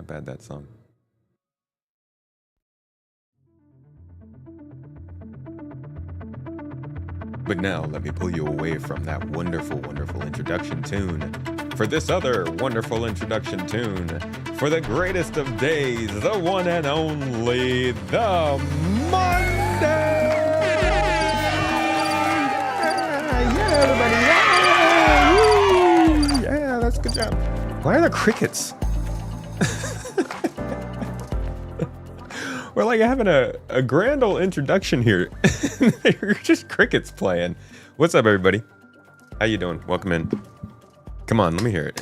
bad that song. But now let me pull you away from that wonderful, wonderful introduction tune for this other wonderful introduction tune for the greatest of days, the one and only, the Monday! Yeah, everybody! Yeah, that's a good job. Why are there crickets? We're like having a grand old introduction here. They're just crickets playing. What's up, everybody? How you doing? Welcome in. Come on, let me hear it.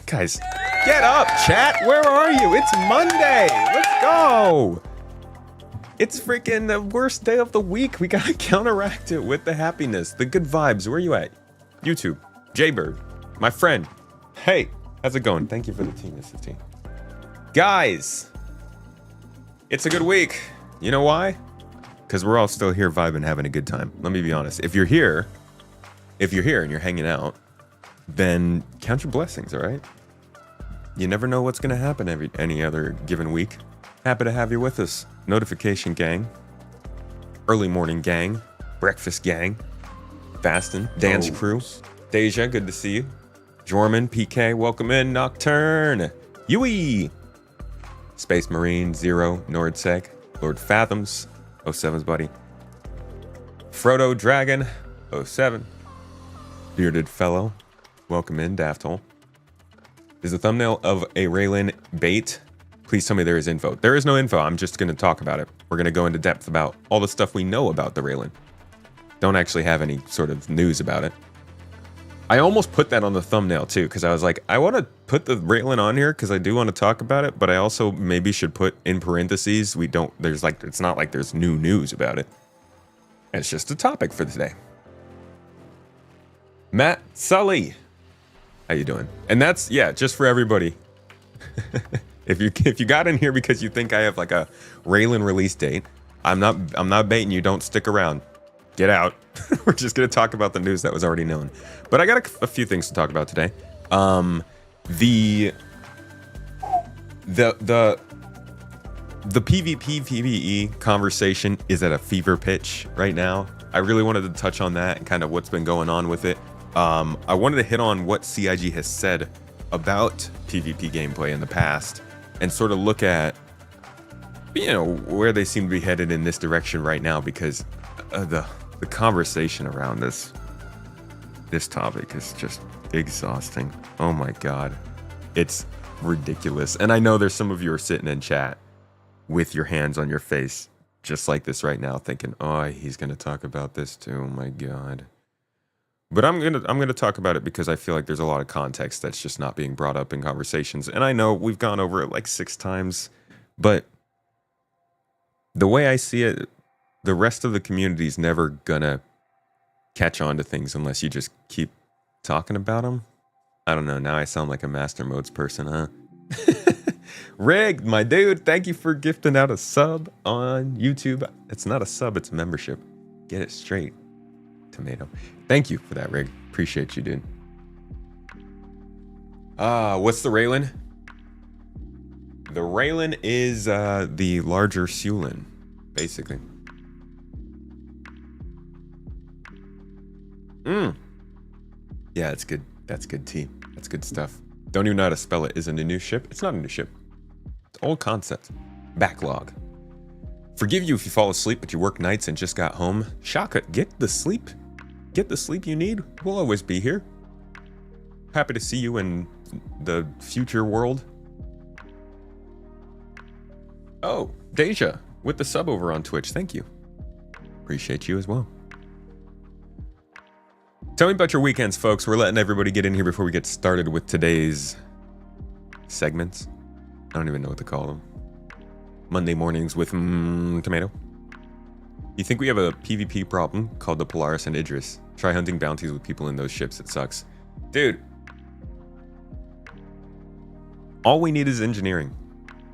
Guys, get up, chat. Where are you? It's Monday. Let's go. It's freaking the worst day of the week. We gotta counteract it with the happiness, the good vibes. Where are you at? YouTube, Jaybird, my friend. Hey, how's it going? Thank you for the team assisting. Guys. It's a good week. You know why? Because we're all still here vibing, having a good time. Let me be honest. If you're here and you're hanging out, then count your blessings, all right? You never know what's going to happen any other given week. Happy to have you with us. Notification gang, early morning gang, breakfast gang, fasting, dance crew. Deja, good to see you. Jorman, PK, welcome in. Nocturne, Yui. Space Marine, Zero, Nordsec, Lord Fathoms, 07's buddy. Frodo Dragon, 07. Bearded Fellow, welcome in, Dafthole. Is the thumbnail of a Railen bait? Please tell me there is info. There is no info, I'm just gonna talk about it. We're gonna go into depth about all the stuff we know about the Railen. Don't actually have any sort of news about it. I almost put that on the thumbnail too, because I was like, I want to put the Railen on here because I do want to talk about it, but I also maybe should put in parentheses, it's not like there's new news about it. It's just a topic for today. Matt Sully, how you doing? And that's, yeah, just for everybody. If you got in here because you think I have like a Railen release date, I'm not baiting you, don't stick around. Get out. We're just going to talk about the news that was already known. But I got a few things to talk about today. The PvP PvE conversation is at a fever pitch right now. I really wanted to touch on that and kind of what's been going on with it. I wanted to hit on what CIG has said about PvP gameplay in the past and sort of look at, where they seem to be headed in this direction right now, because the conversation around this topic is just exhausting. Oh my god, it's ridiculous. And I know there's some of you are sitting in chat with your hands on your face just like this right now, thinking, oh, he's gonna talk about this too. Oh my god. But I'm gonna talk about it because I feel like there's a lot of context that's just not being brought up in conversations. And I know we've gone over it like 6 times, but the way I see it, the rest of the community is never gonna catch on to things unless you just keep talking about them. I don't know. Now I sound like a Master Modes person, huh? Rig, my dude, thank you for gifting out a sub on YouTube. It's not a sub, it's a membership. Get it straight, Tomato. Thank you for that, Rig. Appreciate you, dude. What's the Railen? The Railen is the larger Sulin, basically. Yeah, it's good. That's good tea. That's good stuff. Don't even know how to spell it. Is it a new ship? It's not a new ship. It's old concept. Backlog. Forgive you if you fall asleep, but you work nights and just got home. Shaka, get the sleep. Get the sleep you need. We'll always be here. Happy to see you in the future world. Oh, Deja, with the sub over on Twitch. Thank you. Appreciate you as well. Tell me about your weekends, folks. We're letting everybody get in here before we get started with today's segments. I don't even know what to call them. Monday mornings with Tomato. You think we have a PvP problem called the Polaris and Idris? Try hunting bounties with people in those ships. It sucks. Dude. All we need is engineering.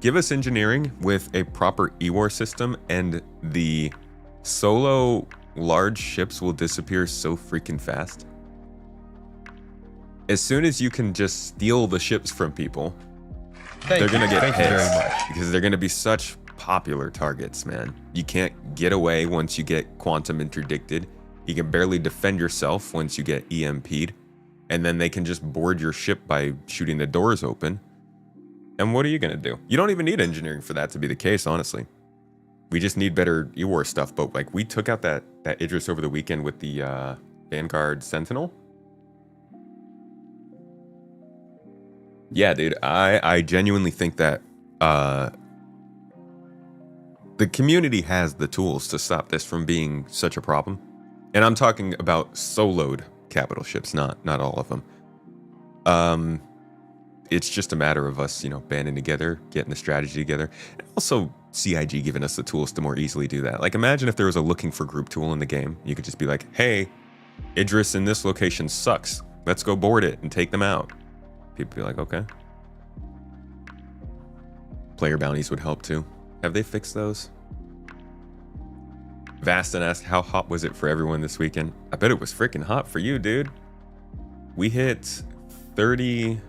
Give us engineering with a proper E-War system, and the solo large ships will disappear so freaking fast. As soon as you can just steal the ships from people They're gonna get Thank you very pissed much. because they're gonna be such popular targets, man. You can't get away once you get quantum interdicted. You can barely defend yourself once you get EMP'd. And then they can just board your ship by shooting the doors open. And what are you gonna do? You don't even need engineering for that to be the case, honestly. We just need better EWAR stuff. But like, we took out that Idris over the weekend with the Vanguard Sentinel. Yeah, dude, I genuinely think that the community has the tools to stop this from being such a problem. And I'm talking about soloed capital ships, not all of them. It's just a matter of us, you know, banding together, getting the strategy together, and also CIG giving us the tools to more easily do that. Like, imagine if there was a looking for group tool in the game. You could just be like, hey, Idris in this location sucks. Let's go board it and take them out. People be like, okay. Player bounties would help too. Have they fixed those? Vastin asked, how hot was it for everyone this weekend? I bet it was freaking hot for you, dude. We hit 30...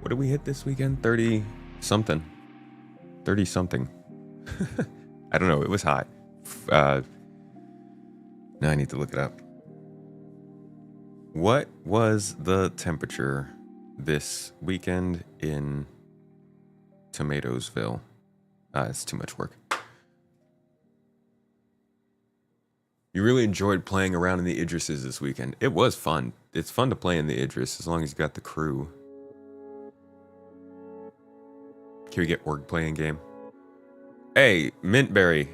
What did we hit this weekend? 30 something. 30 something. I don't know. It was hot. Now I need to look it up. What was the temperature this weekend in Tomatosville? It's too much work. You really enjoyed playing around in the Idrises this weekend. It was fun. It's fun to play in the Idris as long as you got the crew. Can we get org playing game? Hey, Mintberry.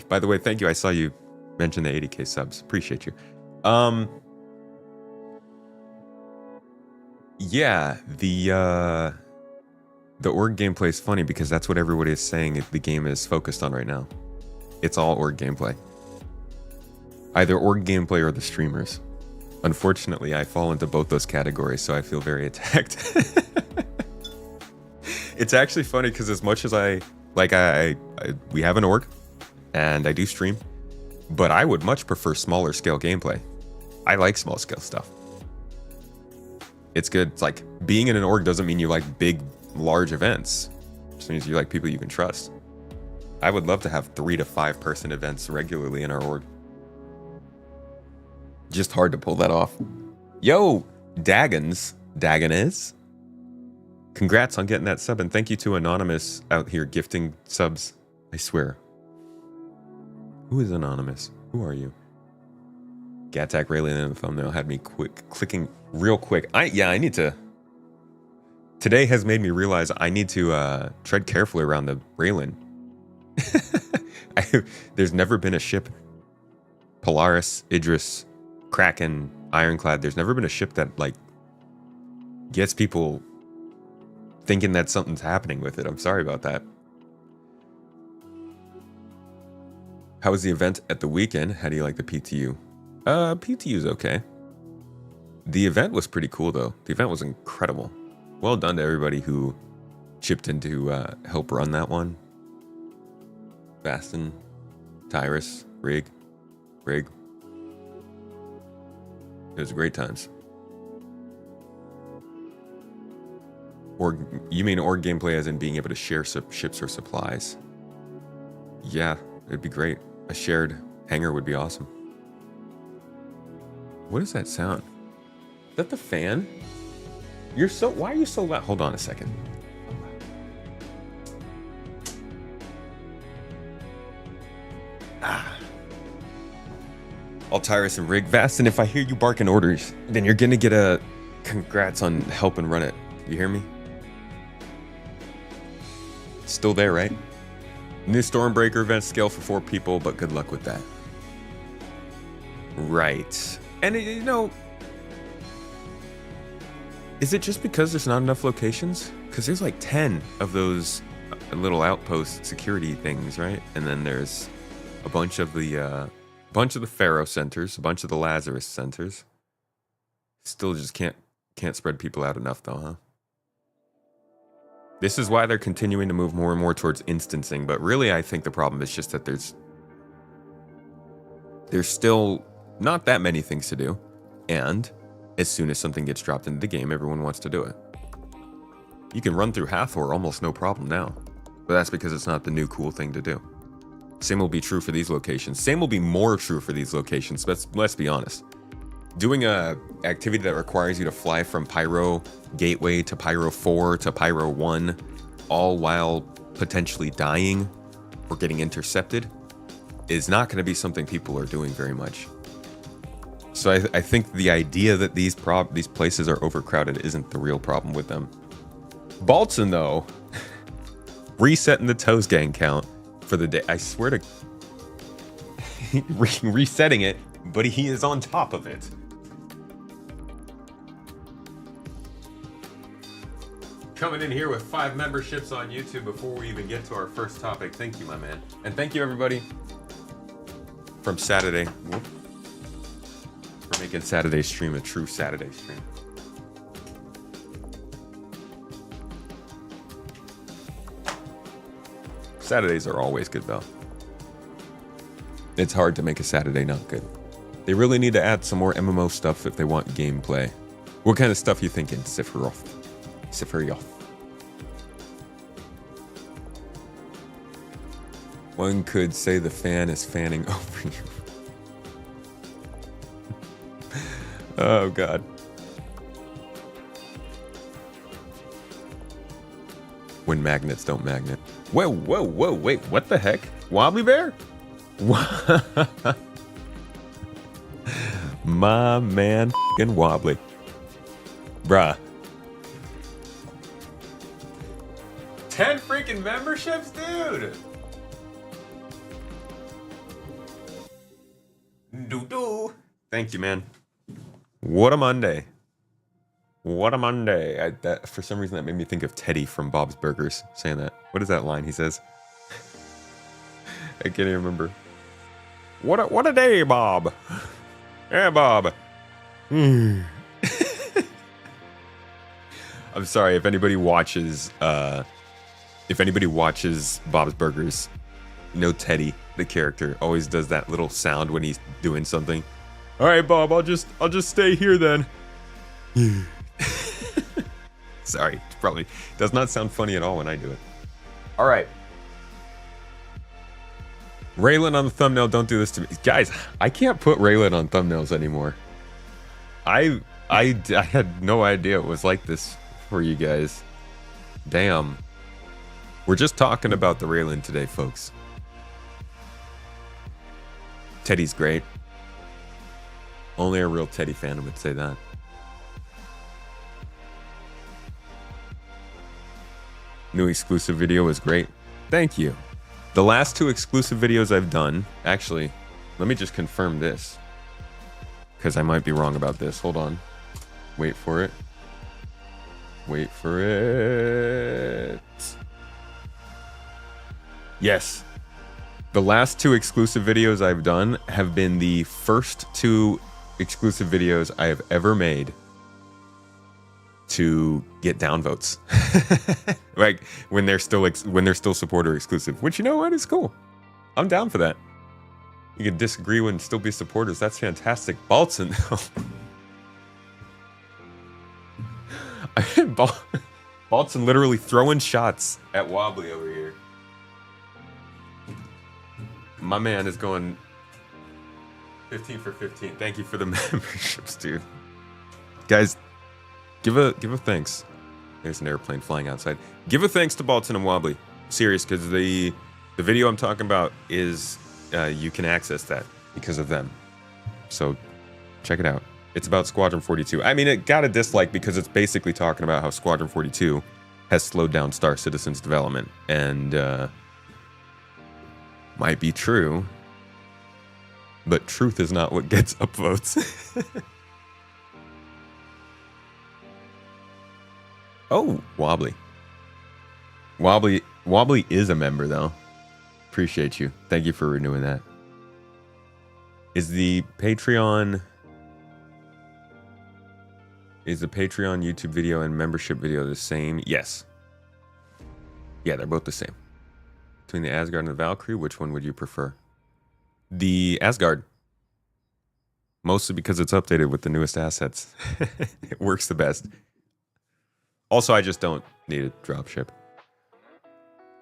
By the way, thank you. I saw you mention the 80k subs. Appreciate you. Yeah, the org gameplay is funny because that's what everybody is saying the game is focused on right now. It's all org gameplay. Either org gameplay or the streamers. Unfortunately, I fall into both those categories, so I feel very attacked. It's actually funny because as much as we have an org and I do stream, but I would much prefer smaller scale gameplay. I like small scale stuff. It's good. It's like being in an org doesn't mean you like big, large events. It just means you like people you can trust. I would love to have 3 to 5 person events regularly in our org. Just hard to pull that off. Yo, Daggins. Congrats on getting that sub, and thank you to Anonymous out here gifting subs. I swear. Who is Anonymous? Who are you? Gatac Railen in the thumbnail had me clicking real quick. I need to... Today has made me realize I need to tread carefully around the Railen. There's never been a ship, Polaris, Idris, Kraken, Ironclad. There's never been a ship that like gets people thinking that something's happening with it. I'm sorry about that. How was the event at the weekend? How do you like the PTU? PTU's okay. The event was pretty cool though. The event was incredible. Well done to everybody who chipped in to help run that one. Bastin, Tyrus, Rig. It was great times. Or you mean org gameplay as in being able to share ships or supplies? Yeah, it'd be great. A shared hangar would be awesome. What is that sound? Is that the fan? Why are you so loud? Hold on a second. All Tyrus and Rig. Vast, and if I hear you barking orders, then you're gonna get a congrats on helping run it. You hear me? Still there, right? New Stormbreaker event scale for 4 people, but good luck with that. Right. And you know, is it just because there's not enough locations? Because there's like 10 of those little outpost security things, right? And then there's a bunch of the Pharaoh centers, a bunch of the Lazarus centers. Still just can't spread people out enough though, huh? This is why they're continuing to move more and more towards instancing, but really I think the problem is just that there's still not that many things to do, and as soon as something gets dropped into the game, everyone wants to do it. You can run through Hathor almost no problem now. But that's because it's not the new cool thing to do. Same will be true for these locations. Same will be more true for these locations, but let's be honest. Doing a activity that requires you to fly from Pyro Gateway to Pyro 4 to Pyro 1, all while potentially dying or getting intercepted, is not going to be something people are doing very much. So I think the idea that these places are overcrowded isn't the real problem with them. Baltzen, though, resetting the Toes Gang count for the day. I swear to... resetting it, but he is on top of it. Coming in here with 5 memberships on YouTube before we even get to our first topic. Thank you, my man. And thank you, everybody, from Saturday. Whoop. For making Saturday stream a true Saturday stream. Saturdays are always good, though. It's hard to make a Saturday not good. They really need to add some more MMO stuff if they want gameplay. What kind of stuff you thinking, Sephiroth? Sephiroth. One could say the fan is fanning over you. Oh, God. When magnets don't magnet. Whoa, whoa, whoa, wait, what the heck? Wobbly Bear? My man f***ing Wobbly. Bruh. 10 freaking memberships, dude! Doo-doo. Thank you, man. What a Monday. What a Monday. For some reason, that made me think of Teddy from Bob's Burgers saying that. What is that line he says? I can't even remember. What a day, Bob. Yeah, Bob. I'm sorry if anybody watches Bob's Burgers. You know Teddy, the character, always does that little sound when he's doing something. All right, Bob, I'll just stay here then. Sorry, it probably does not sound funny at all when I do it. All right. Railen on the thumbnail, don't do this to me. Guys, I can't put Railen on thumbnails anymore. I had no idea it was like this for you guys. Damn. We're just talking about the Railen today, folks. Teddy's great. Only a real Teddy fan would say that. New exclusive video was great. Thank you. The last 2 exclusive videos I've done, actually, let me just confirm this, because I might be wrong about this. Hold on. Wait for it. Wait for it. Yes. The last 2 exclusive videos I've done have been the first 2 exclusive videos I have ever made to get downvotes. Like when they're still supporter exclusive, which, you know what, is cool. I'm down for that. You can disagree and still be supporters. That's fantastic. Baltzen. Baltzen literally throwing shots at Wobbly over here. My man is going 15 for 15. Thank you for the memberships, dude. Guys, give a thanks. There's an airplane flying outside. Give a thanks to Baltzen and Wobbly. Serious, because the video I'm talking about is you can access that because of them. So check it out. It's about Squadron 42. I mean, it got a dislike because it's basically talking about how Squadron 42 has slowed down Star Citizen's development, and might be true, but truth is not what gets upvotes. Oh, Wobbly. Wobbly is a member, though. Appreciate you. Thank you for renewing that. Is the Patreon YouTube video and membership video the same? Yes. Yeah, they're both the same. Between the Asgard and the Valkyrie, which one would you prefer? The Asgard. Mostly because it's updated with the newest assets. It works the best. Also, I just don't need a dropship.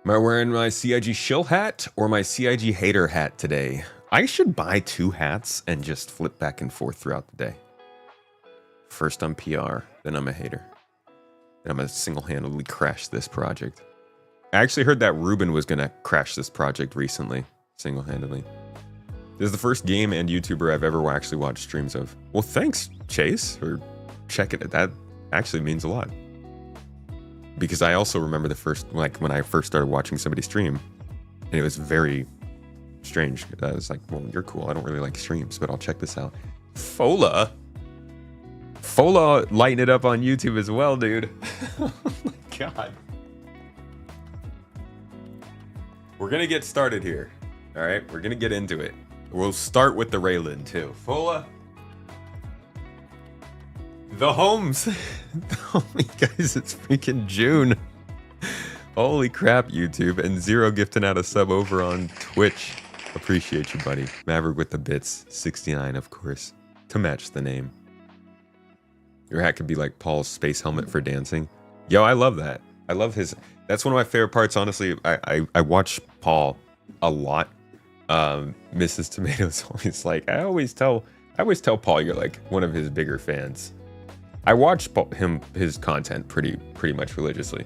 Am I wearing my CIG shill hat or my CIG hater hat today? I should buy 2 hats and just flip back and forth throughout the day. First I'm PR, then I'm a hater. Then I'm gonna single-handedly crash this project. I actually heard that Ruben was gonna crash this project recently, single-handedly. This is the first game and YouTuber I've ever actually watched streams of. Well, thanks, Chase, for checking it. That actually means a lot. Because I also remember the first, like, when I first started watching somebody stream, and it was very strange. I was like, well, you're cool. I don't really like streams, but I'll check this out. Fola lighting it up on YouTube as well, dude. Oh my god. We're gonna get started here. All right, we're gonna get into it. We'll start with the Railen too. Fola. The homes. Holy guys, it's freaking June. Holy crap, YouTube. And Zero gifting out a sub over on Twitch. Appreciate you, buddy. Maverick with the bits. 69, of course. To match the name. Your hat could be like Paul's space helmet for dancing. Yo, I love that. I love his... That's one of my favorite parts, honestly. I watch Paul a lot. Mrs. Tomato's always like... I always tell Paul you're like one of his bigger fans. I watch his content pretty much religiously,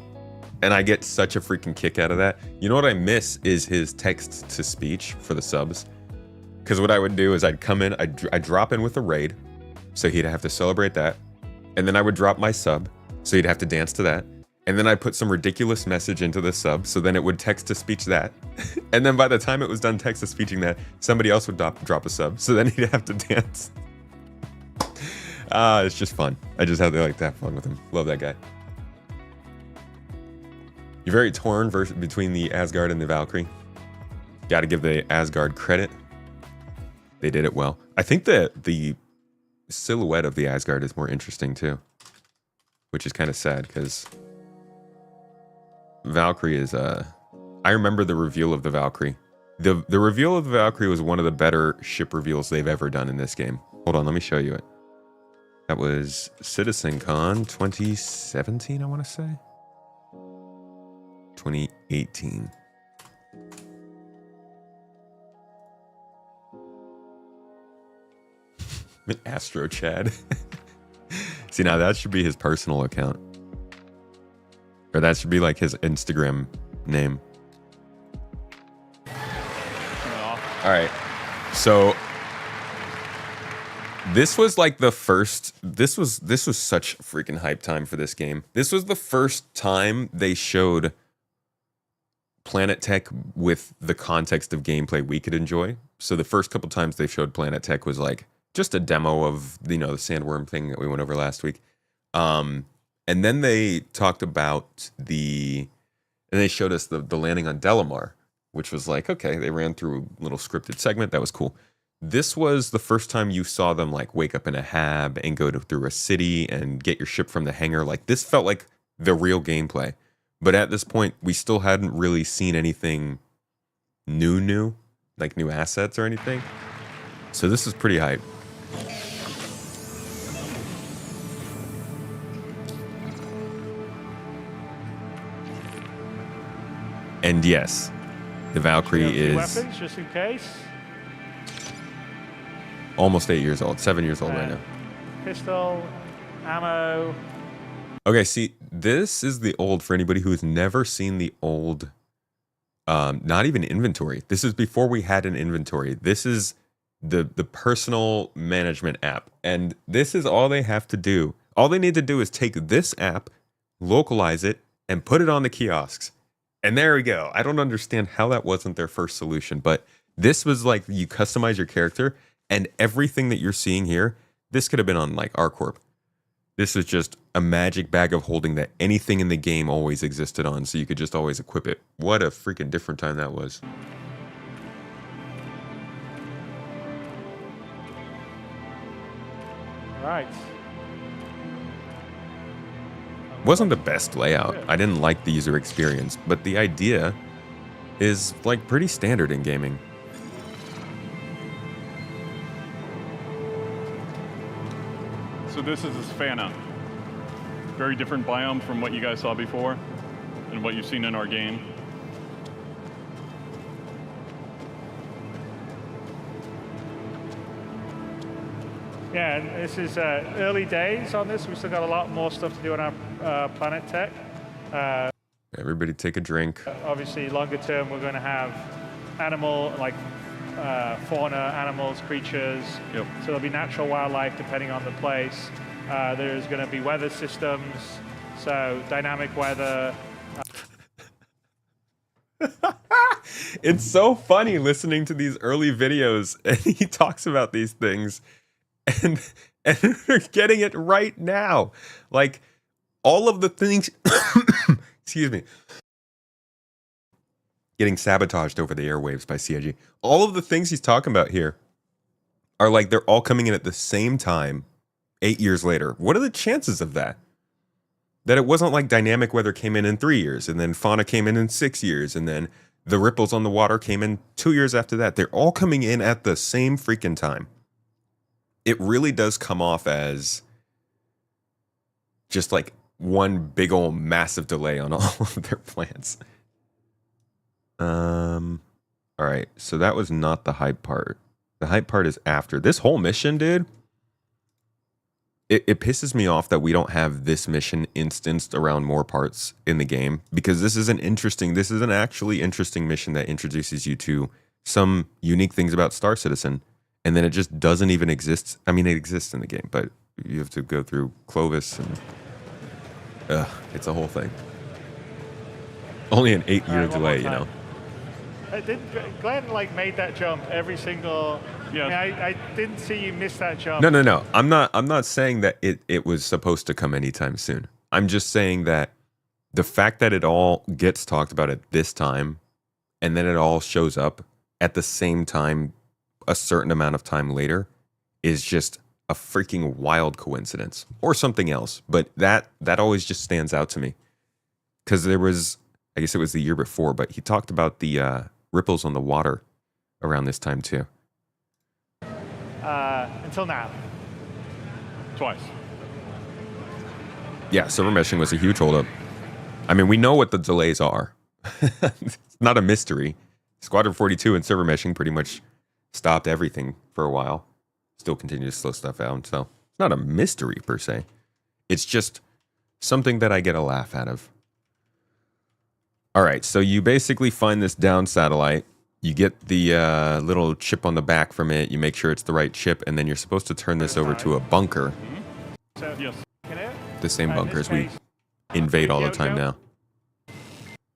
and I get such a freaking kick out of that. You know what I miss is his text to speech for the subs, because what I would do is I'd come in, I'd drop in with a raid, so he'd have to celebrate that, and then I would drop my sub, so he'd have to dance to that, and then I'd put some ridiculous message into the sub, so then it would text to speech that, and then by the time it was done text to speeching that, somebody else would drop a sub, so then he'd have to dance. It's just fun. I just have to have fun with him. Love that guy. You're very torn between the Asgard and the Valkyrie. Got to give the Asgard credit. They did it well. I think that the silhouette of the Asgard is more interesting too, which is kind of sad because Valkyrie is I remember the reveal of the Valkyrie. The reveal of the Valkyrie was one of the better ship reveals they've ever done in this game. Hold on, let me show you it. That was CitizenCon 2017, I want to say. 2018. Astro Chad. See, now that should be his personal account. Or that should be like his Instagram name. All right. So this was like the first, this was such freaking hype time for this game. This was the first time they showed Planet Tech with the context of gameplay we could enjoy. So the first couple times they showed Planet Tech was like just a demo of, you know, the sandworm thing that we went over last week. And then they talked about and they showed us the landing on Delamar, which was like, okay, they ran through a little scripted segment. That was cool. This was the first time you saw them like wake up in a hab and go through a city and get your ship from the hangar. Like this felt like the real gameplay. But at this point, we still hadn't really seen anything new, like new assets or anything. So this is pretty hype. And yes, the Valkyrie is weapons, just in case. Almost 8 years old, 7 years old right now. Pistol, ammo. Okay, see, this is the old, for anybody who's never seen the old, not even inventory. This is before we had an inventory. This is the personal management app. And this is all they have to do. All they need to do is take this app, localize it, and put it on the kiosks. And there we go. I don't understand how that wasn't their first solution, but this was like you customize your character, and everything that you're seeing here, this could have been on like R-Corp. This is just a magic bag of holding that anything in the game always existed on, so you could just always equip it. What a freaking different time that was. Right. Wasn't the best layout. I didn't like the user experience, but the idea is like pretty standard in gaming. So this is his Fana. Very different biome from what you guys saw before and what you've seen in our game. Yeah, and this is early days on this. We've still got a lot more stuff to do on our planet tech. Everybody take a drink. Obviously, longer term, we're going to have animal, like fauna, animals, creatures. Yep. So there'll be natural wildlife depending on the place. There's going to be weather systems, so dynamic weather. It's so funny listening to these early videos, and he talks about these things, and they're getting it right now. Like, all of the things, excuse me, getting sabotaged over the airwaves by CIG. All of the things he's talking about here are like they're all coming in at the same time 8 years later. What are the chances of that? That it wasn't like dynamic weather came in 3 years, and then fauna came in 6 years, and then the ripples on the water came in 2 years after that. They're all coming in at the same freaking time. It really does come off as just like one big old massive delay on all of their plans. All right, so that was not the hype part. The hype part is after. This whole mission, dude, it pisses me off that we don't have this mission instanced around more parts in the game, because this is an actually interesting mission that introduces you to some unique things about Star Citizen, and then it just doesn't even exist. I mean, it exists in the game, but you have to go through Clovis, and it's a whole thing. Only an 8-year delay, you know. Glenn like made that jump every single. Yeah. I mean, I didn't see you miss that jump. No. I'm not saying that it was supposed to come anytime soon. I'm just saying that the fact that it all gets talked about at this time, and then it all shows up at the same time a certain amount of time later, is just a freaking wild coincidence, or something else. But that always just stands out to me, because there was, I guess it was the year before, but he talked about the ripples on the water around this time too. Until now. Twice. Yeah, server meshing was a huge holdup. I mean, we know what the delays are. It's not a mystery. Squadron 42 and server meshing pretty much stopped everything for a while. Still continue to slow stuff out, so it's not a mystery per se. It's just something that I get a laugh out of. All right, so you basically find this down satellite. You get the little chip on the back from it. You make sure it's the right chip, and then you're supposed to turn this over to a bunker. So, Yes. The same bunkers we invade all the time now.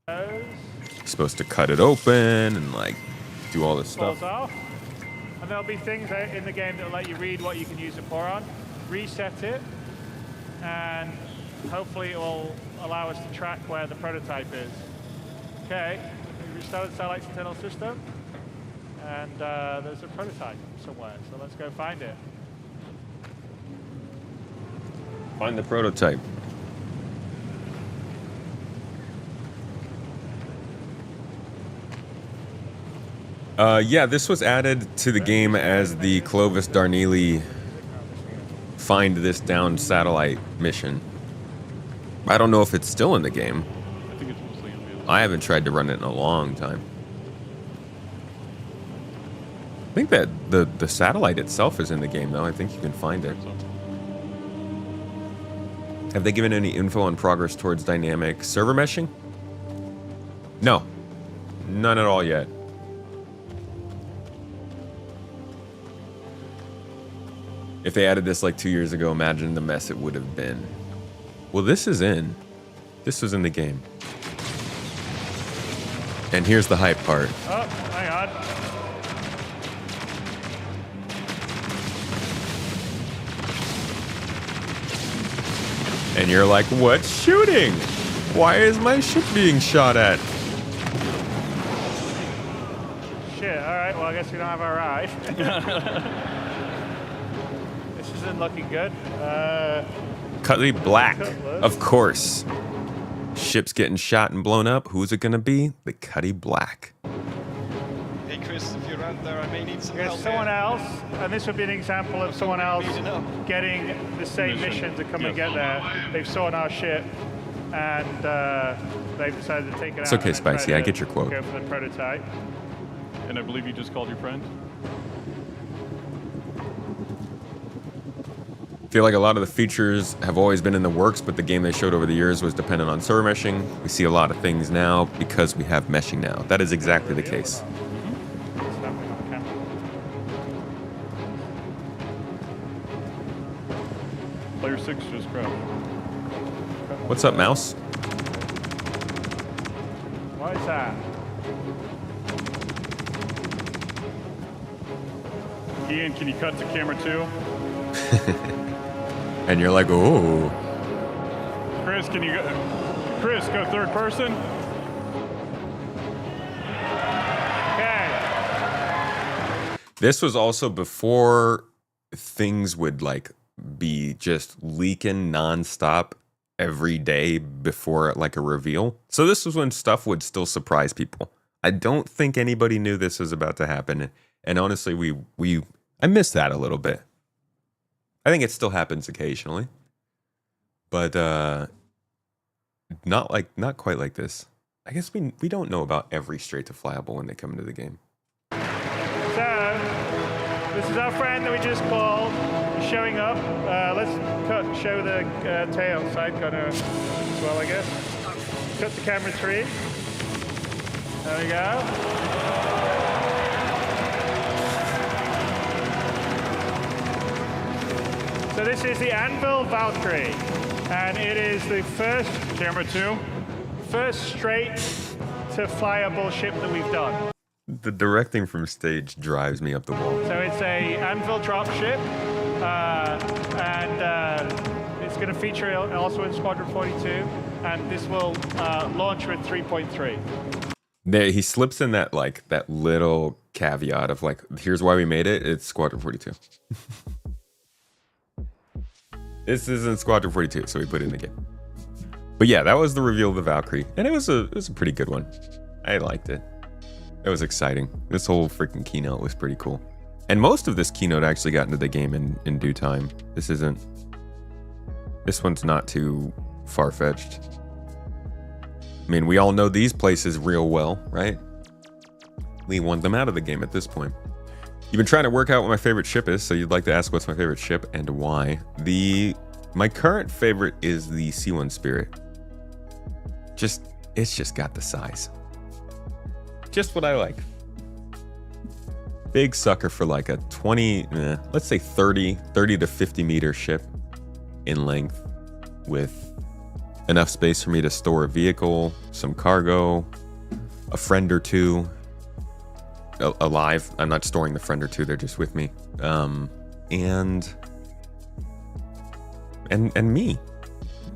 You're supposed to cut it open and like do all this stuff. Off. And there'll be things in the game that'll let you read what you can use it for on. Reset it, and hopefully it will allow us to track where the prototype is. Okay, we restarted the satellite's internal system, and there's a prototype somewhere, so let's go find it. Find the prototype. Yeah, this was added to the game as the Clovis Darnley find this down satellite mission. I don't know if it's still in the game. I think it's mostly available. I haven't tried to run it in a long time. I think that the satellite itself is in the game, though. I think you can find it. Have they given any info on progress towards dynamic server meshing? No. None at all yet. If they added this like 2 years ago, imagine the mess it would have been. Well, this is in. This was in the game. And here's the hype part. Oh, hang on. And you're like, what's shooting? Why is my ship being shot at? Shit, alright, well I guess we don't have our ride. This isn't looking good. Cutlery Black, of course. Ship's getting shot and blown up. Who's it gonna be? The Cutty Black. Hey Chris, if you're out there, I may need some help. There's someone here. else, and this would be an example of someone else getting the same mission to come and get there. They've saw our ship, and they've decided to take it out. It's okay, and then Spicy, try I to get your quote. Go for the prototype. And I believe you just called your friend. I feel like a lot of the features have always been in the works, but the game they showed over the years was dependent on server meshing. We see a lot of things now because we have meshing now. That is exactly the case. Snapping on camera. Player 6 just crashed. What's up, Mouse? What is that? Ian, can you cut to camera 2? And you're like, oh. Chris, can you go? Chris, go third person. Okay. This was also before things would like be just leaking nonstop every day before like a reveal. So this was when stuff would still surprise people. I don't think anybody knew this was about to happen. And honestly, I miss that a little bit. I think it still happens occasionally, but not quite like this. I guess we don't know about every straight to flyable when they come into the game. So, this is our friend that we just called. He's showing up. Let's show the tail side gunner as well, I guess. Cut to camera 3. There we go. So this is the Anvil Valkyrie, and it is the first Camera 2. straight to flyable ship that we've done. The directing from stage drives me up the wall. So it's a Anvil drop ship, and it's going to feature also in Squadron 42, and this will launch with 3.3. There, he slips in that little caveat of like, here's why we made it. It's Squadron 42. This isn't Squadron 42, so we put it in the game. But yeah, that was the reveal of the Valkyrie, and it was a pretty good one. I liked it. It was exciting. This whole freaking keynote was pretty cool. And most of this keynote actually got into the game in due time. This one's not too far-fetched. I mean, we all know these places real well, right? We want them out of the game at this point. You've been trying to work out what my favorite ship is, so you'd like to ask what's my favorite ship and why. My current favorite is the C1 Spirit. It's just got the size. Just what I like. Big sucker for like a 20, let's say 30 to 50 meter ship in length with enough space for me to store a vehicle, some cargo, a friend or two alive. I'm not storing the friend or two, they're just with me. And me.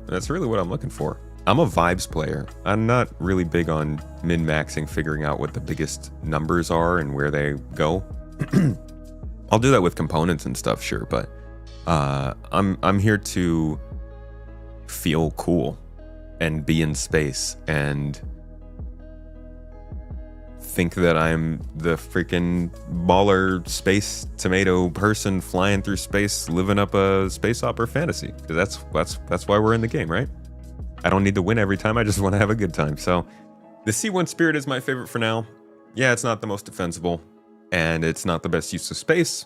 That's really what I'm looking for. I'm a vibes player. I'm not really big on min-maxing, figuring out what the biggest numbers are and where they go. I'll do that with components and stuff, sure, but I'm here to feel cool and be in space and think that I'm the freaking baller space tomato person flying through space, living up a space opera fantasy. Because that's why we're in the game, right? I don't need to win every time. I just want to have a good time. So the C1 Spirit is my favorite for now. Yeah, it's not the most defensible, and it's not the best use of space,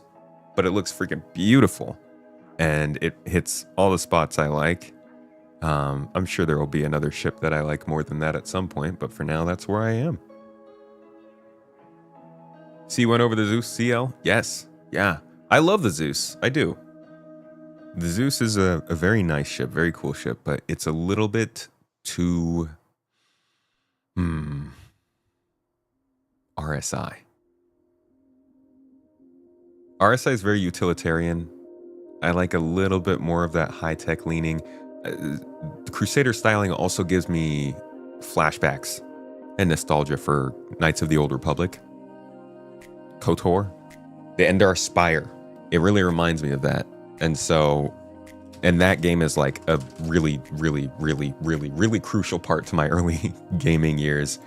but it looks freaking beautiful, and it hits all the spots I like. I'm sure there will be another ship that I like more than that at some point, but for now, that's where I am. C1 over the Zeus CL? Yes. Yeah. I love the Zeus. I do. The Zeus is a very nice ship, very cool ship, but it's a little bit too... RSI. RSI is very utilitarian. I like a little bit more of that high-tech leaning. The Crusader styling also gives me flashbacks and nostalgia for Knights of the Old Republic. KOTOR, the Endar Spire. It really reminds me of that. And that game is like a really, really, really, really, really crucial part to my early gaming years.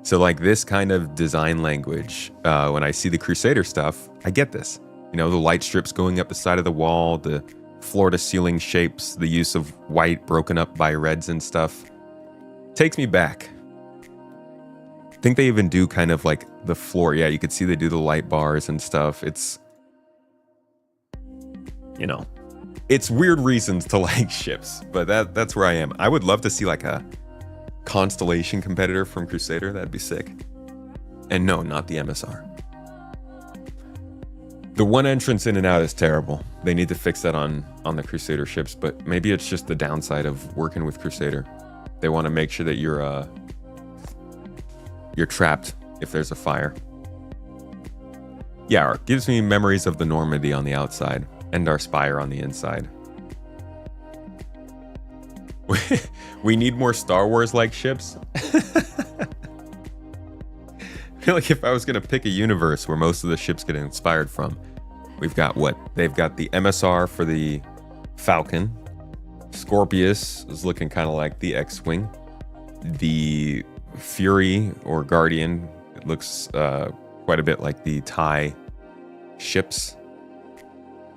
So like this kind of design language, when I see the Crusader stuff, I get this. You know, the light strips going up the side of the wall, the floor to ceiling shapes, the use of white broken up by reds and stuff. Takes me back. I think they even do kind of like the floor. Yeah, you could see they do the light bars and stuff. It's, you know, it's weird reasons to like ships, but that's where I am. I would love to see like a Constellation competitor from Crusader. That'd be sick. And no, not the MSR. The one entrance in and out is terrible. They need to fix that on the Crusader ships, but maybe it's just the downside of working with Crusader. They want to make sure that you're trapped if there's a fire. Yeah, it gives me memories of the Normandy on the outside and our Spire on the inside. We need more Star Wars-like ships. I feel like if I was going to pick a universe where most of the ships get inspired from, we've got what? They've got the MSR for the Falcon. Scorpius is looking kind of like the X-Wing. The Fury or Guardian, it looks quite a bit like the TIE ships.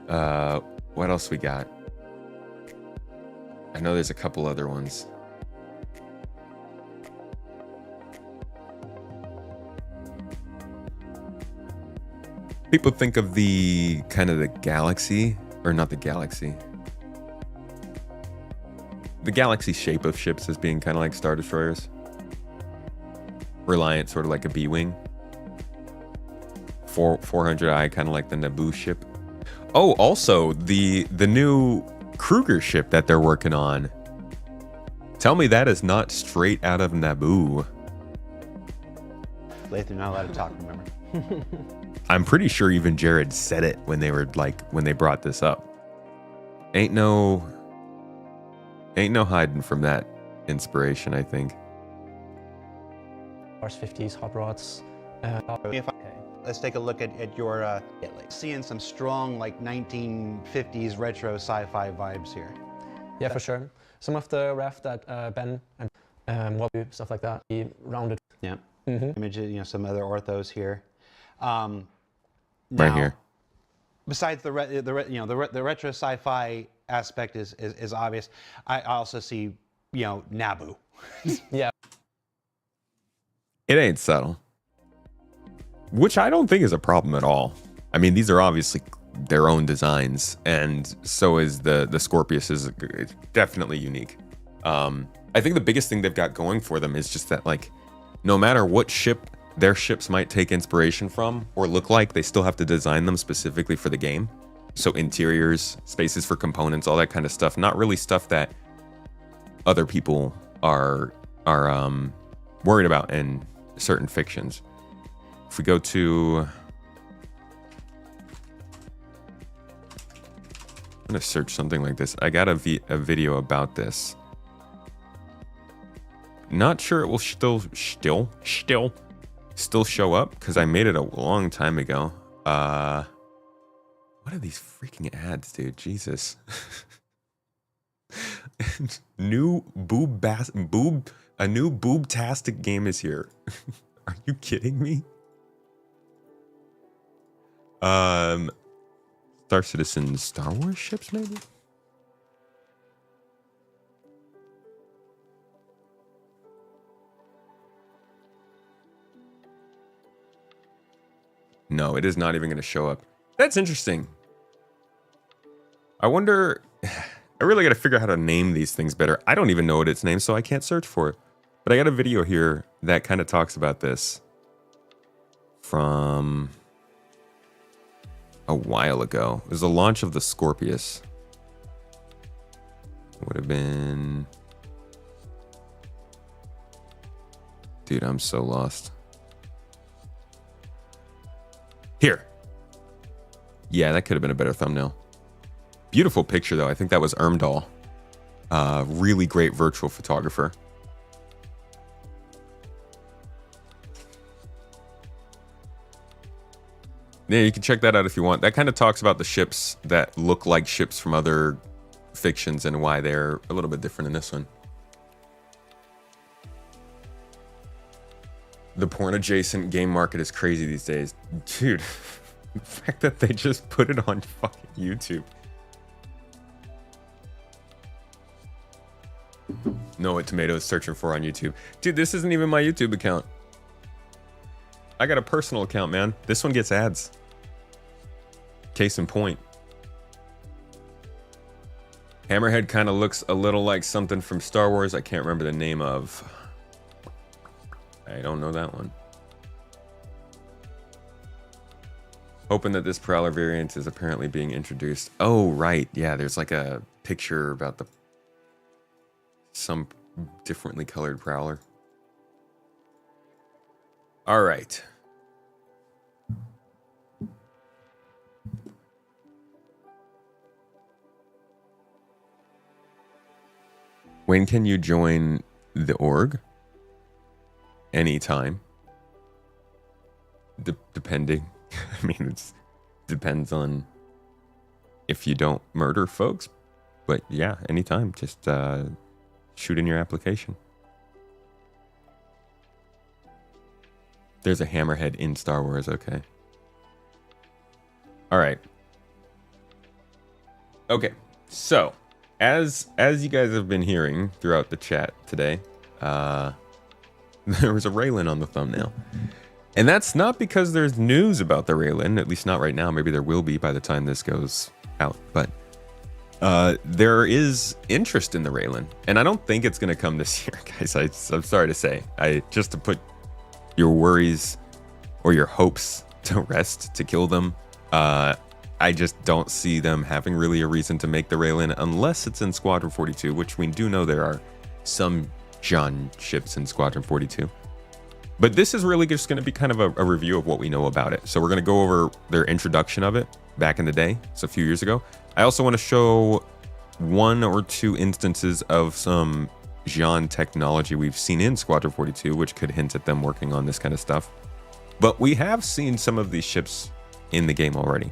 What else we got? I know there's a couple other ones. People think of the kind of the Galaxy, or not the Galaxy. The Galaxy shape of ships as being kind of like Star Destroyers. Reliant, sort of like a B-Wing. 400i, kind of like the Naboo ship. Oh, also the new Kruger ship that they're working on. Tell me that is not straight out of Naboo. Lathan, not allowed to talk, remember? I'm pretty sure even Jared said it when they brought this up. Ain't no hiding from that inspiration, I think. RS-50s, hot rods. Let's take a look at your seeing some strong like 1950s retro sci-fi vibes here. Yeah, for sure. Some of the ref that Ben and Wobby, stuff like that, he rounded. Yeah. Mm-hmm. Images, you know, some other orthos here. Now, Right here. Besides the retro sci-fi aspect is obvious. I also see, you know, Naboo. Yeah. It ain't subtle. Which I don't think is a problem at all. I mean, these are obviously their own designs, and so is the Scorpius is definitely unique. I think the biggest thing they've got going for them is just that, like, no matter what ship their ships might take inspiration from or look like, they still have to design them specifically for the game. So interiors, spaces for components, all that kind of stuff. Not really stuff that other people are worried about in certain fictions. If we go to, I'm gonna search something like this. I got a video about this. Not sure it will still show up because I made it a long time ago. What are these freaking ads, dude? Jesus. A new boobtastic game is here. Are you kidding me? Star Citizen Star Wars ships, maybe? No, it is not even going to show up. That's interesting. I wonder... I really got to figure out how to name these things better. I don't even know what it's named, so I can't search for it. But I got a video here that kind of talks about this from a while ago. It was the launch of the Scorpius. Would have been... Dude, I'm so lost. Here. Yeah, that could have been a better thumbnail. Beautiful picture, though. I think that was Ermdahl. Really great virtual photographer. Yeah, you can check that out if you want. That kind of talks about the ships that look like ships from other fictions and why they're a little bit different in this one. The porn adjacent game market is crazy these days. Dude, the fact that they just put it on fucking YouTube. Know what Tomato is searching for on YouTube. Dude, this isn't even my YouTube account. I got a personal account, man. This one gets ads. Case in point. Hammerhead kind of looks a little like something from Star Wars I can't remember the name of. I don't know that one. Hoping that this Prowler variant is apparently being introduced. Oh, right. Yeah, there's like a picture about some differently colored Prowler. All right. When can you join the org? Anytime. Depending. I mean, it depends on if you don't murder folks. But yeah, anytime. Just shoot in your application. There's a hammerhead in Star Wars, okay. All right. Okay, so as you guys have been hearing throughout the chat today, there was a Railen on the thumbnail. And that's not because there's news about the Railen, at least not right now. Maybe there will be by the time this goes out. But there is interest in the Railen. And I don't think it's going to come this year, guys. I'm sorry to say. Just to put your worries or your hopes to rest, to kill them, I just don't see them having really a reason to make the Railen unless it's in Squadron 42, which we do know there are some Jean ships in Squadron 42. But this is really just going to be kind of a review of what we know about it. So we're going to go over their introduction of it back in the day. It's a few years ago. I also want to show 1 or 2 instances of some Jean technology we've seen in Squadron 42, which could hint at them working on this kind of stuff. But we have seen some of these ships in the game already.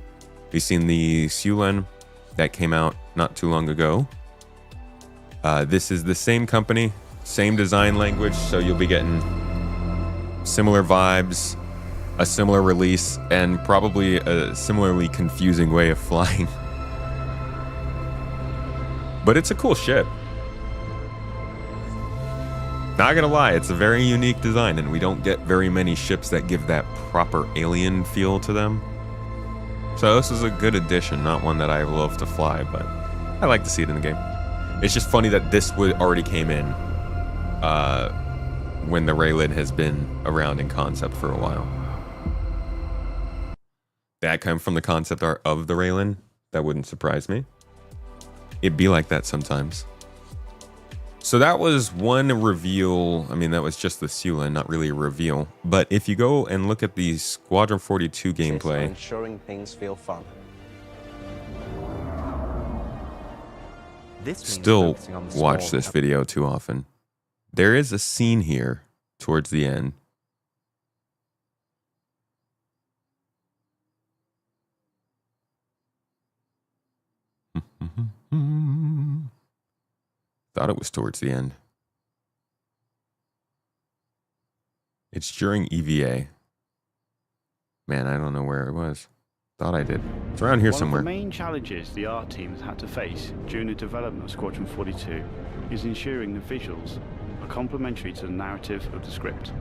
We've seen the Sulen that came out not too long ago. This is the same company, same design language, so you'll be getting similar vibes, a similar release, and probably a similarly confusing way of flying. But it's a cool ship. Not gonna lie, it's a very unique design, and we don't get very many ships that give that proper alien feel to them. So this is a good addition, not one that I love to fly, but I like to see it in the game. It's just funny that this already came in when the Railen has been around in concept for a while. That come from the concept art of the Railen, that wouldn't surprise me. It'd be like that sometimes. So that was one reveal. I mean, that was just the Sulen, not really a reveal. But if you go and look at the Squadron 42 gameplay, ensuring things feel fun. Still watch this video too often. There is a scene here towards the end. Thought it was towards the end. It's during EVA. Man, I don't know where it was. Thought I did. It's around here somewhere. One of the main challenges the art team has had to face during the development of Squadron 42 is ensuring the visuals are complementary to the narrative of the script.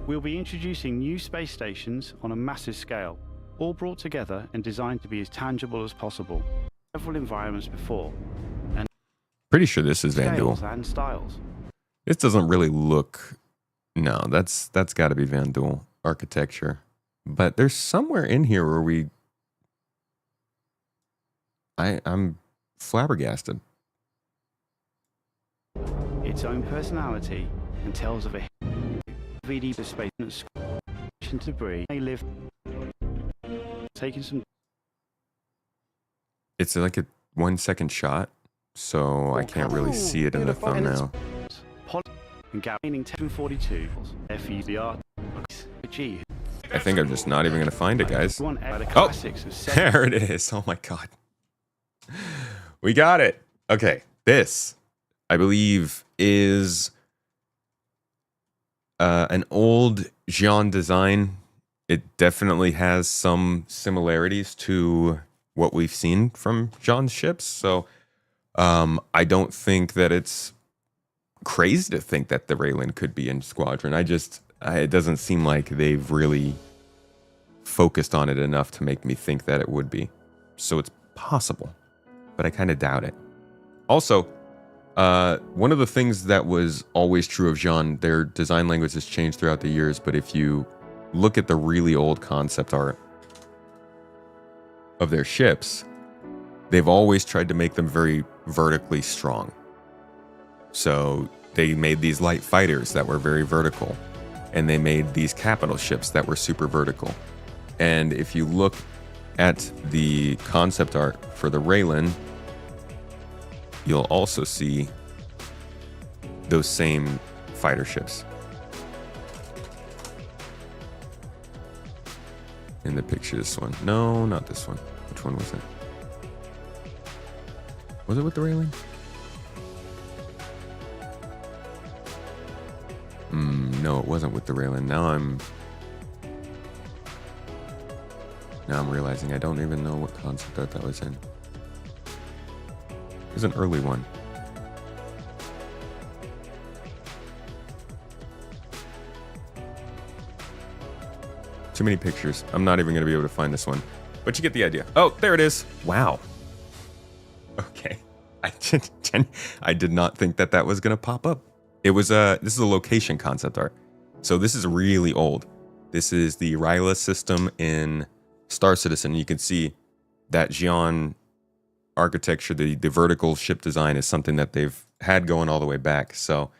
We'll be introducing new space stations on a massive scale, all brought together and designed to be as tangible as possible. Several environments before, and pretty sure this is Vanduul. and styles. This doesn't really look. No, that's got to be Vanduul architecture. But there's somewhere in here where I'm flabbergasted. Its own personality and tells of a VD to space and debris. They live taking some. It's like a 1 second shot, so I can't really see it in the thumbnail. And gaining 1042 FE the art G. I think I'm just not even gonna find it, guys. Oh, there it is. Oh my god. We got it. Okay, this, I believe, is an old Xi'an design. It definitely has some similarities to what we've seen from Xi'an's ships. So I don't think that it's crazy to think that the Railen could be in Squadron. It doesn't seem like they've really focused on it enough to make me think that it would be. So it's possible, but I kind of doubt it. Also, one of the things that was always true of Xi'an, their design language has changed throughout the years, but if you look at the really old concept art of their ships, they've always tried to make them very vertically strong. So they made these light fighters that were very vertical, and they made these capital ships that were super vertical. And if you look at the concept art for the Railen, you'll also see those same fighter ships in the picture. This one. No, not this one. Which one was it? Was it with the Railen? No, it wasn't with the Railen. Now I'm realizing I don't even know what concept art that was in. It was an early one. Too many pictures. I'm not even going to be able to find this one. But you get the idea. Oh, there it is. Wow. Okay. I did not think that was going to pop up. It was this is a location concept art. So this is really old. This is the Railen system in Star Citizen. You can see that Xi'an architecture, the vertical ship design is something that they've had going all the way back. So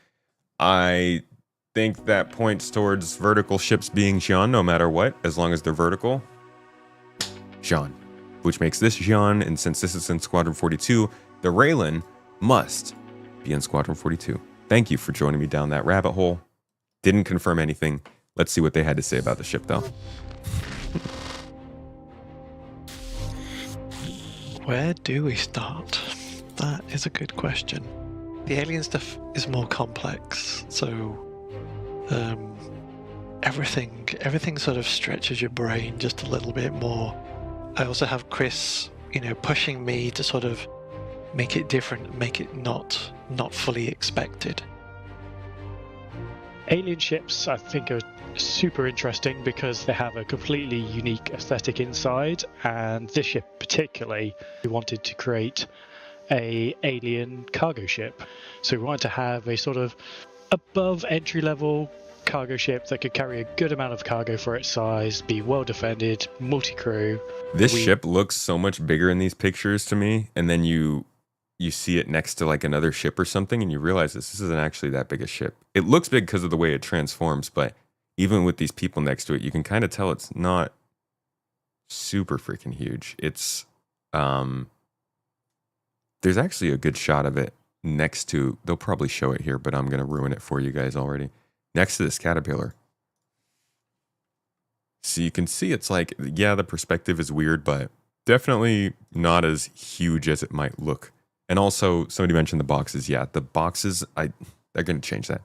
I think that points towards vertical ships being Xi'an no matter what, as long as they're vertical. Xi'an, which makes this Xi'an, and since this is in Squadron 42, the Railen must be in Squadron 42. Thank you for joining me down that rabbit hole. Didn't confirm anything. Let's see what they had to say about the ship, though. Where do we start? That is a good question. The alien stuff is more complex, so everything sort of stretches your brain just a little bit more. I also have Chris, pushing me to sort of make it different, make it not fully expected. Alien ships, I think, are super interesting because they have a completely unique aesthetic inside, and this ship particularly, we wanted to create a alien cargo ship. So we wanted to have a sort of above entry-level cargo ship that could carry a good amount of cargo for its size, be well defended, multi-crew. This ship looks so much bigger in these pictures to me, and then you see it next to like another ship or something, and you realize this isn't actually that big a ship. It looks big because of the way it transforms, but even with these people next to it, you can kind of tell it's not super freaking huge. It's there's actually a good shot of it next to, they'll probably show it here, but I'm going to ruin it for you guys already. Next to this caterpillar. So you can see it's like, yeah, the perspective is weird, but definitely not as huge as it might look. And also, somebody mentioned the boxes. Yeah, the boxes, they're going to change that.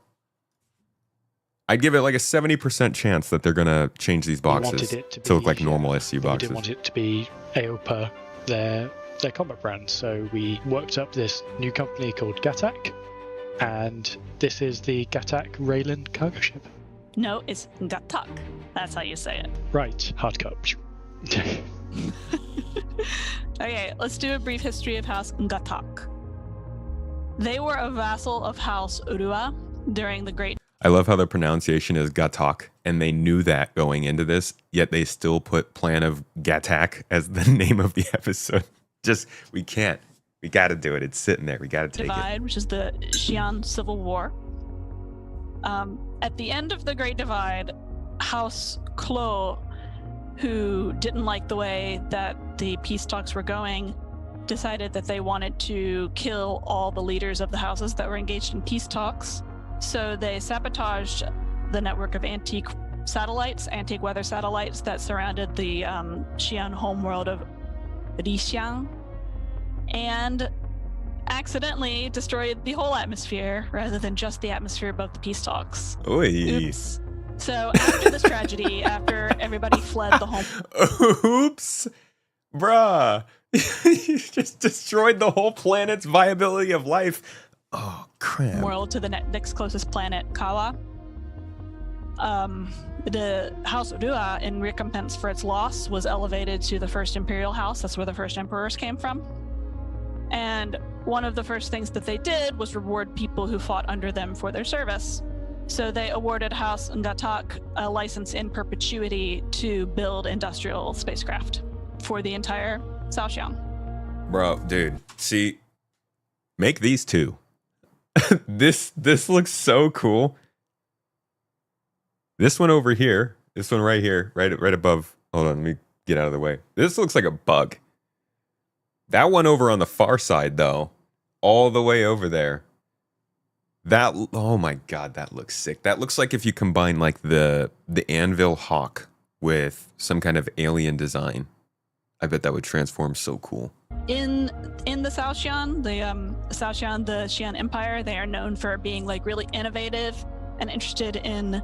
I'd give it like a 70% chance that they're going to change these boxes to look like normal SU boxes. We didn't want it to be AOPA, their combat brand. So we worked up this new company called Gatac, and this is the Gatac Railen cargo ship. No, it's Gatac. That's how you say it. Right, hard cut. Okay, let's do a brief history of House Gatac. They were a vassal of House Urua during the Great... I love how the pronunciation is Gatac, and they knew that going into this, yet they still put Plan of Gatac as the name of the episode. We can't. We got to do it. It's sitting there. We got to take Divide, it. Which is the Xi'an Civil War. At the end of the Great Divide, House Klo, who didn't like the way that the peace talks were going, decided that they wanted to kill all the leaders of the houses that were engaged in peace talks. So they sabotaged the network of antique weather satellites that surrounded the Xi'an homeworld of Rixiang. And accidentally destroyed the whole atmosphere rather than just the atmosphere above the peace talks. Oy. Oops. So after this tragedy, after everybody fled the home... Oops. Bruh. You just destroyed the whole planet's viability of life. Oh, crap. world to the next closest planet, Kawa. The House of Rua, in recompense for its loss, was elevated to the first imperial house. That's where the first emperors came from. And one of the first things that they did was reward people who fought under them for their service. So they awarded House Gatac a license in perpetuity to build industrial spacecraft for the entire Saoxian. Bro, dude, see, make these two. This looks so cool. This one over here, this one right here, right above. Hold on, let me get out of the way. This looks like a bug. That one over on the far side, though, all the way over there. That, oh my god, that looks sick. That looks like if you combine like the Anvil Hawk with some kind of alien design. I bet that would transform so cool. In the Saoxian, the Xi'an Empire, they are known for being like really innovative and interested in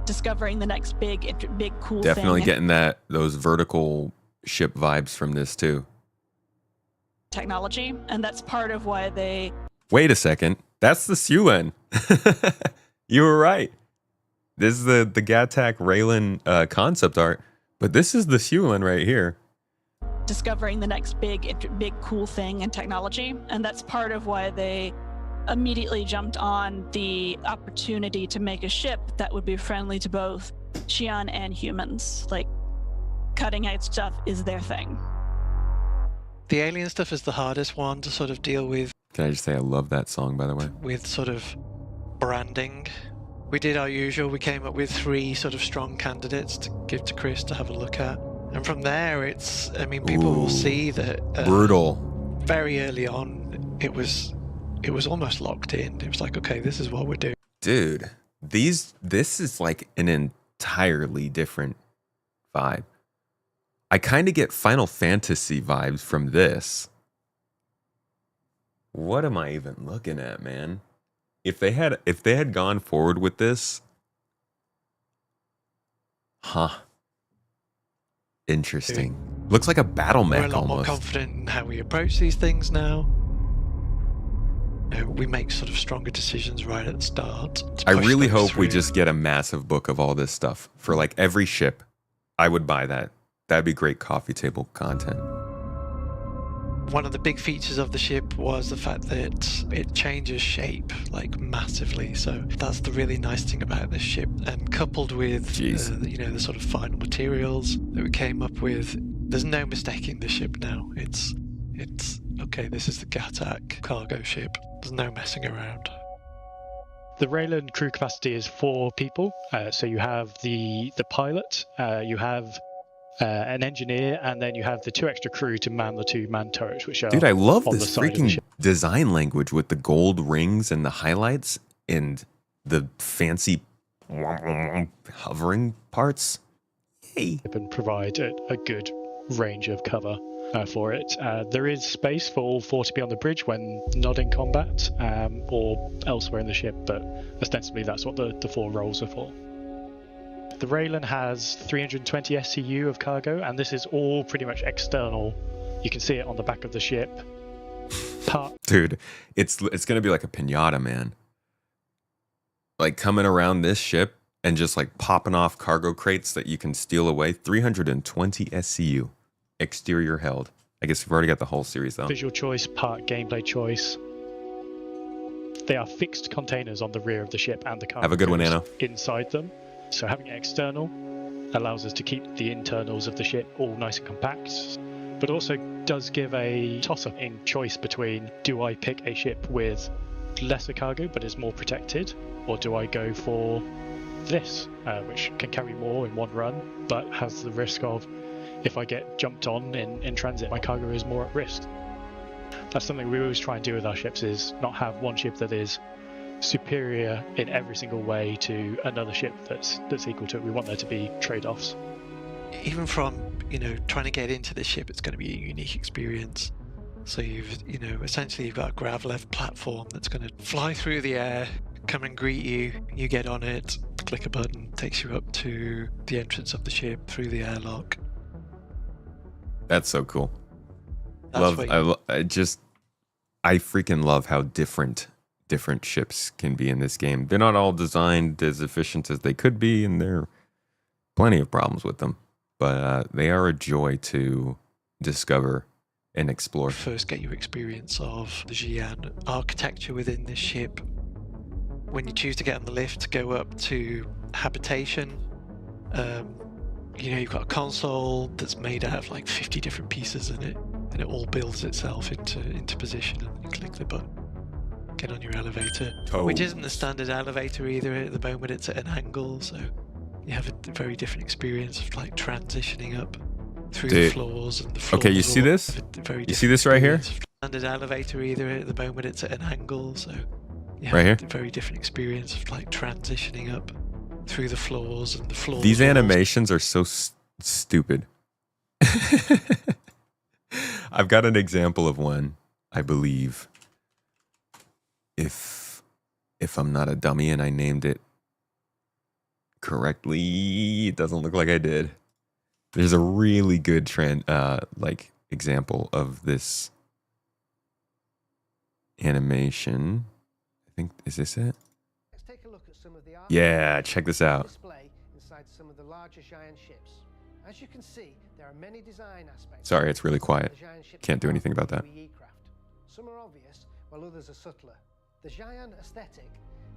discovering the next big cool thing. Definitely getting those vertical ship vibes from this too. Technology, and that's part of why they... Wait a second. That's the Siulen. You were right. This is the Gatac Railen concept art, but this is the Siulen right here. Discovering the next big cool thing in technology, and that's part of why they immediately jumped on the opportunity to make a ship that would be friendly to both Xi'an and humans. Like, cutting edge stuff is their thing. The alien stuff is the hardest one to sort of deal with. Can I just say I love that song, by the way? With sort of branding. We did our usual. We came up with 3 sort of strong candidates to give to Chris to have a look at. And from there, it's, I mean, people will see that... brutal. Very early on, it was almost locked in. It was like, okay, this is what we're doing. Dude, this is like an entirely different vibe. I kind of get Final Fantasy vibes from this. What am I even looking at, man? If they had gone forward with this, interesting. Looks like a battle mech almost. We're a lot more confident in how we approach these things now. We make sort of stronger decisions right at the start. I really hope we just get a massive book of all this stuff for like every ship. I would buy that. That'd be great coffee table content. One of the big features of the ship was the fact that it changes shape like massively. So that's the really nice thing about this ship. And coupled with the sort of final materials that we came up with, there's no mistaking the ship now. It's okay. This is the Gatac cargo ship. There's no messing around. The Railen crew capacity is 4 people. So you have the pilot, you have an engineer, and then you have the 2 extra crew to man the 2 man turrets, which are... Dude, I love on this the side of the freaking ship. design language with the gold rings and the highlights and the fancy hovering parts. Hey. And provide a good range of cover for it. There is space for all 4 to be on the bridge when not in combat or elsewhere in the ship, but ostensibly that's what the 4 roles are for. The Railen has 320 SCU of cargo, and this is all pretty much external. You can see it on the back of the ship. Dude, it's gonna be like a piñata, man. Like coming around this ship and just like popping off cargo crates that you can steal away. 320 SCU. Exterior held. I guess we've already got the whole series though. Visual choice, part gameplay choice. They are fixed containers on the rear of the ship and the cargo. Have a good one, Anna. Inside them. So having it external allows us to keep the internals of the ship all nice and compact, but also does give a toss-up in choice between, do I pick a ship with lesser cargo but is more protected, or do I go for this, which can carry more in one run, but has the risk of, if I get jumped on in transit, my cargo is more at risk. That's something we always try and do with our ships, is not have one ship that is superior in every single way to another ship that's equal to it. We want there to be trade-offs. Even from trying to get into the ship, it's going to be a unique experience. So essentially you've got a grav-left platform that's going to fly through the air, come and greet you. You get on it, click a button, takes you up to the entrance of the ship through the airlock. That's so cool. That's I freaking love how different ships can be in this game. They're not all designed as efficient as they could be, and there are plenty of problems with them. But they are a joy to discover and explore. First get your experience of the Xi'an architecture within this ship. When you choose to get on the lift, go up to habitation. You've got a console that's made out of like 50 different pieces in it, and it all builds itself into position, and then you click the button. Get on your elevator, which isn't the standard elevator either. At the moment it's at an angle, so you have a very different experience of like transitioning up through the floors and the floors. Okay, you see this? You see this right here? Standard elevator either. At the moment it's at an angle, so you have right here? a very different experience of like transitioning up through the floors and the floors. These animations are so stupid. I've got an example of one, I believe. If I'm not a dummy and I named it correctly, it doesn't look like I did. There's a really good example of this animation. I think, is this it? Let's take a look at some of the yeah, check this out. Display inside some of the larger giant ships. As you can see, there are many design aspects. Sorry, it's really quiet. Can't do anything about that. Some are obvious, while others are subtler. The Xi'an aesthetic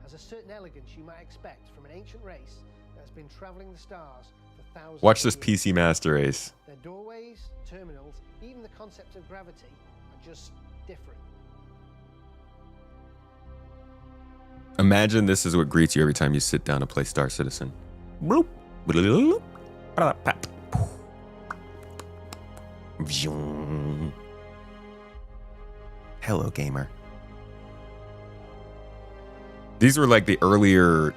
has a certain elegance you might expect from an ancient race that has been traveling the stars for thousands. Watch this of years. PC Master Race. Their doorways, terminals, even the concept of gravity are just different. Imagine this is what greets you every time you sit down to play Star Citizen. Hello, gamer. These were like the earlier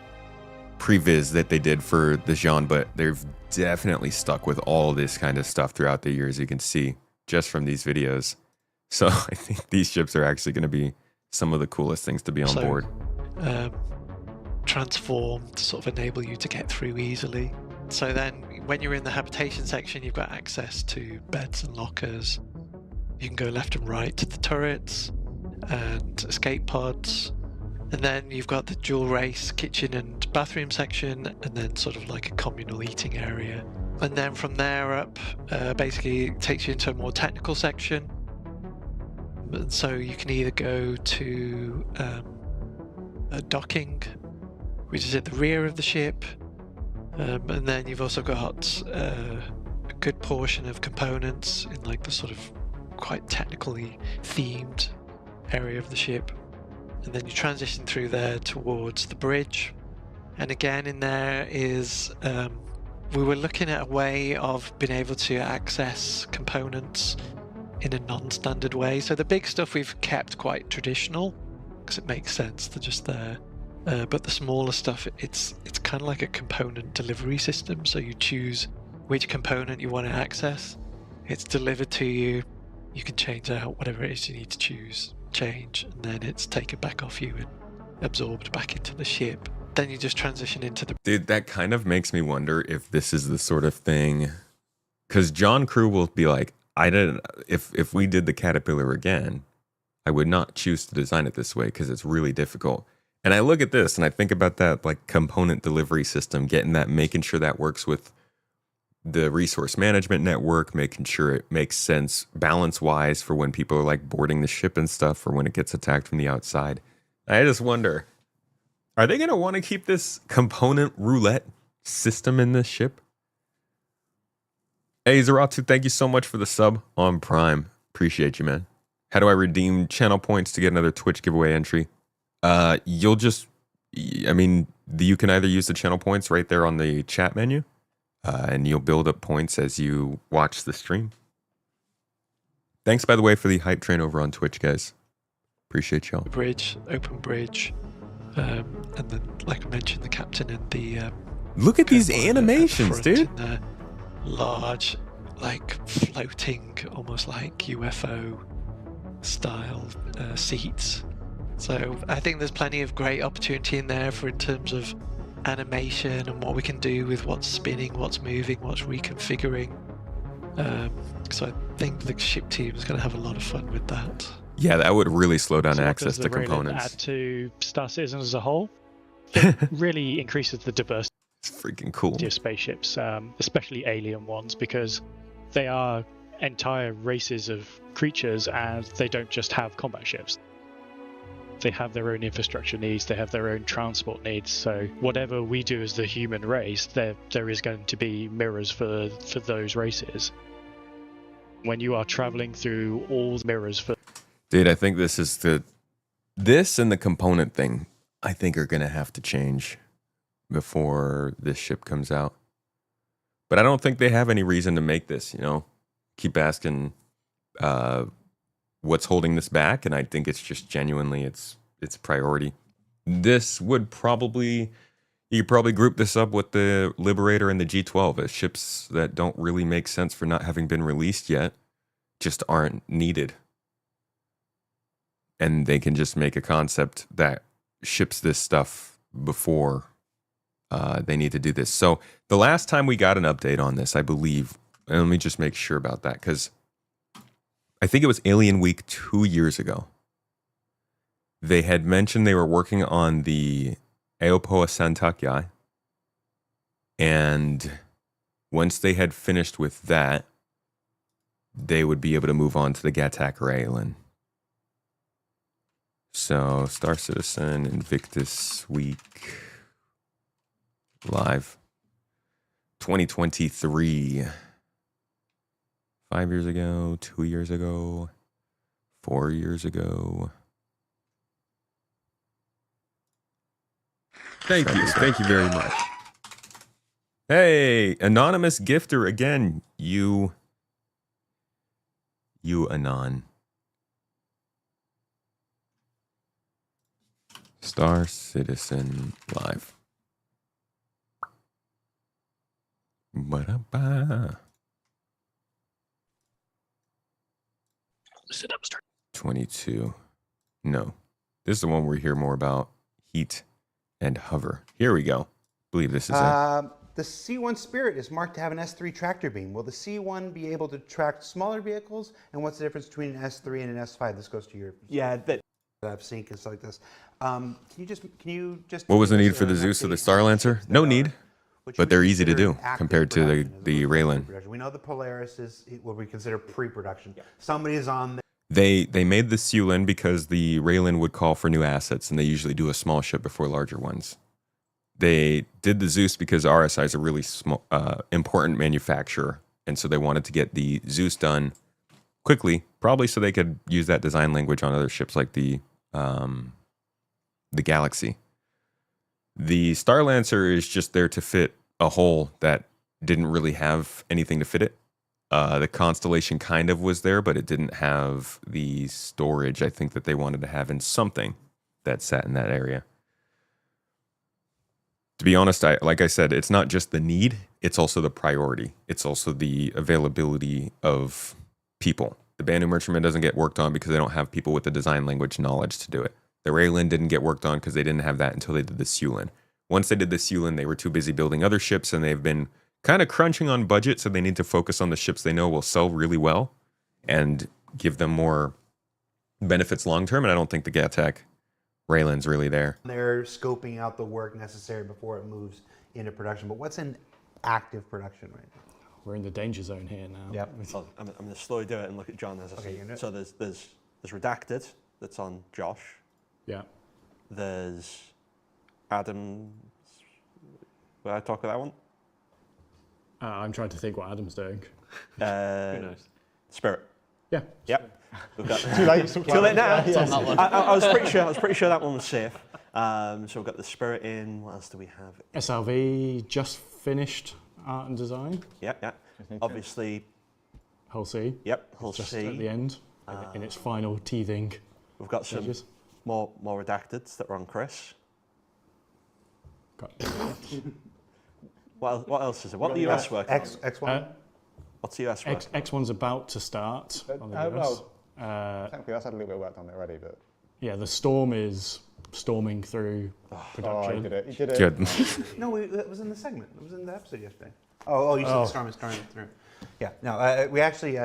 previs that they did for the Xi'an, but they've definitely stuck with all this kind of stuff throughout the years, you can see just from these videos. So I think these ships are actually going to be some of the coolest things to be on board. Transform to sort of enable you to get through easily. So then when you're in the habitation section, you've got access to beds and lockers. You can go left and right to the turrets and escape pods. And then you've got the dual race kitchen and bathroom section, and then sort of like a communal eating area. And then from there up, basically it takes you into a more technical section. And so you can either go to a docking, which is at the rear of the ship, and then you've also got a good portion of components in like the sort of quite technically themed area of the ship. And then you transition through there towards the bridge. And again in there is, we were looking at a way of being able to access components in a non-standard way. So the big stuff we've kept quite traditional, because it makes sense, they're just there. But the smaller stuff, it's kind of like a component delivery system. So you choose which component you want to access. It's delivered to you. You can change out whatever it is you need to change, and then it's taken back off you and absorbed back into the ship. Then you just transition into the... Dude, that kind of makes me wonder if this is the sort of thing, because John Crew will be like, if we did the Caterpillar again, I would not choose to design it this way because it's really difficult. And I look at this and I think about that like component delivery system, making sure that works with the resource management network, making sure it makes sense balance-wise for when people are like boarding the ship and stuff, or when it gets attacked from the outside. I just wonder, are they going to want to keep this component roulette system in this ship? Hey, Zaratu, thank you so much for the sub on Prime. Appreciate you, man. How do I redeem channel points to get another Twitch giveaway entry? You can either use the channel points right there on the chat menu, and you'll build up points as you watch the stream. Thanks, by the way, for the hype train over on Twitch, guys. Appreciate y'all. Bridge, open bridge, and then, like I mentioned, the captain and the... Look at these animations, dude! Large, like floating, almost like UFO style seats. So I think there's plenty of great opportunity in there in terms of animation and what we can do with what's spinning, what's moving, what's reconfiguring. So I think the ship team is going to have a lot of fun with that. Yeah, that would really slow down So what access does to the Railen components. add to Star Citizen as a whole? It really increases the diversity It's freaking cool. of spaceships, especially alien ones, because they are entire races of creatures and they don't just have combat ships. They have their own infrastructure needs, they have their own transport needs, so whatever we do as the human race, there is going to be mirrors for those races. When you are traveling through all the mirrors for... Dude, I think this and the component thing, I think are going to have to change before this ship comes out. But I don't think they have any reason to make this, you know? Keep asking what's holding this back, and I think it's just genuinely its priority. This would probably... You could probably group this up with the Liberator and the G12 as ships that don't really make sense for not having been released yet, just aren't needed. And they can just make a concept that ships this stuff before they need to do this. So the last time we got an update on this, I believe, and let me just make sure about that, because I think it was Alien Week 2 years ago. They had mentioned they were working on the Aopoa Santakyai, and once they had finished with that, they would be able to move on to the Gatac Railen. So, Star Citizen, Invictus Week, live, 2023. 5 years ago, 2 years ago, 4 years ago. Thank you very much. Hey, anonymous gifter again, you Anon. Star Citizen Live. Ba-da-ba. Sit up, start. 22. No. This is the one we hear more about. Heat and hover. Here we go. I believe this is it. The C1 Spirit is marked to have an S3 tractor beam. Will the C1 be able to track smaller vehicles? And what's the difference between an S3 and an S5? This goes to your... Yeah, that I've seen and stuff like this. Can you just What was the need for the Zeus or the Star Lancer? No need, but they're easy to do compared to the Railen. We know the Polaris is what we consider pre-production. Somebody is on there. They made the Siulin because the Railen would call for new assets, and they usually do a small ship before larger ones. They did the Zeus because RSI is a really small, important manufacturer, and so they wanted to get the Zeus done quickly, probably so they could use that design language on other ships like the Galaxy. The Star Lancer is just there to fit a hole that didn't really have anything to fit it. The Constellation kind of was there, but it didn't have the storage I think that they wanted to have in something that sat in that area. To be honest, like I said, it's not just the need, it's also the priority. It's also the availability of people. The Banu Merchantman doesn't get worked on because they don't have people with the design language knowledge to do it. The Railen didn't get worked on because they didn't have that until they did the Siulin. Once they did the Siulin, they were too busy building other ships, and they've been kind of crunching on budget, so they need to focus on the ships they know will sell really well and give them more benefits long term, and I don't think the Gatac Railen's really there. They're scoping out the work necessary before it moves into production. But what's in active production right now? We're in the danger zone here now. Yep. Well, I'm going to slowly do it and look at John as I see. So there's Redacted that's on Josh. Yeah. There's Adam's. Will I talk about that one? I'm trying to think what Adam's doing. Who knows? Spirit. Yeah. Yep. We've got Too late. Too late now. Yeah, it's on that one. I was pretty sure that one was safe. So we've got the Spirit in. What else do we have? SLV just finished art and design. Yep. Obviously. Hull C. Yep. Hull just C. At the end, in its final teething. We've got some more redacted that are on Chris. What else is it? What the US working on? X1? What's the US working X1's about to start on the US. Thankfully, that's had a little bit of work on it already, but... Yeah, the storm is storming through production. Oh, he did it. He did it. Good. No, it was in the segment. It was in the episode yesterday. Oh, you said the storm is storming through. Yeah, no, we actually...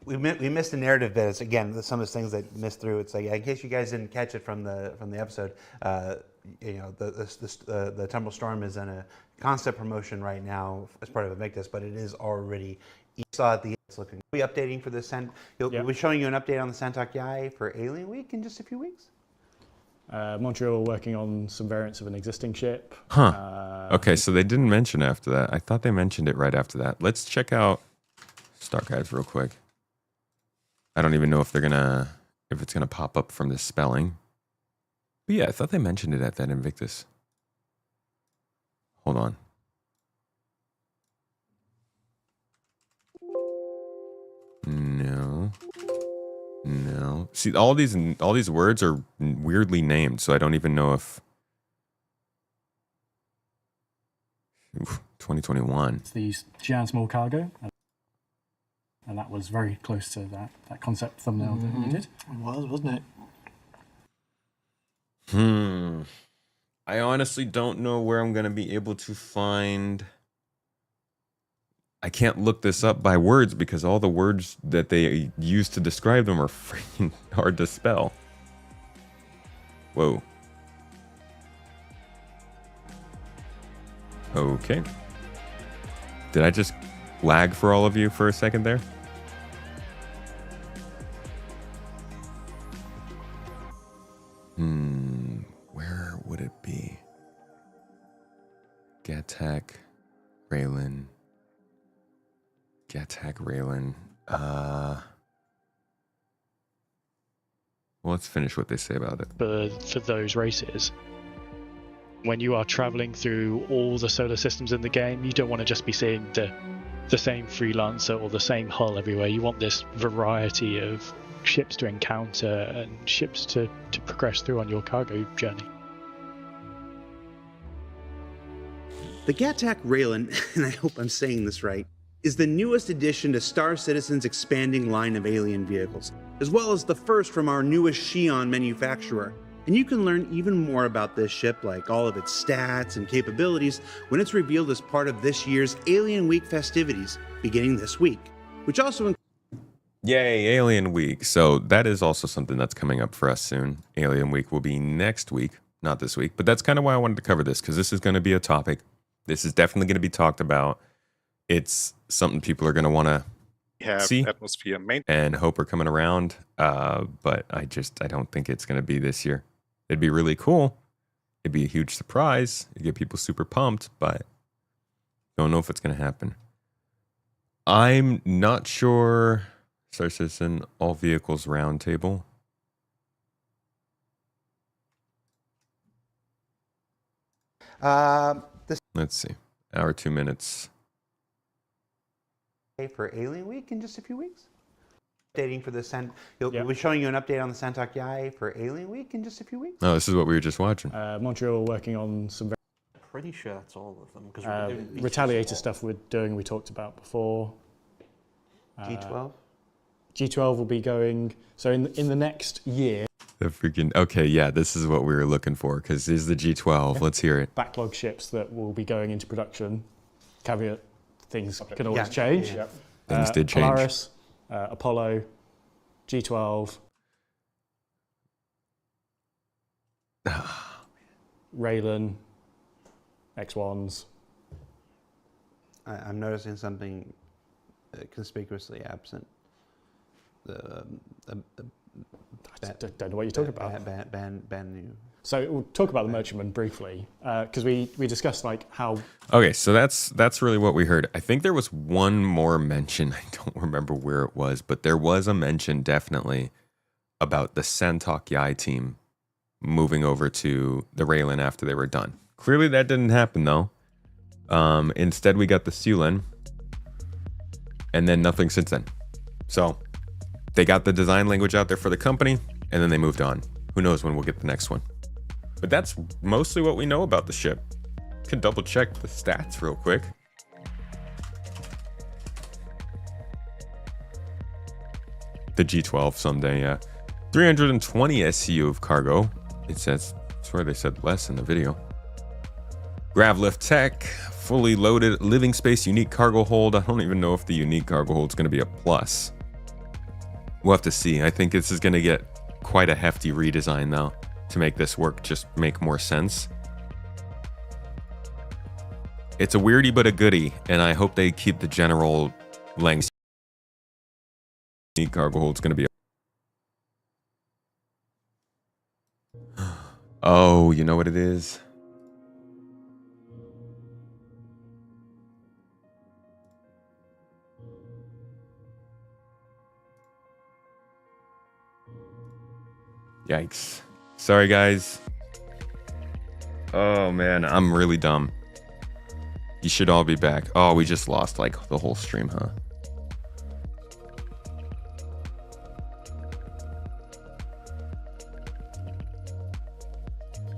we missed the narrative bit. It's, again, some of the things that missed through. It's like, in case you guys didn't catch it from the episode, you know, the Tumble Storm is in a concept promotion right now as part of Invictus, but it is already. You saw at the end, it's looking. We'll be updating for the We'll be showing you an update on the Santok Yai for Alien Week in just a few weeks. Montreal working on some variants of an existing ship. Huh. Okay, so they didn't mention after that. I thought they mentioned it right after that. Let's check out Star Guides real quick. I don't even know if it's gonna pop up from this spelling. But yeah, I thought they mentioned it at that Invictus. Hold on. No. See, all these words are weirdly named, so I don't even know if 2021. It's the Xi'an small cargo, and that was very close to that concept thumbnail that we did. It was, wasn't it? I honestly don't know where I'm gonna be able to find. I can't look this up by words because all the words that they use to describe them are freaking hard to spell. Whoa. Okay. Did I just lag for all of you for a second there? Where would it be? Gatac Railen. Gatac Railen. Well, let's finish what they say about it. For those races, when you are traveling through all the solar systems in the game, you don't want to just be seeing the same freelancer or the same hull everywhere. You want this variety of ships to encounter and ships to progress through on your cargo journey. The Gatac Railen, and I hope I'm saying this right, is the newest addition to Star Citizen's expanding line of alien vehicles, as well as the first from our newest Xi'an manufacturer. And you can learn even more about this ship, like all of its stats and capabilities, when it's revealed as part of this year's Alien Week festivities, beginning this week, which also Yay, Alien Week. So that is also something that's coming up for us soon. Alien Week will be next week, not this week, but that's kind of why I wanted to cover this, because this is going to be a topic. This is definitely going to be talked about. It's something people are going to want to see atmosphere and hope are coming around. But I don't think it's going to be this year. It'd be really cool. It'd be a huge surprise. It'd get people super pumped, but don't know if it's going to happen. I'm not sure. Star Citizen, all vehicles roundtable. Let's see. Hour, 2 minutes. For Alien Week in just a few weeks. Updating for the We'll be showing you an update on the Santok Yai for Alien Week in just a few weeks. Oh, this is what we were just watching. Montreal working on some Pretty sure it's all of them. Because Retaliator stuff we're doing, we talked about before. G12? G12 will be going, so in the next year. The freaking, okay, yeah, this is what we were looking for, because this is the G12. Let's hear it. Backlog ships that will be going into production. Caveat, things can always change. Yeah. Things did change. Polaris, Apollo, G12. Railen, X1s. I'm noticing something conspicuously absent. I don't know what you're talking about. Ban new. So we'll talk about the Merchantman briefly, because we discussed like how. Okay, so that's really what we heard. I think there was one more mention. I don't remember where it was, but there was a mention definitely about the Santok Yai team moving over to the Railen after they were done. Clearly that didn't happen though. Instead we got the Sulen, and then nothing since then. So they got the design language out there for the company, and then they moved on. Who knows when we'll get the next one. But that's mostly what we know about the ship. Can double check the stats real quick. The G12 someday, yeah. 320 SCU of cargo. It says, I swear they said less in the video. Gravlift tech, fully loaded, living space, unique cargo hold. I don't even know if the unique cargo hold is going to be a plus. We'll have to see. I think this is going to get quite a hefty redesign though to make this work just make more sense. It's a weirdie but a goodie, and I hope they keep the general length. Unique cargo hold is going to be. Oh, you know what it is? Yikes. Sorry, guys. Oh, man. I'm really dumb. You should all be back. Oh, we just lost, like, the whole stream, huh?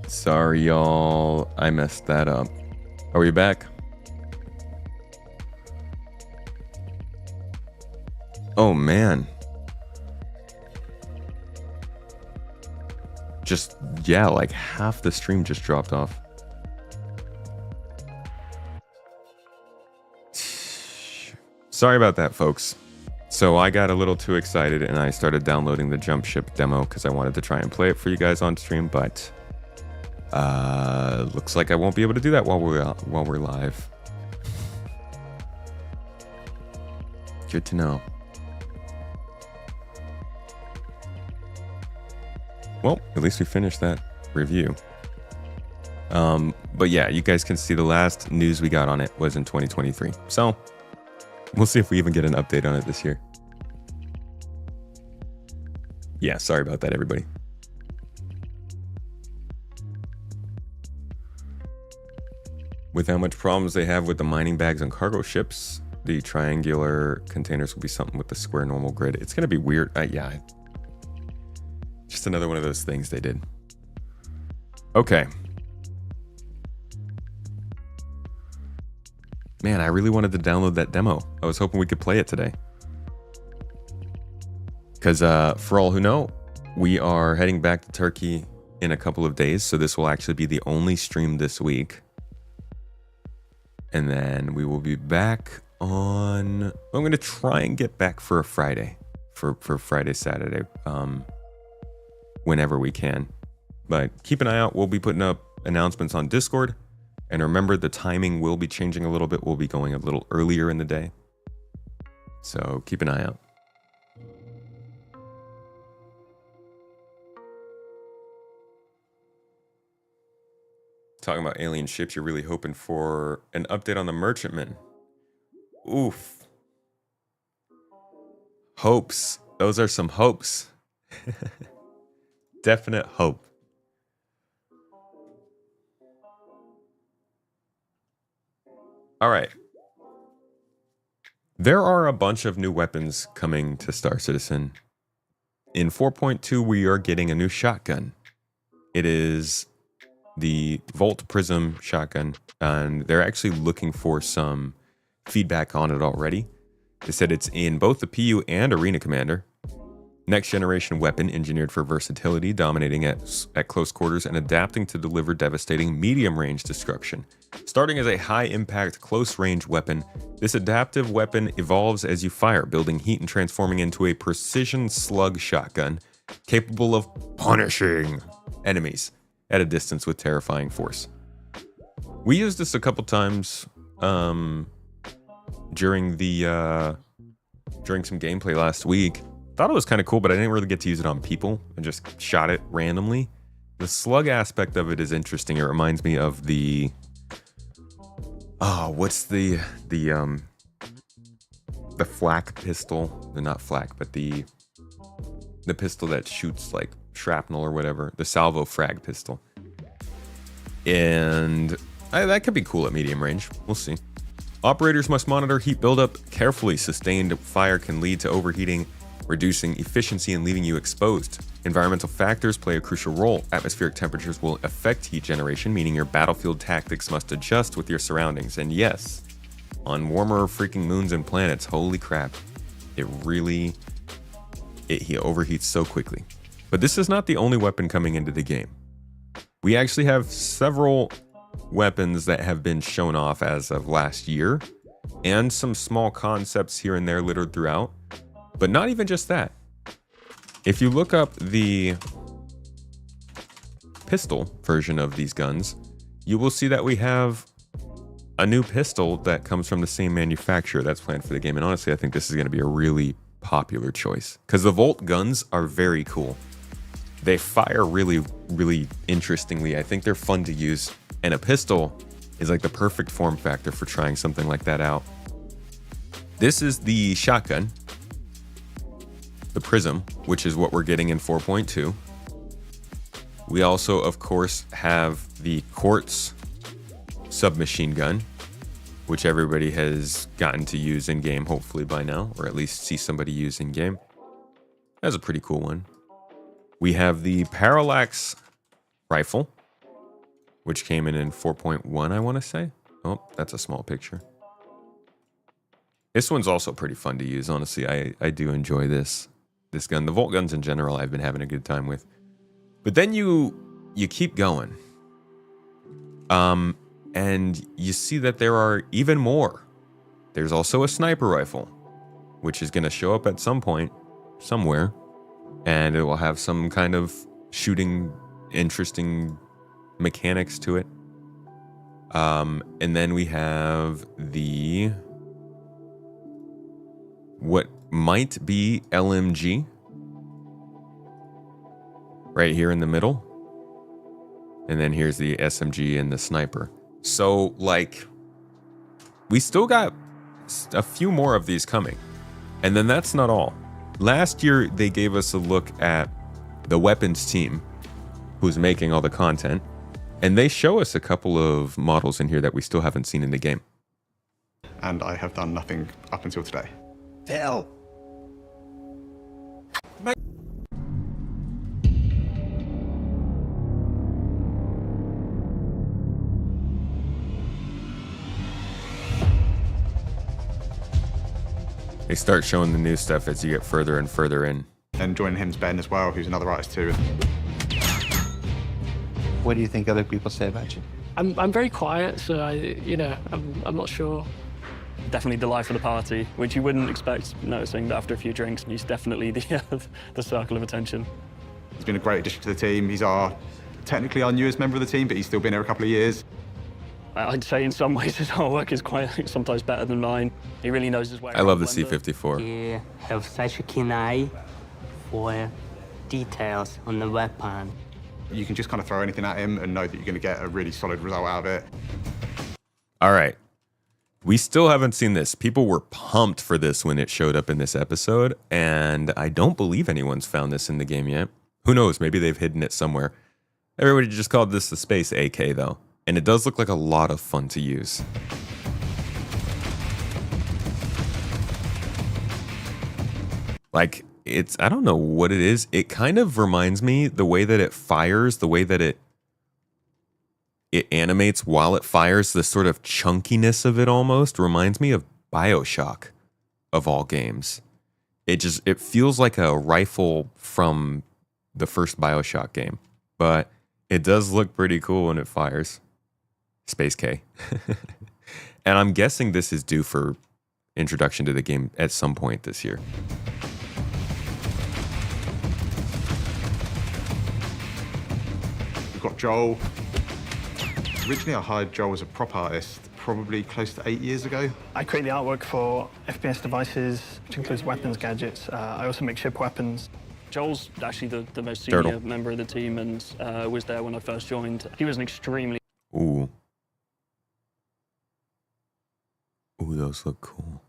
Sorry, y'all. I messed that up. Are we back? Oh, man. Just, yeah, like half the stream just dropped off. Sorry about that, folks. So I got a little too excited and I started downloading the jump ship demo because I wanted to try and play it for you guys on stream, but looks like I won't be able to do that while we're live. Good to know. Well, at least we finished that review. But yeah, you guys can see the last news we got on it was in 2023. So we'll see if we even get an update on it this year. Yeah, sorry about that, everybody. With how much problems they have with the mining bags on cargo ships, the triangular containers will be something with the square normal grid. It's going to be weird. Yeah. Just another one of those things they did. Okay. Man, I really wanted to download that demo. I was hoping we could play it today. Because for all who know, we are heading back to Turkey in a couple of days. So this will actually be the only stream this week. And then we will be back on... I'm going to try and get back for a Friday. For Friday, Saturday. Whenever we can. But keep an eye out. We'll be putting up announcements on Discord. And remember, the timing will be changing a little bit. We'll be going a little earlier in the day. So keep an eye out. Talking about alien ships, you're really hoping for an update on the merchantman. Oof. Hopes. Those are some hopes. Definite hope. All right. There are a bunch of new weapons coming to Star Citizen. In 4.2, we are getting a new shotgun. It is the Volt Prism shotgun, and they're actually looking for some feedback on it already. They said it's in both the PU and Arena Commander. Next generation weapon engineered for versatility, dominating at close quarters and adapting to deliver devastating medium range destruction. Starting as a high impact close range weapon, this adaptive weapon evolves as you fire, building heat and transforming into a precision slug shotgun capable of punishing enemies at a distance with terrifying force. We used this a couple times during some gameplay last week. Thought it was kind of cool, but I didn't really get to use it on people. I just shot it randomly. The slug aspect of it is interesting. It reminds me of the what's the flak pistol? Not flak, but the pistol that shoots like shrapnel or whatever. The salvo frag pistol. And that could be cool at medium range. We'll see. Operators must monitor heat buildup carefully. Sustained fire can lead to overheating, reducing efficiency and leaving you exposed. Environmental factors play a crucial role. Atmospheric temperatures will affect heat generation, meaning your battlefield tactics must adjust with your surroundings. And yes, on warmer freaking moons and planets, holy crap, it really he overheats so quickly. But this is not the only weapon coming into the game. We actually have several weapons that have been shown off as of last year, and some small concepts here and there littered throughout. But not even just that. If you look up the pistol version of these guns, you will see that we have a new pistol that comes from the same manufacturer that's planned for the game. And honestly, I think this is going to be a really popular choice because the Volt guns are very cool. They fire really, really interestingly. I think they're fun to use. And a pistol is like the perfect form factor for trying something like that out. This is the shotgun, the Prism, which is what we're getting in 4.2. We also, of course, have the Quartz submachine gun, which everybody has gotten to use in game, hopefully by now, or at least see somebody use in game. That's a pretty cool one. We have the Parallax rifle, which came in 4.1, I want to say. Oh, that's a small picture. This one's also pretty fun to use, honestly. I do enjoy this gun. The Volt guns in general, I've been having a good time with. But then you keep going. And you see that there are even more. There's also a sniper rifle, which is going to show up at some point, somewhere. And it will have some kind of shooting, interesting mechanics to it. And then we have the what might be LMG right here in the middle. And then here's the SMG and the sniper. So, like, we still got a few more of these coming. And then that's not all. Last year, they gave us a look at the weapons team, who's making all the content. And they show us a couple of models in here that we still haven't seen in the game. And I have done nothing up until today. Phil! They start showing the new stuff as you get further and further in. And joining him's Ben as well, who's another artist too. What do you think other people say about you? I'm very quiet, so I'm not sure. Definitely the life of the party, which you wouldn't expect, noticing that after a few drinks. He's definitely the circle of attention. He's been a great addition to the team. He's technically our newest member of the team, but he's still been here a couple of years. I'd say in some ways his artwork is quite sometimes better than mine. He really knows his way. I love the C54. He has such a keen eye for details on the weapon. You can just kind of throw anything at him and know that you're going to get a really solid result out of it. All right. We still haven't seen this. People were pumped for this when it showed up in this episode, and I don't believe anyone's found this in the game yet. Who knows? Maybe they've hidden it somewhere. Everybody just called this the Space AK, though. And it does look like a lot of fun to use. Like, I don't know what it is. It kind of reminds me, the way that it fires, the way that it animates while it fires, the sort of chunkiness of it almost reminds me of BioShock, of all games. It feels like a rifle from the first BioShock game, but it does look pretty cool when it fires. Space K. And I'm guessing this is due for introduction to the game at some point this year. We've got Joel. Originally, I hired Joel as a prop artist probably close to 8 years ago. I create the artwork for FPS devices, which includes weapons, gadgets. I also make ship weapons. Joel's actually the most senior member of the team and was there when I first joined. He was an extremely... Ooh, those look cool.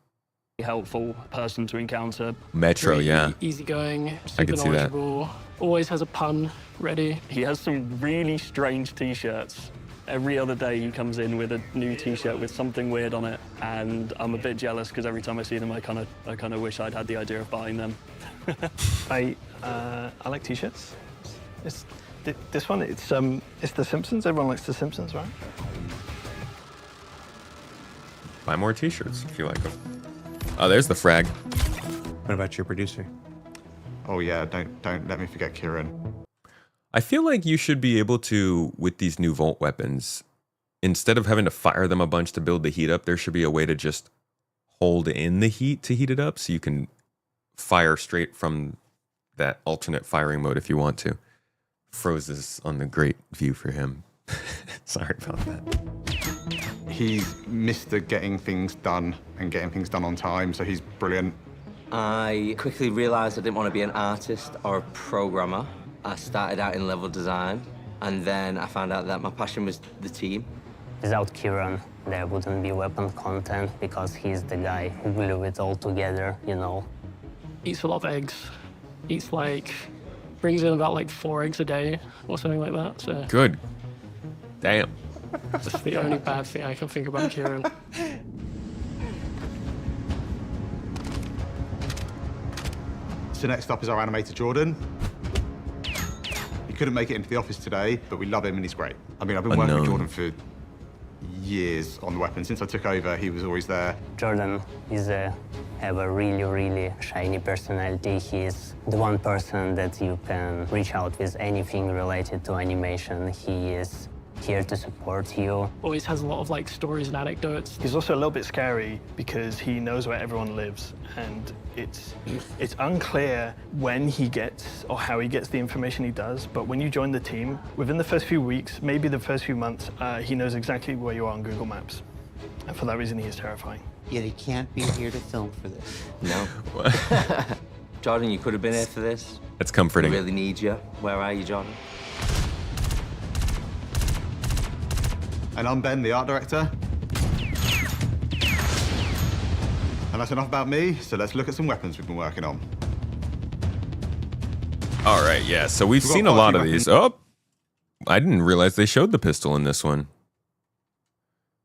helpful person to encounter. Metro, Really yeah. Easygoing, I super can see that. knowledgeable, always has a pun ready. He has some really strange t-shirts. Every other day he comes in with a new t-shirt with something weird on it, and I'm a bit jealous because every time I see them I kind of wish I'd had the idea of buying them. I like t-shirts. This one, it's The Simpsons. Everyone likes The Simpsons, right? Buy more t-shirts if you like them. Oh, there's the frag. What about your producer? Oh yeah, don't let me forget Kieran. I feel like you should be able to, with these new Volt weapons, instead of having to fire them a bunch to build the heat up, there should be a way to just hold in the heat to heat it up, so you can fire straight from that alternate firing mode if you want to. Froze is on the great view for him. Sorry about that. He's Mr. getting things done and getting things done on time, so he's brilliant. I quickly realised I didn't want to be an artist or a programmer. I started out in level design, and then I found out that my passion was the team. Without Kieran, there wouldn't be weapon content because he's the guy who glue it all together, you know. Eats a lot of eggs. Eats brings in about 4 eggs a day or something like that. So good. Damn. That's the only bad thing I can think about Kieran. So next up is our animator, Jordan. He couldn't make it into the office today, but we love him and he's great. I mean, I've been working with Jordan for years on the weapon. Since I took over, he was always there. Jordan have a really, really shiny personality. He's the one person that you can reach out with anything related to animation. He is here to support you. Always has a lot of stories and anecdotes. He's also a little bit scary because he knows where everyone lives, and it's unclear when he gets or how he gets the information he does. But when you join the team, within the first few weeks, maybe the first few months, he knows exactly where you are on Google Maps. And for that reason, he is terrifying. Yet he can't be here to film for this. No. Jordan, you could have been here for this. It's comforting. I really need you. Where are you, Jordan? And I'm Ben, the art director. And that's enough about me, so let's look at some weapons we've been working on. All right, yeah, so we've seen a lot of these. Oh, I didn't realize they showed the pistol in this one.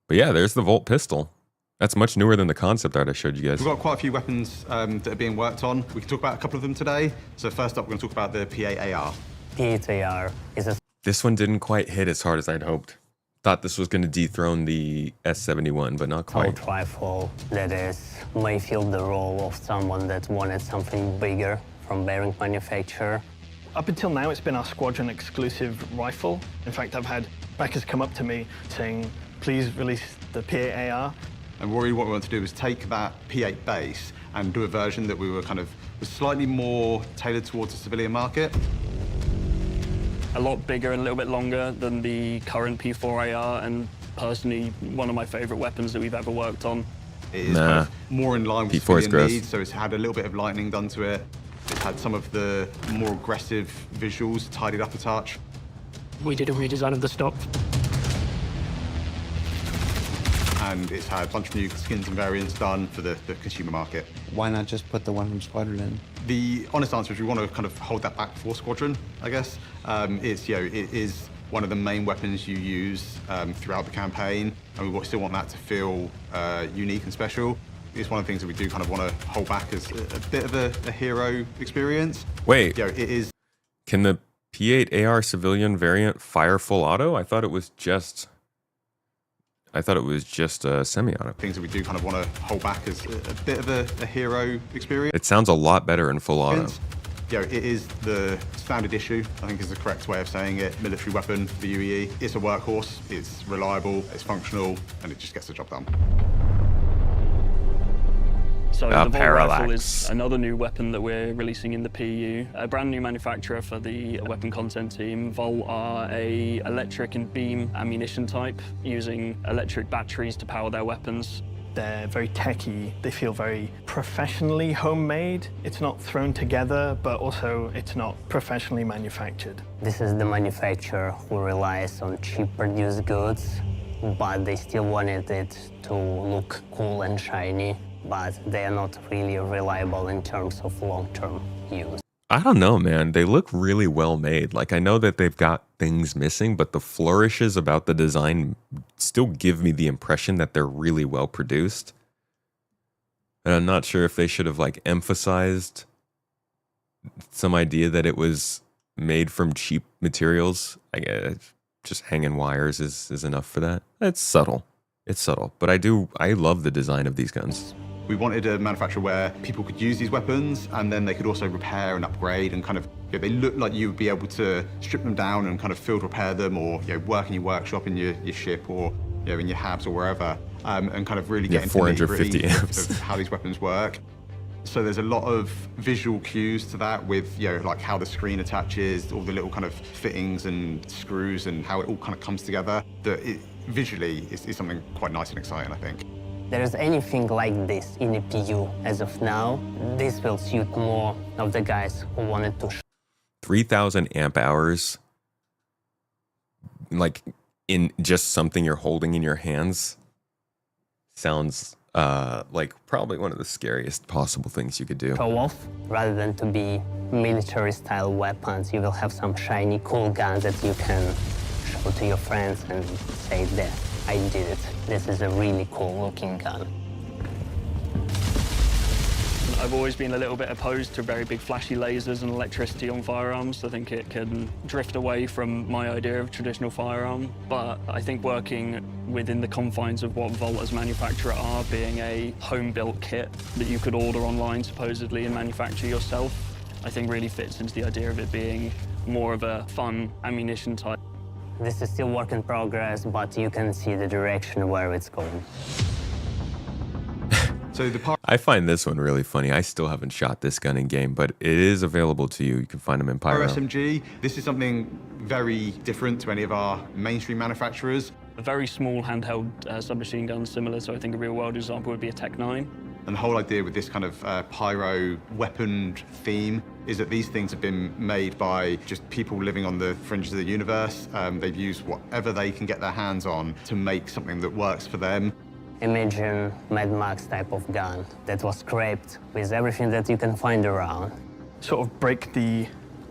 But yeah, there's the Volt pistol. That's much newer than the concept art I showed you guys. We've got quite a few weapons that are being worked on. We can talk about a couple of them today. So first up, we're going to talk about the P8AR. P8AR is a... This one didn't quite hit as hard as I'd hoped. Thought this was going to dethrone the S71, but not quite. Assault rifle that may fill the role of someone that wanted something bigger from bearing manufacturer. Up until now, it's been our squadron exclusive rifle. In fact, I've had backers come up to me saying, please release the P8AR. And really what we want to do is take that P8 base and do a version that we were was slightly more tailored towards the civilian market. A lot bigger and a little bit longer than the current P4AR, and personally one of my favourite weapons that we've ever worked on. It is kind of more in line with civilian needs, so it's had a little bit of lightning done to it. It's had some of the more aggressive visuals tidied up a touch. We did a redesign of the stock. And it's had a bunch of new skins and variants done for the consumer market. Why not just put the one from Squadron in? The honest answer is we want to kind of hold that back for Squadron, I guess. It is one of the main weapons you use throughout the campaign, and we still want that to feel unique and special. It's one of the things that we do kind of want to hold back as a bit of a hero experience. Wait, it is. Can the P8AR civilian variant fire full auto? I thought it was just a semi-auto. Things that we do kind of want to hold back as a bit of a hero experience. It sounds a lot better in full auto. It is the standard issue, I think is the correct way of saying it, military weapon for UEE. It's a workhorse, it's reliable, it's functional, and it just gets the job done. So the Volt rifle is another new weapon that we're releasing in the PU. A brand new manufacturer for the weapon content team. Volt are a electric and beam ammunition type, using electric batteries to power their weapons. They're very techy. They feel very professionally homemade. It's not thrown together, but also it's not professionally manufactured. This is the manufacturer who relies on cheap produced goods, but they still wanted it to look cool and shiny. But they are not really reliable in terms of long-term use. I don't know, man. They look really well made. I know that they've got things missing, but the flourishes about the design still give me the impression that they're really well produced. And I'm not sure if they should have emphasized some idea that it was made from cheap materials. I guess just hanging wires is enough for that. It's subtle. It's subtle, but I love the design of these guns. We wanted a manufacturer where people could use these weapons and then they could also repair and upgrade and kind of, they look like you would be able to strip them down and kind of field repair them, or work in your workshop in your ship, or in your habs or wherever, and kind of really get into the 450 amps. of how these weapons work. So there's a lot of visual cues to that with, like how the screen attaches, all the little kind of fittings and screws and how it all kind of comes together. That visually is something quite nice and exciting, I think. There is anything like this in a PU as of now. This will suit more of the guys who wanted to. 3,000 amp hours, like in just something you're holding in your hands, sounds like probably one of the scariest possible things you could do. Show off, rather than to be military-style weapons, you will have some shiny, cool guns that you can show to your friends and say, "There, I did it. This is a really cool-looking gun." I've always been a little bit opposed to very big flashy lasers and electricity on firearms. I think it can drift away from my idea of traditional firearm. But I think working within the confines of what Volt as manufacturer are, being a home-built kit that you could order online supposedly and manufacture yourself, I think really fits into the idea of it being more of a fun ammunition type. This is still work in progress, but you can see the direction where it's going. So I find this one really funny. I still haven't shot this gun in game, but it is available to you. You can find them in Pyro. SMG, this is something very different to any of our mainstream manufacturers. A very small handheld submachine gun, similar to I think a real-world example would be a Tech 9. And the whole idea with this kind of pyro weapon theme is that these things have been made by just people living on the fringes of the universe. They've used whatever they can get their hands on to make something that works for them. Imagine Mad Max type of gun that was scraped with everything that you can find around. Sort of break the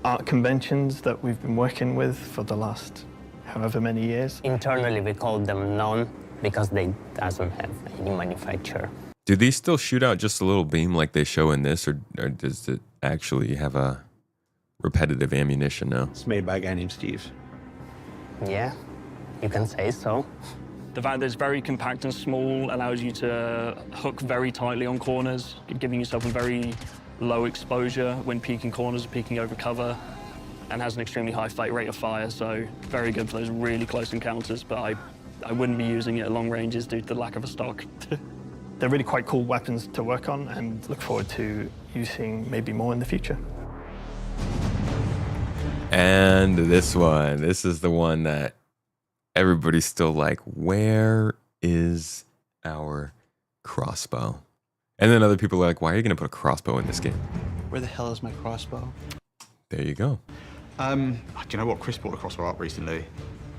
art conventions that we've been working with for the last however many years. Internally, we call them non because they doesn't have any manufacturer. Do these still shoot out just a little beam like they show in this, or does it actually have a repetitive ammunition now? It's made by a guy named Steve. Yeah, you can say so. The fact that it's very compact and small allows you to hook very tightly on corners, giving yourself a very low exposure when peeking corners or peeking over cover, and has an extremely high rate of fire, so very good for those really close encounters, but I wouldn't be using it at long ranges due to the lack of a stock. They're really quite cool weapons to work on, and look forward to using maybe more in the future. And this is the one that everybody's still like, where is our crossbow? And then other people are like, why are you going to put a crossbow in this game? Where the hell is my crossbow? There you go. Do you know what? Chris brought a crossbow up recently.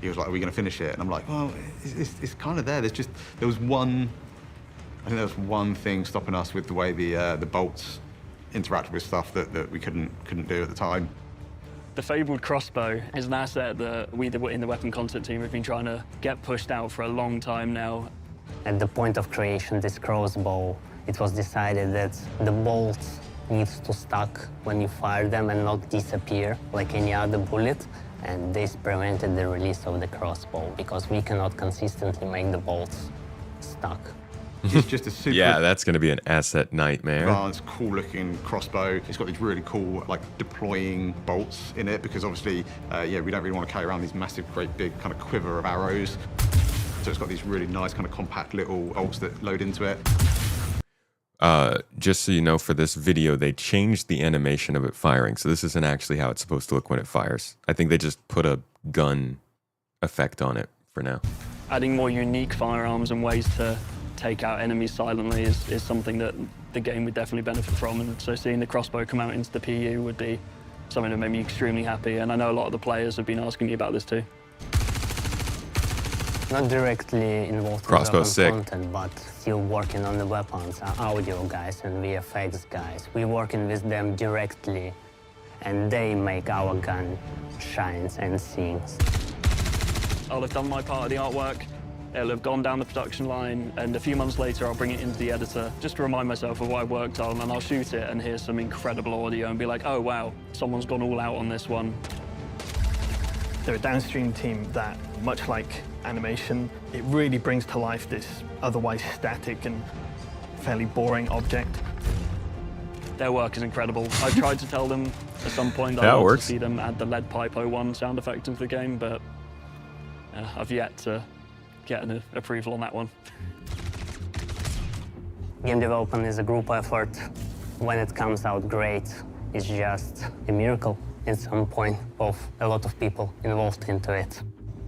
He was like, are we going to finish it? And I'm like, well, it's kind of there. There was one thing stopping us with the way the bolts interacted with stuff that we couldn't do at the time. The fabled crossbow is an asset that we in the weapon content team have been trying to get pushed out for a long time now. At the point of creation this crossbow, it was decided that the bolt needs to stuck when you fire them and not disappear like any other bullet. And this prevented the release of the crossbow because we cannot consistently make the bolts stuck. It's just a super yeah, that's going to be an asset nightmare. advanced, cool-looking crossbow. It's got these really cool, like, deploying bolts in it because obviously, we don't really want to carry around these massive, great big kind of quiver of arrows. So it's got these really nice kind of compact little bolts that load into it. Just so you know, for this video, they changed the animation of it firing. So this isn't actually how it's supposed to look when it fires. I think they just put a gun effect on it for now. Adding more unique firearms and ways to take out enemies silently is something that the game would definitely benefit from, and so seeing the crossbow come out into the PU would be something that made me extremely happy, and I know a lot of the players have been asking me about this too. Not directly involved Crossbow's in content, but still working on the weapons, audio guys and VFX guys. We're working with them directly, and they make our gun shines and sings. I'll have done my part of the artwork. It'll have gone down the production line, and a few months later I'll bring it into the editor just to remind myself of what I worked on, and I'll shoot it and hear some incredible audio and be like, oh wow, someone's gone all out on this one. They're a downstream team that, much like animation, it really brings to life this otherwise static and fairly boring object. Their work is incredible. I've tried to tell them at some point that That I'd love to works. see them add the lead pipe 01 sound effect into the game, but I've yet to get an approval on that one. Game development is a group effort. When it comes out great, it's just a miracle at some point of a lot of people involved into it.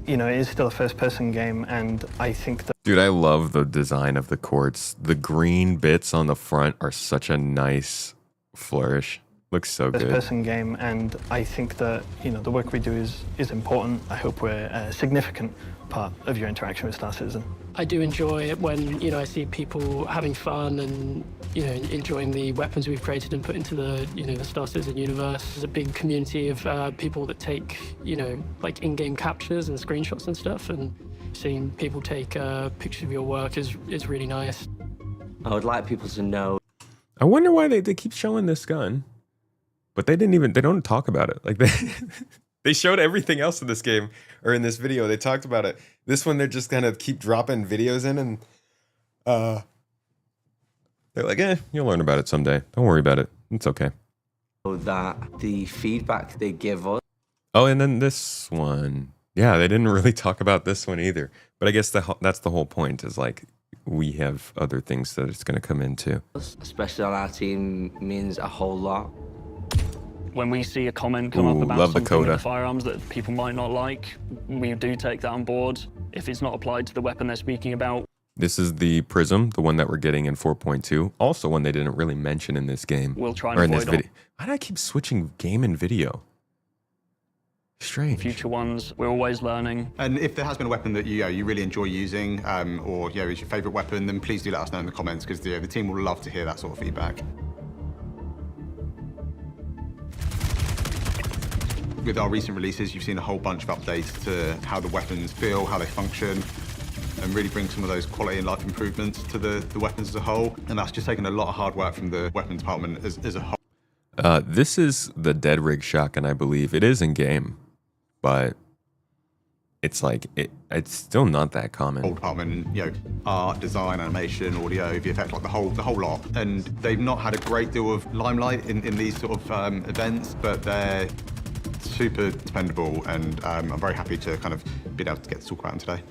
You know, it is still a first-person game, and I think that... Dude, I love the design of the quartz. The green bits on the front are such a nice flourish. Looks so good. First-person game, and I think that, you know, the work we do is important. I hope we're a significant part of your interaction with Star Citizen. I do enjoy it when, you know, I see people having fun and, you know, enjoying the weapons we've created and put into the, you know, the Star Citizen universe. There's a big community of people that take, you know, like in-game captures and screenshots and stuff, and seeing people take pictures of your work is really nice. I would like people to know. I wonder why they keep showing this gun, but they don't talk about it. Like they showed everything else in this game, or in this video. They talked about it. This one, they're just kind of keep dropping videos in, and they're like, you'll learn about it someday. Don't worry about it. It's okay. That the feedback they give us. Oh, and then this one. Yeah, they didn't really talk about this one either. But I guess that's the whole point, is like, we have other things that it's going to come into. Especially on our team, means a whole lot. When we see a comment come up about love the something with coda. the firearms that people might not like, we do take that on board. If it's not applied to the weapon they're speaking about. This is the Prism, the one that we're getting in 4.2. Also one they didn't really mention in this game. We'll try and or in this avoid video. Why do I keep switching game and video? Strange. Future ones, we're always learning. And if there has been a weapon that you really enjoy using, or is your favourite weapon, then please do let us know in the comments, because the team will love to hear that sort of feedback. With our recent releases, you've seen a whole bunch of updates to how the weapons feel, how they function, and really bring some of those quality and life improvements to the weapons as a whole. And that's just taken a lot of hard work from the weapons department as a whole. This is the Dead Rig shotgun, I believe. It is in game, but it's like it's still not that common. Whole department, art, design, animation, audio, VFX, like the whole lot. And they've not had a great deal of limelight in these sort of events, but they're super dependable, and I'm very happy to kind of be able to get to talk about them today.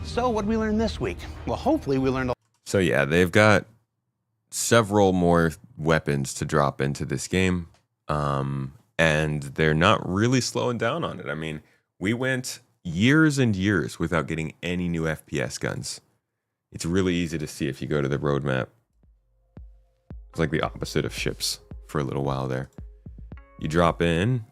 So what did we learn this week? Well, hopefully we learned. So yeah, they've got several more weapons to drop into this game, and they're not really slowing down on it. I mean, we went years and years without getting any new FPS guns. It's really easy to see if you go to the roadmap. It's like the opposite of ships for a little while there. You drop in,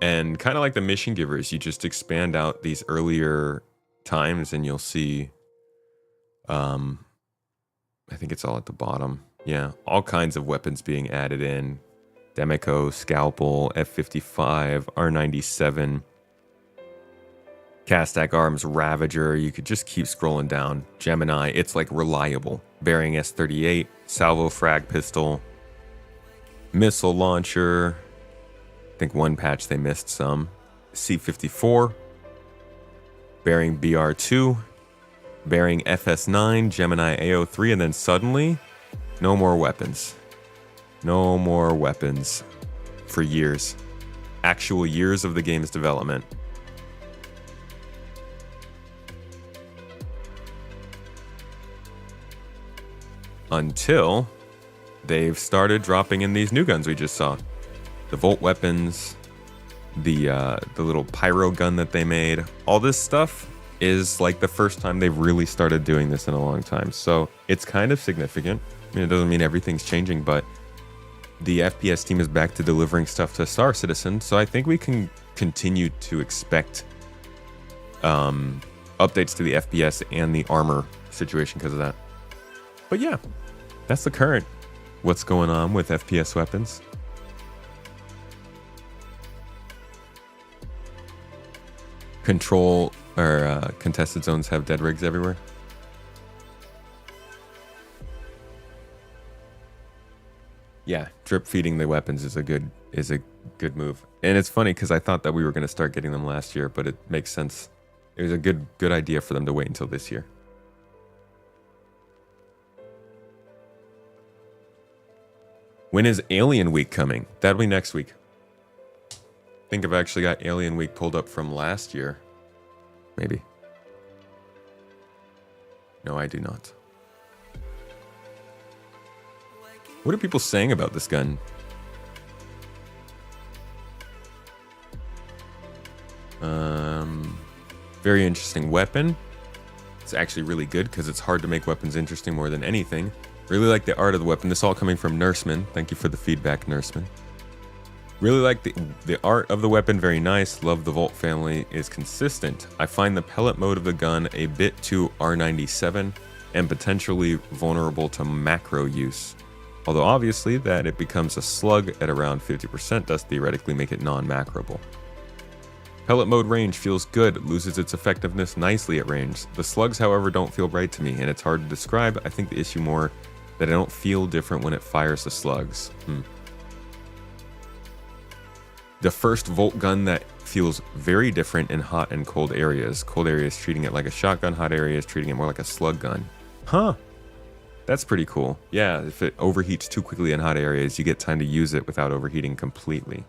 and kind of like the mission givers, you just expand out these earlier times, and you'll see, I think it's all at the bottom. Yeah, all kinds of weapons being added in. Demico, Scalpel, F-55, R-97, Castac Arms, Ravager. You could just keep scrolling down. Gemini, it's like reliable. Bearing S-38, Salvo Frag Pistol, Missile Launcher. I think one patch they missed some. C-54, Bearing BR-2, Bearing FS-9, Gemini AO-3, and then suddenly, no more weapons. No more weapons for years. Actual years of the game's development. Until they've started dropping in these new guns we just saw. The Volt weapons, the little pyro gun that they made. All this stuff is like the first time they've really started doing this in a long time. So it's kind of significant. I mean, it doesn't mean everything's changing, but the FPS team is back to delivering stuff to Star Citizen. So I think we can continue to expect updates to the FPS and the armor situation because of that. But yeah, that's the current what's going on with FPS weapons. Control or contested zones have dead rigs everywhere. Yeah, drip feeding the weapons is a good move. And it's funny because I thought that we were going to start getting them last year, but it makes sense. It was a good idea for them to wait until this year. When is Alien Week coming? That'll be next week. I think I've actually got Alien Week pulled up from last year. Maybe. No, I do not. What are people saying about this gun? Very interesting weapon. It's actually really good because it's hard to make weapons interesting more than anything. Really like the art of the weapon. This all coming from Nurseman. Thank you for the feedback, Nurseman. Really like the art of the weapon. Very nice. Love the Volt family. Is consistent. I find the pellet mode of the gun a bit too R97 and potentially vulnerable to macro use. Although obviously that it becomes a slug at around 50% does theoretically make it non-macroable. Pellet mode range feels good, loses its effectiveness nicely at range. The slugs, however, don't feel right to me, and it's hard to describe. I think the issue more that I don't feel different when it fires the slugs. The first Volt gun that feels very different in hot and cold areas. Cold areas treating it like a shotgun, hot areas treating it more like a slug gun. Huh. That's pretty cool. Yeah, if it overheats too quickly in hot areas, you get time to use it without overheating completely.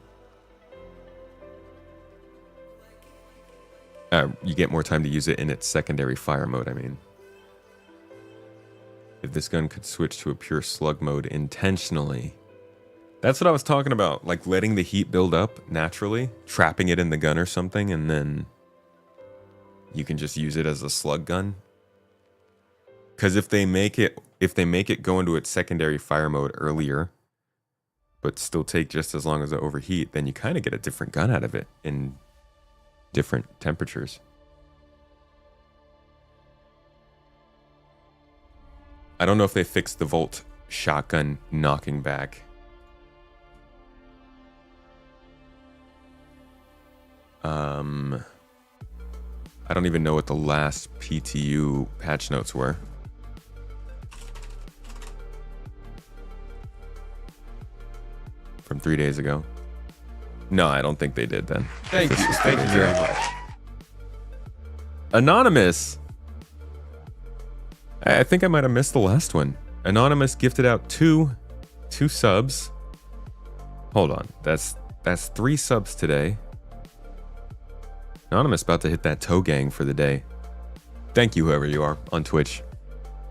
You get more time to use it in its secondary fire mode, I mean. If this gun could switch to a pure slug mode intentionally. That's what I was talking about, like letting the heat build up naturally, trapping it in the gun or something, and then you can just use it as a slug gun. Because if they make it go into its secondary fire mode earlier, but still take just as long as it overheat, then you kind of get a different gun out of it in different temperatures. I don't know if they fixed the Volt shotgun knocking back. I don't even know what the last PTU patch notes were. From 3 days ago. No, I don't think they did then. Thank you very much. Anonymous. I think I might have missed the last one. Anonymous gifted out two subs. Hold on. That's 3 subs today. Anonymous about to hit that toe gang for the day. Thank you, whoever you are on Twitch.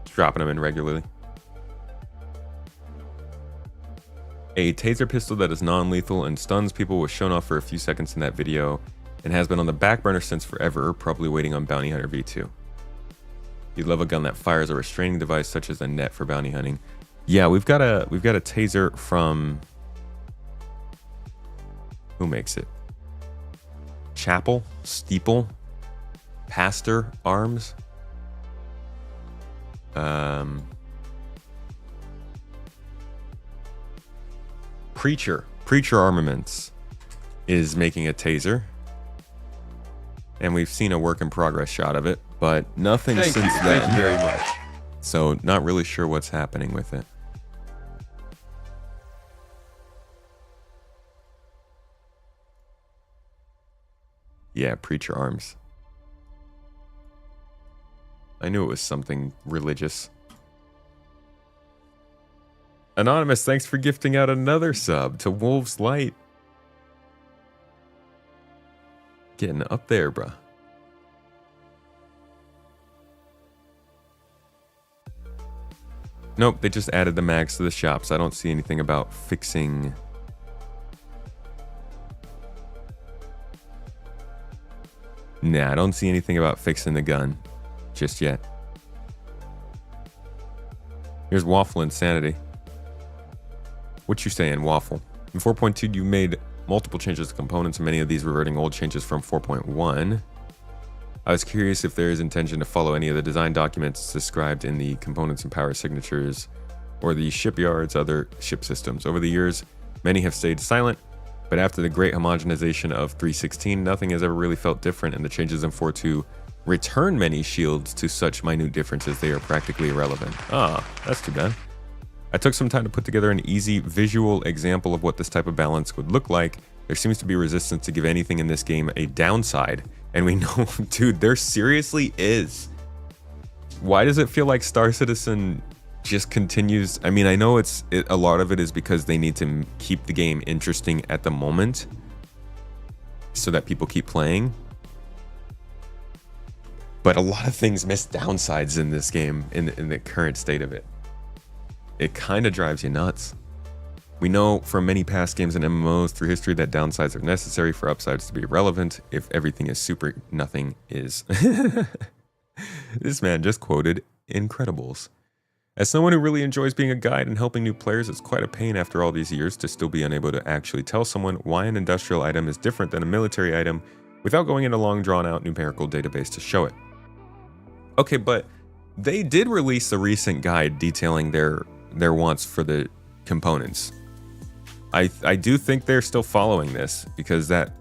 Dropping them in regularly. A taser pistol that is non-lethal and stuns people was shown off for a few seconds in that video and has been on the back burner since forever, probably waiting on Bounty Hunter V2. You'd love a gun that fires a restraining device such as a net for bounty hunting. Yeah, we've got a taser from... Who makes it? Chapel? Steeple? Pastor Arms? Preacher Armaments is making a taser, and we've seen a work in progress shot of it, but nothing since then. Thank you very much. So not really sure what's happening with it. Yeah, Preacher Arms. I knew it was something religious. Anonymous, thanks for gifting out another sub to Wolf's Light. Getting up there, bruh. Nope, they just added the mags to the shops. I don't see anything about fixing... Nah, I don't see anything about fixing the gun just yet. Here's Waffle Insanity. What you saying, Waffle? In 4.2, you made multiple changes to components, and many of these reverting old changes from 4.1. I was curious if there is intention to follow any of the design documents described in the components and power signatures or the shipyard's other ship systems. Over the years, many have stayed silent, but after the great homogenization of 3.16, nothing has ever really felt different, and the changes in 4.2 return many shields to such minute differences they are practically irrelevant. Ah, that's too bad. I took some time to put together an easy visual example of what this type of balance would look like. There seems to be resistance to give anything in this game a downside. And we know, dude, there seriously is. Why does it feel like Star Citizen just continues? I mean, I know a lot of it is because they need to keep the game interesting at the moment so that people keep playing. But a lot of things miss downsides in this game in the current state of it. It kind of drives you nuts. We know from many past games and MMOs through history that downsides are necessary for upsides to be relevant. If everything is super, nothing is. This man just quoted Incredibles. As someone who really enjoys being a guide and helping new players, it's quite a pain after all these years to still be unable to actually tell someone why an industrial item is different than a military item without going in a long drawn-out numerical database to show it. Okay, but they did release a recent guide detailing their wants for the components. I do think they're still following this because that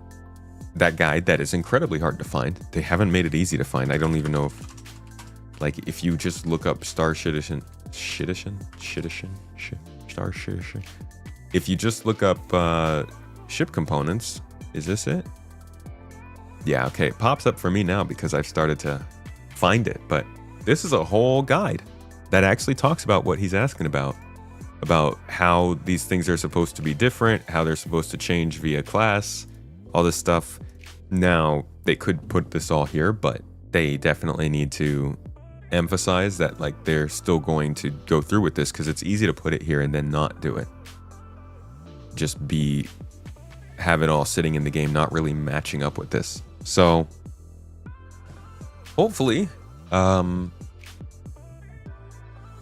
guide that is incredibly hard to find. They haven't made it easy to find. I don't even know if you just look up Star Citizen. If you just look up ship components, is this it? Yeah, okay, it pops up for me now because I've started to find it, but this is a whole guide that actually talks about what he's asking about how these things are supposed to be different, how they're supposed to change via class, all this stuff. Now, they could put this all here, but they definitely need to emphasize that like they're still going to go through with this because it's easy to put it here and then not do it. Just have it all sitting in the game, not really matching up with this. So hopefully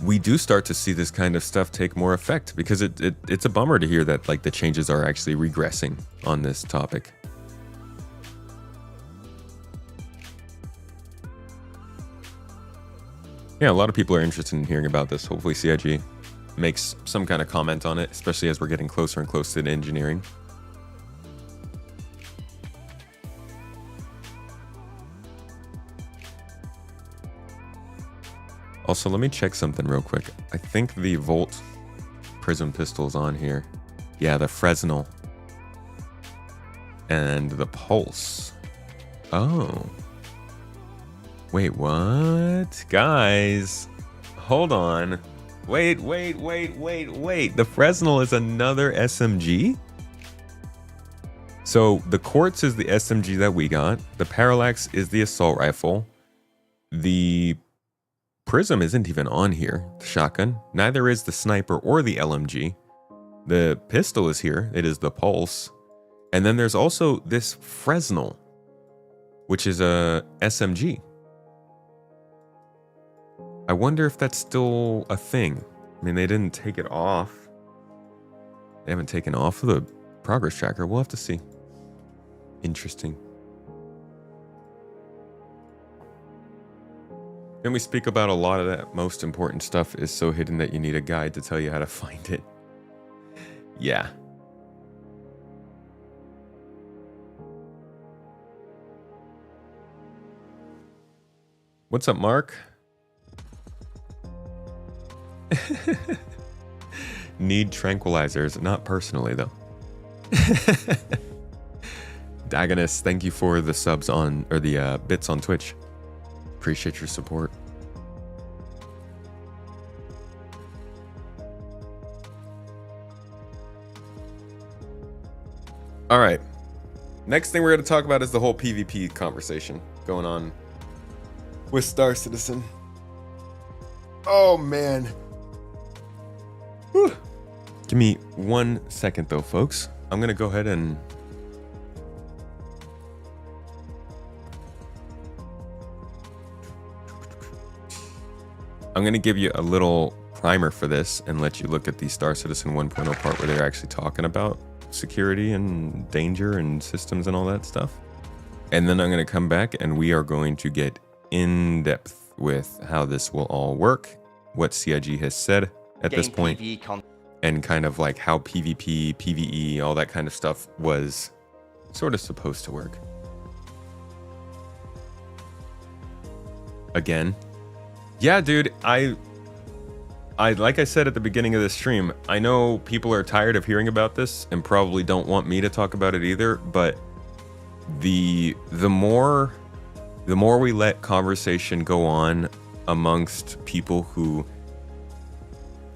we do start to see this kind of stuff take more effect, because it's a bummer to hear that like the changes are actually regressing on this topic. Yeah, a lot of people are interested in hearing about this. Hopefully CIG makes some kind of comment on it, especially as we're getting closer and closer to engineering. Also, let me check something real quick. I think the Volt Prism pistol's on here. Yeah, the Fresnel. And the Pulse. Oh. Wait, what? Guys, hold on. Wait. The Fresnel is another SMG? So the Quartz is the SMG that we got. The Parallax is the assault rifle. The Prism isn't even on here, the shotgun. Neither is the sniper or the LMG. The pistol is here. It is the Pulse. And then there's also this Fresnel, which is a SMG. I wonder if that's still a thing. I mean, they didn't take it off. They haven't taken off the progress tracker. We'll have to see. Interesting. And we speak about a lot of that most important stuff is so hidden that you need a guide to tell you how to find it. Yeah. What's up, Mark? Need tranquilizers, not personally though. Dagonist, thank you for the subs on, or the bits on Twitch. Appreciate your support. All right. Next thing we're going to talk about is the whole PvP conversation going on with Star Citizen. Oh, man. Whew. Give me 1 second, though, folks. I'm going to go ahead and... I'm going to give you a little primer for this and let you look at the Star Citizen 1.0 part where they're actually talking about security and danger and systems and all that stuff. And then I'm going to come back and we are going to get in depth with how this will all work, what CIG has said at this point, and kind of like how PvP, PvE, all that kind of stuff was sort of supposed to work. Again, yeah, dude, I like I said at the beginning of this stream, I know people are tired of hearing about this and probably don't want me to talk about it either, but the more we let conversation go on amongst people who,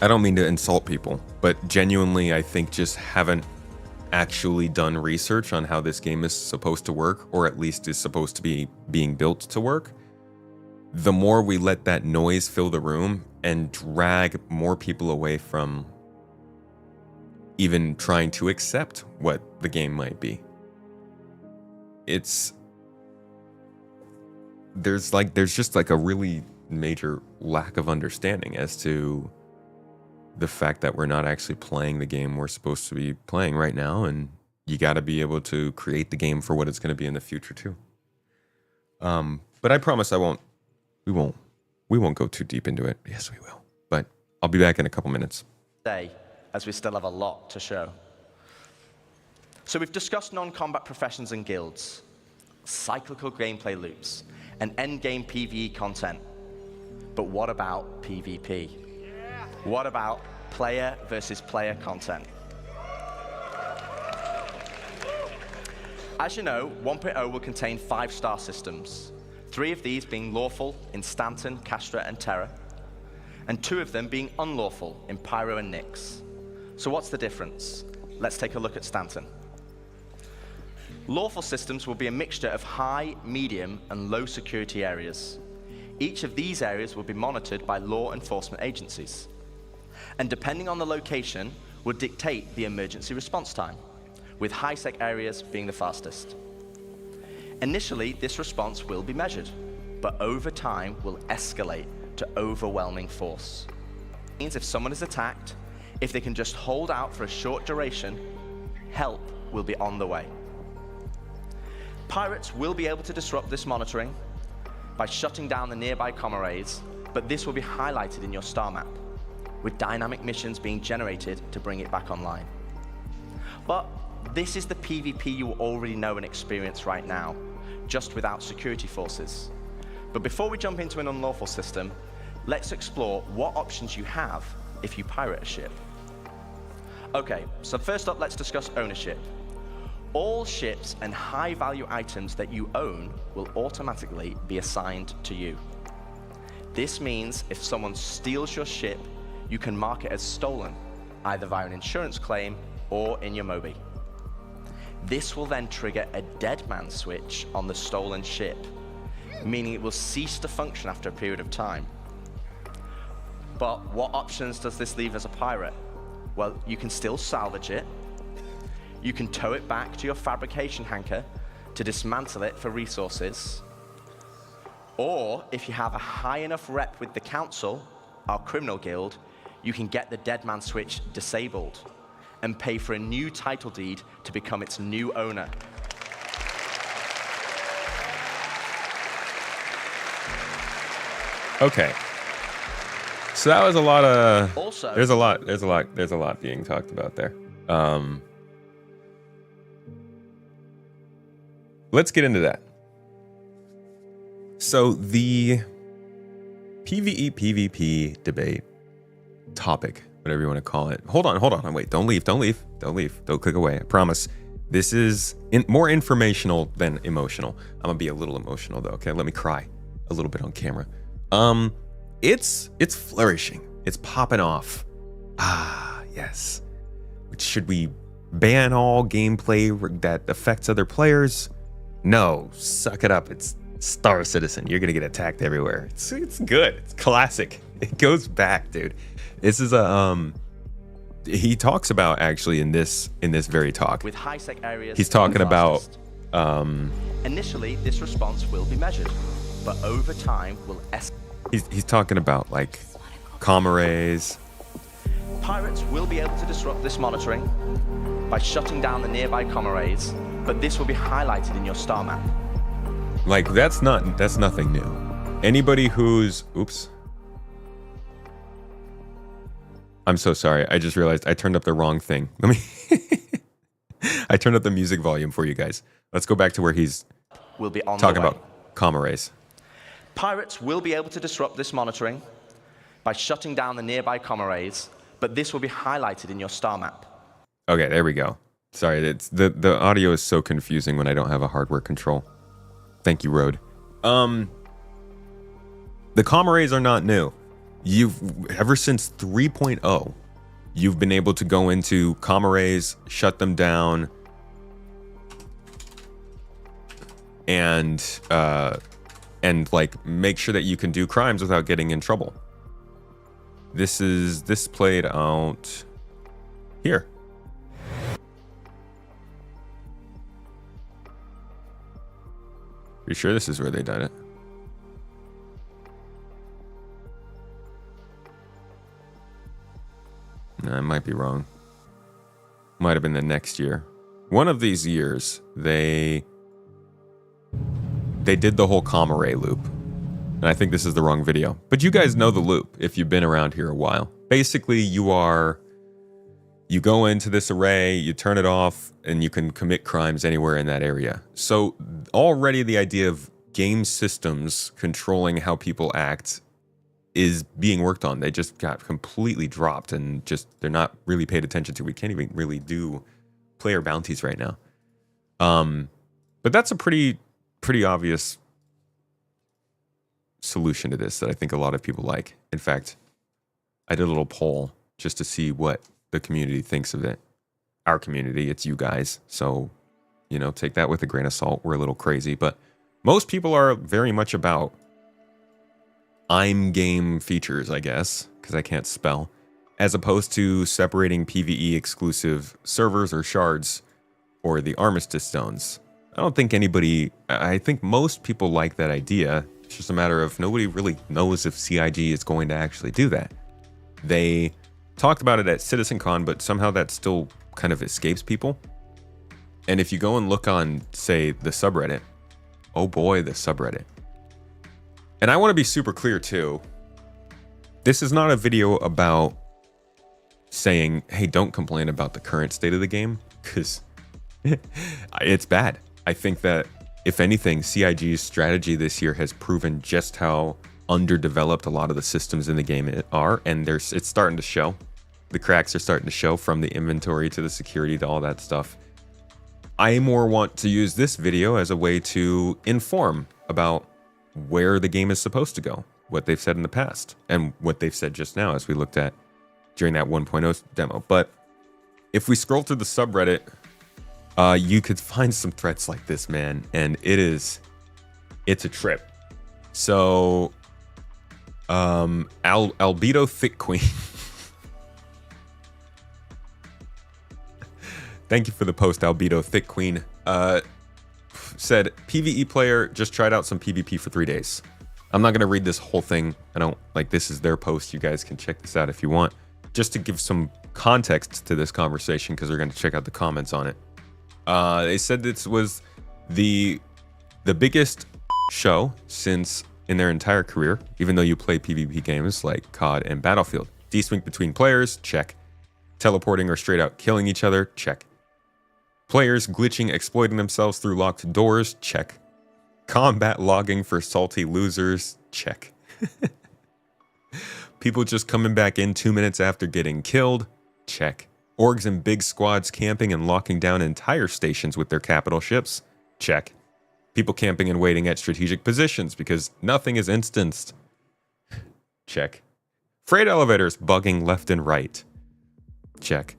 I don't mean to insult people, but genuinely I think just haven't actually done research on how this game is supposed to work, or at least is supposed to be being built to work, the more we let that noise fill the room and drag more people away from even trying to accept what the game might be. There's just like a really major lack of understanding as to the fact that we're not actually playing the game we're supposed to be playing right now, and you got to be able to create the game for what it's going to be in the future too. But I promise we won't go too deep into it. Yes, we will. But I'll be back in a couple minutes. As we still have a lot to show. So we've discussed non-combat professions and guilds, cyclical gameplay loops, and endgame PvE content. But what about PvP? What about player versus player content? As you know, 1.0 will contain 5 star systems, 3 of these being lawful in Stanton, Castra, and Terra, and 2 of them being unlawful in Pyro and Nyx. So what's the difference? Let's take a look at Stanton. Lawful systems will be a mixture of high, medium, and low security areas. Each of these areas will be monitored by law enforcement agencies, and depending on the location, will dictate the emergency response time, with high-sec areas being the fastest. Initially, this response will be measured, but over time will escalate to overwhelming force. It means if someone is attacked, if they can just hold out for a short duration, help will be on the way. Pirates will be able to disrupt this monitoring by shutting down the nearby comm arrays, but this will be highlighted in your star map, with dynamic missions being generated to bring it back online. But this is the PvP you already know and experience right now, just without security forces. But before we jump into an unlawful system, let's explore what options you have if you pirate a ship. Okay, so first up, let's discuss ownership. All ships and high-value items that you own will automatically be assigned to you. This means if someone steals your ship, you can mark it as stolen, either via an insurance claim or in your Mobi. This will then trigger a dead man switch on the stolen ship, meaning it will cease to function after a period of time. But what options does this leave as a pirate? Well, you can still salvage it. You can tow it back to your fabrication hangar to dismantle it for resources. Or if you have a high enough rep with the council, our criminal guild, you can get the dead man switch disabled and pay for a new title deed to become its new owner. Okay. So that was a lot of, also, there's a lot being talked about there. Let's get into that. So the PvE PvP debate topic, whatever you want to call it. Hold on, wait, don't leave, don't click away. I promise. This is more informational than emotional. I'm gonna be a little emotional though, okay? Let me cry a little bit on camera. It's flourishing. It's popping off. Ah, yes. Should we ban all gameplay that affects other players? No, suck it up. It's Star Citizen. You're gonna get attacked everywhere. It's good. It's classic. It goes back, dude. This is a he talks about actually in this very talk. With high-sec areas, he's talking about initially this response will be measured, but over time will he's talking about like comm arrays. Pirates will be able to disrupt this monitoring by shutting down the nearby comm arrays, but this will be highlighted in your star map. Like that's nothing new. Anybody who's I'm so sorry. I just realized I turned up the wrong thing. Let me I turned up the music volume for you guys. Let's go back to where he's will be on talking the way. about comm arrays. Pirates will be able to disrupt this monitoring by shutting down the nearby comrades, but this will be highlighted in your star map. Okay, there we go. Sorry, it's the audio is so confusing when I don't have a hardware control. Thank you, Road. The comm arrays are not new. Ever since 3.0, you've been able to go into comm arrays, shut them down, and like make sure that you can do crimes without getting in trouble. This played out here. Pretty sure this is where they done it. No, I might be wrong. Might have been the next year. One of these years, they did the whole comm array loop. And I think this is the wrong video. But you guys know the loop if you've been around here a while. Basically, you go into this array, you turn it off, and you can commit crimes anywhere in that area. So already the idea of game systems controlling how people act is being worked on. They just got completely dropped and they're not really paid attention to. We can't even really do player bounties right now. But that's a pretty obvious solution to this that I think a lot of people like. In fact, I did a little poll just to see what the community thinks of it. Our community, it's you guys. So, take that with a grain of salt. We're a little crazy, but most people are very much about I'm game features, I guess, because I can't spell, as opposed to separating PvE exclusive servers or shards or the armistice zones. I think most people like that idea. It's just a matter of nobody really knows if CIG is going to actually do that. They talked about it at CitizenCon, but somehow that still kind of escapes people. And if you go and look on, say, the subreddit, oh boy, the subreddit. And I want to be super clear too. This is not a video about saying, hey, don't complain about the current state of the game, because it's bad. I think that, if anything, CIG's strategy this year has proven just how underdeveloped a lot of the systems in the game are, and it's starting to show. The cracks are starting to show, from the inventory to the security to all that stuff. I more want to use this video as a way to inform about where the game is supposed to go, what they've said in the past, and what they've said just now as we looked at during that 1.0 demo. But if we scroll through the subreddit, you could find some threads like this, man, and it's a trip. So, Albedo Thick Queen. Thank you for the post, Albedo Thick Queen. Said, PvE player just tried out some PvP for 3 days. I'm not going to read this whole thing. This is their post. You guys can check this out if you want. Just to give some context to this conversation, because we're going to check out the comments on it. They said this was the biggest show in their entire career, even though you play PvP games like COD and Battlefield. Desync between players, check. Teleporting or straight out killing each other, check. Players glitching, exploiting themselves through locked doors, check. Combat logging for salty losers, check. People just coming back in 2 minutes after getting killed, check. Orgs and big squads camping and locking down entire stations with their capital ships, check. People camping and waiting at strategic positions because nothing is instanced, check. Freight elevators bugging left and right, check.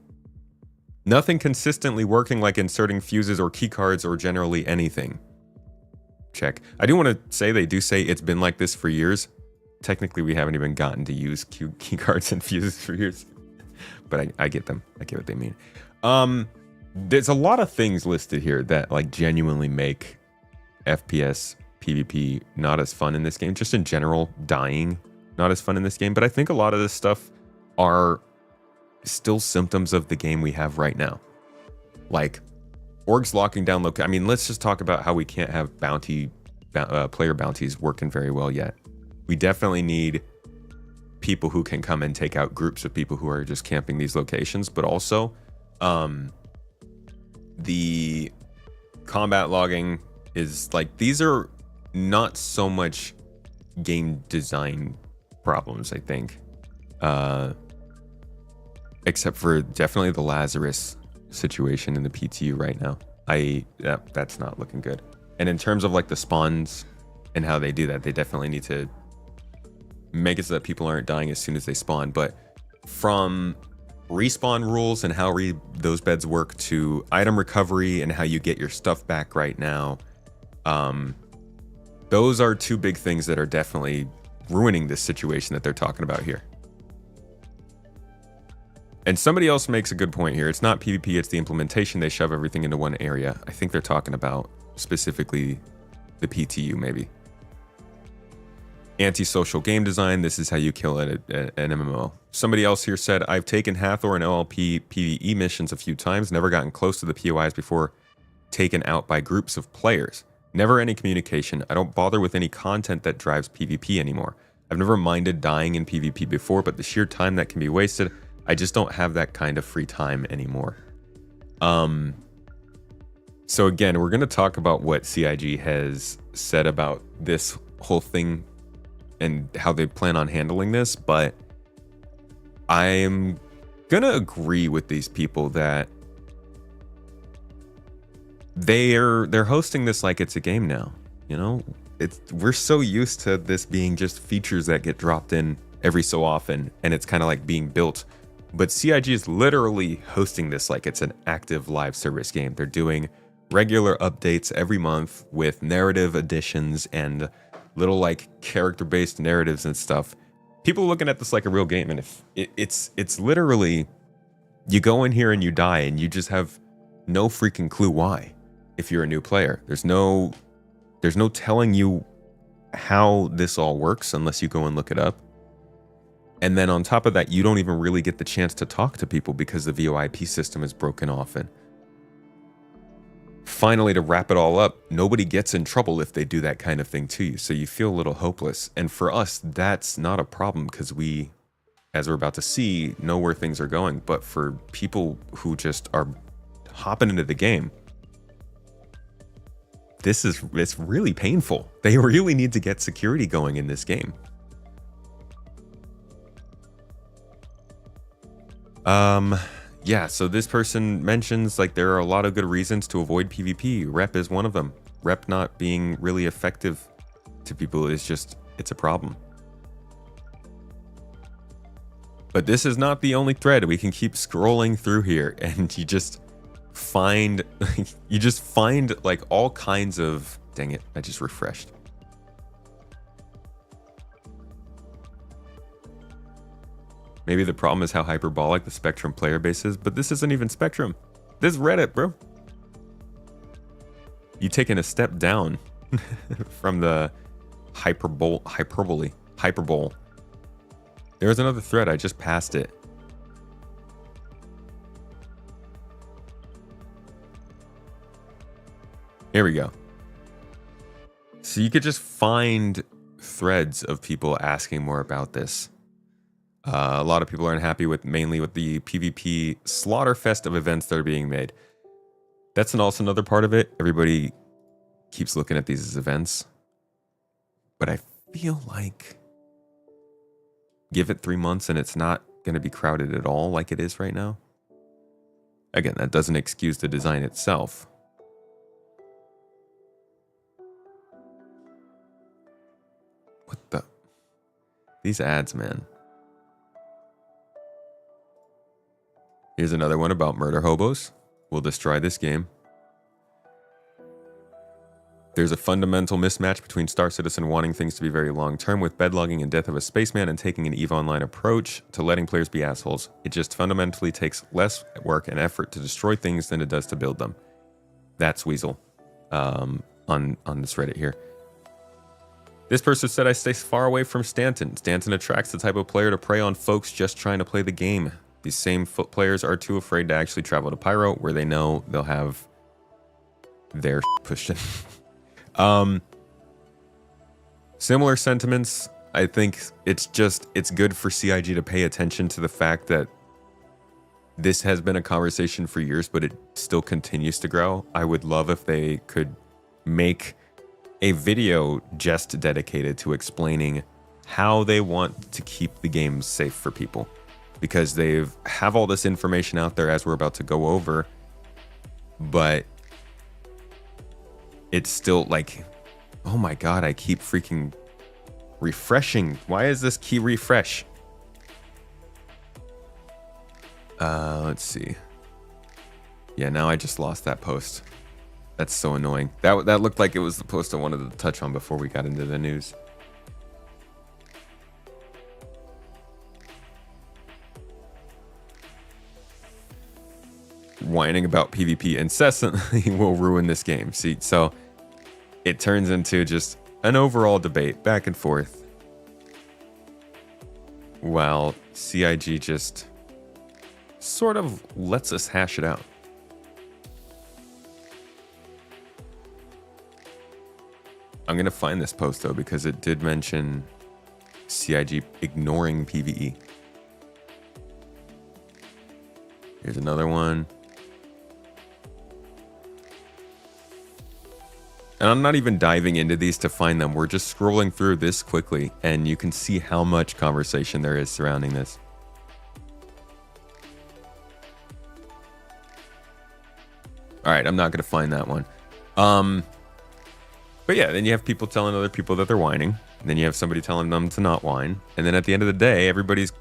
Nothing consistently working, like inserting fuses or keycards or generally anything, check. I do want to say they do say it's been like this for years. Technically, we haven't even gotten to use keycards and fuses for years. But I get them. I get what they mean. There's a lot of things listed here that genuinely make FPS PvP not as fun in this game. Just in general, dying not as fun in this game. But I think a lot of this stuff are still symptoms of the game we have right now. Like orgs locking down let's just talk about how we can't have player bounties working very well yet. We definitely need people who can come and take out groups of people who are just camping these locations, but also the combat logging is these are not so much game design problems, I think. Except for definitely the Lazarus situation in the PTU right now. That's not looking good. And in terms of like the spawns and how they do that, they definitely need to make it so that people aren't dying as soon as they spawn. But from respawn rules and how those beds work to item recovery and how you get your stuff back right now, those are two big things that are definitely ruining this situation that they're talking about here. And somebody else makes a good point here. It's not PvP, it's the implementation. They shove everything into one area. I think they're talking about specifically the PTU, maybe. Anti-social game design. This is how you kill an MMO. Somebody else here said, I've taken Hathor and OLP PvE missions a few times, never gotten close to the POIs before taken out by groups of players. Never any communication. I don't bother with any content that drives PvP anymore. I've never minded dying in PvP before, but the sheer time that can be wasted, I just don't have that kind of free time anymore. So again, we're going to talk about what CIG has said about this whole thing and how they plan on handling this, but I'm going to agree with these people that they're hosting this like it's a game now. You know, we're so used to this being just features that get dropped in every so often, and it's kind of like being built. But CIG is literally hosting this like it's an active live service game. They're doing regular updates every month with narrative additions and little like character-based narratives and stuff. People looking at this like a real game, and if it's literally, you go in here and you die and you just have no freaking clue why. If you're a new player, there's no telling you how this all works unless you go and look it up. And then on top of that, you don't even really get the chance to talk to people because the VoIP system is broken off. And finally, to wrap it all up, nobody gets in trouble if they do that kind of thing to you. So you feel a little hopeless. And for us, that's not a problem because we, as we're about to see, know where things are going. But for people who just are hopping into the game, it's really painful. They really need to get security going in this game. Yeah, so this person mentions like there are a lot of good reasons to avoid PvP. Rep is one of them. Rep not being really effective to people is just, it's a problem. But this is not the only thread. We can keep scrolling through here and you just find like all kinds of, dang it, I just refreshed. Maybe the problem is how hyperbolic the Spectrum player base is, but this isn't even Spectrum. This is Reddit, bro. You taking a step down from the hyperbole. There's another thread, I just passed it. Here we go. So you could just find threads of people asking more about this. A lot of people are unhappy mainly with the PvP slaughterfest of events that are being made. That's also another part of it. Everybody keeps looking at these as events. But I feel like give it 3 months and it's not going to be crowded at all like it is right now. Again, that doesn't excuse the design itself. What the? These ads, man. Here's another one about murder hobos. We'll destroy this game. There's a fundamental mismatch between Star Citizen wanting things to be very long-term with bedlogging and death of a spaceman and taking an EVE Online approach to letting players be assholes. It just fundamentally takes less work and effort to destroy things than it does to build them. That's Weasel on this Reddit here. This person said, I stay far away from Stanton. Stanton attracts the type of player to prey on folks just trying to play the game. These same players are too afraid to actually travel to Pyro, where they know they'll have their pushed in. Similar sentiments. I think it's good for CIG to pay attention to the fact that this has been a conversation for years, but it still continues to grow. I would love if they could make a video just dedicated to explaining how they want to keep the game safe for people, because they have all this information out there as we're about to go over, but it's still like, oh my god, I keep freaking refreshing. Why is this key refresh? Let's see. Yeah, now I just lost that post. That's so annoying. That looked like it was the post I wanted to touch on before we got into the news. Whining about PvP incessantly will ruin this game. See, so it turns into just an overall debate back and forth, while CIG just sort of lets us hash it out. I'm gonna find this post though, because it did mention CIG ignoring PvE. Here's another one. And I'm not even diving into these to find them. We're just scrolling through this quickly, and you can see how much conversation there is surrounding this. All right, I'm not going to find that one. But yeah, then you have people telling other people that they're whining. And then you have somebody telling them to not whine. And then at the end of the day, everybody's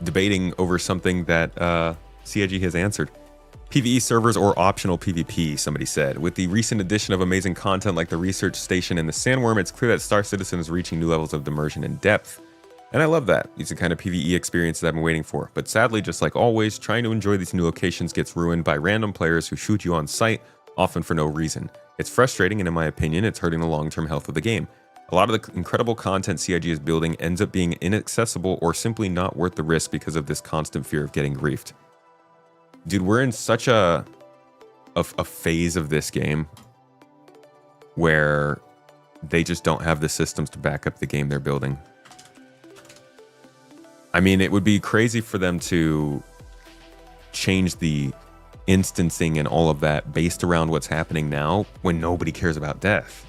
debating over something that CIG has answered. PvE servers or optional PvP, somebody said. With the recent addition of amazing content like the research station and the sandworm, it's clear that Star Citizen is reaching new levels of immersion and depth. And I love that. It's the kind of PvE experience that I've been waiting for. But sadly, just like always, trying to enjoy these new locations gets ruined by random players who shoot you on sight, often for no reason. It's frustrating, and in my opinion, it's hurting the long-term health of the game. A lot of the incredible content CIG is building ends up being inaccessible or simply not worth the risk because of this constant fear of getting griefed. Dude, we're in such a phase of this game where they just don't have the systems to back up the game they're building. I mean, it would be crazy for them to change the instancing and all of that based around what's happening now when nobody cares about death.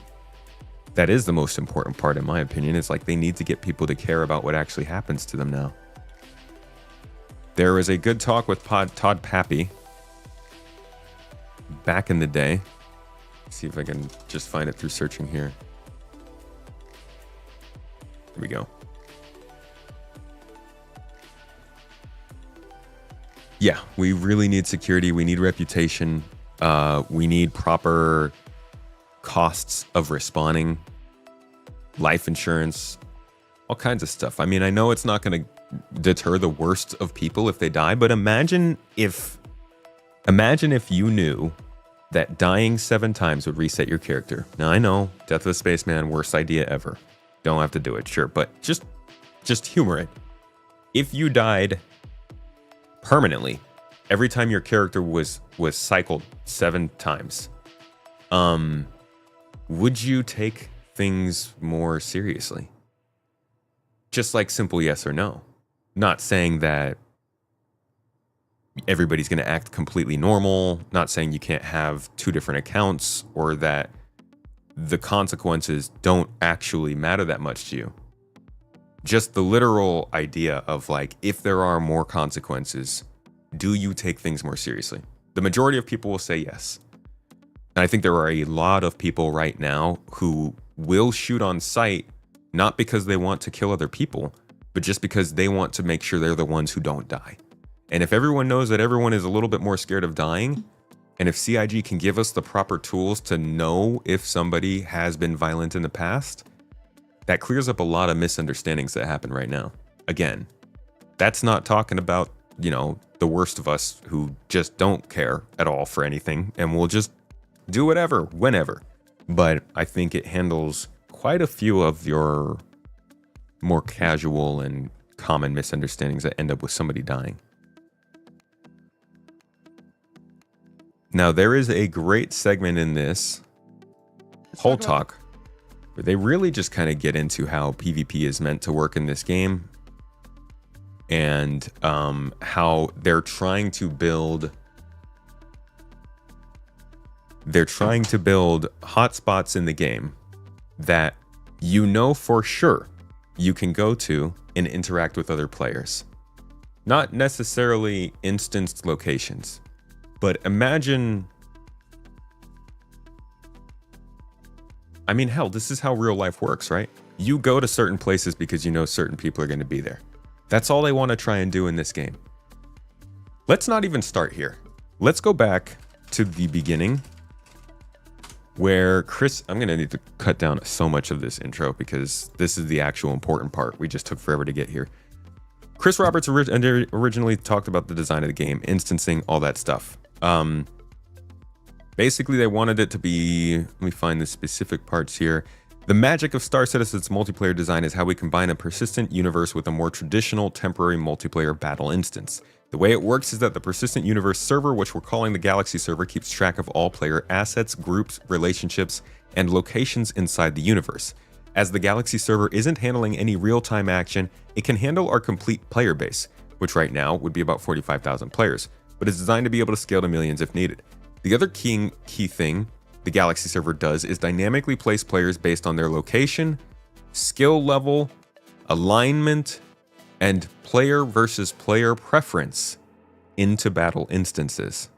That is the most important part, in my opinion. It's like they need to get people to care about what actually happens to them now. There was a good talk with Todd Pappy back in the day. Let's see if I can just find it through searching here. Here we go. Yeah, we really need security. We need reputation. We need proper costs of respawning, life insurance, all kinds of stuff. I mean, I know it's not going to deter the worst of people if they die, but imagine if you knew that dying 7 times would reset your character. Now I know, Death of a Spaceman, worst idea ever. Don't have to do it, sure, but just humor it. If you died permanently every time your character was cycled 7 times, would you take things more seriously? Just like simple yes or no. Not saying that everybody's going to act completely normal, not saying you can't have 2 different accounts, or that the consequences don't actually matter that much to you. Just the literal idea of like, if there are more consequences, do you take things more seriously? The majority of people will say yes. And I think there are a lot of people right now who will shoot on sight, not because they want to kill other people, but just because they want to make sure they're the ones who don't die. And if everyone knows that everyone is a little bit more scared of dying, and if CIG can give us the proper tools to know if somebody has been violent in the past, that clears up a lot of misunderstandings that happen right now. Again, that's not talking about, you know, the worst of us who just don't care at all for anything and will just do whatever, whenever. But I think it handles quite a few of your more casual and common misunderstandings that end up with somebody dying. Now, there is a great segment in this whole talk where they really just kind of get into how PvP is meant to work in this game, and how they're trying to build hotspots in the game that you know for sure you can go to and interact with other players. Not necessarily instanced locations, but imagine... I mean, hell, this is how real life works, right? You go to certain places because you know certain people are going to be there. That's all they want to try and do in this game. Let's not even start here. Let's go back to the beginning where Chris... I'm going to need to cut down so much of this intro because this is the actual important part. We just took forever to get here. Chris Roberts originally talked about the design of the game, instancing, all that stuff. Basically, they wanted it to be... Let me find the specific parts here. The magic of Star Citizen's multiplayer design is how we combine a persistent universe with a more traditional temporary multiplayer battle instance. The way it works is that the persistent universe server, which we're calling the Galaxy server, keeps track of all player assets, groups, relationships, and locations inside the universe. As the Galaxy server isn't handling any real-time action, it can handle our complete player base, which right now would be about 45,000 players, but is designed to be able to scale to millions if needed. The other key thing the Galaxy server does is dynamically place players based on their location, skill level, alignment, and player versus player preference into battle instances.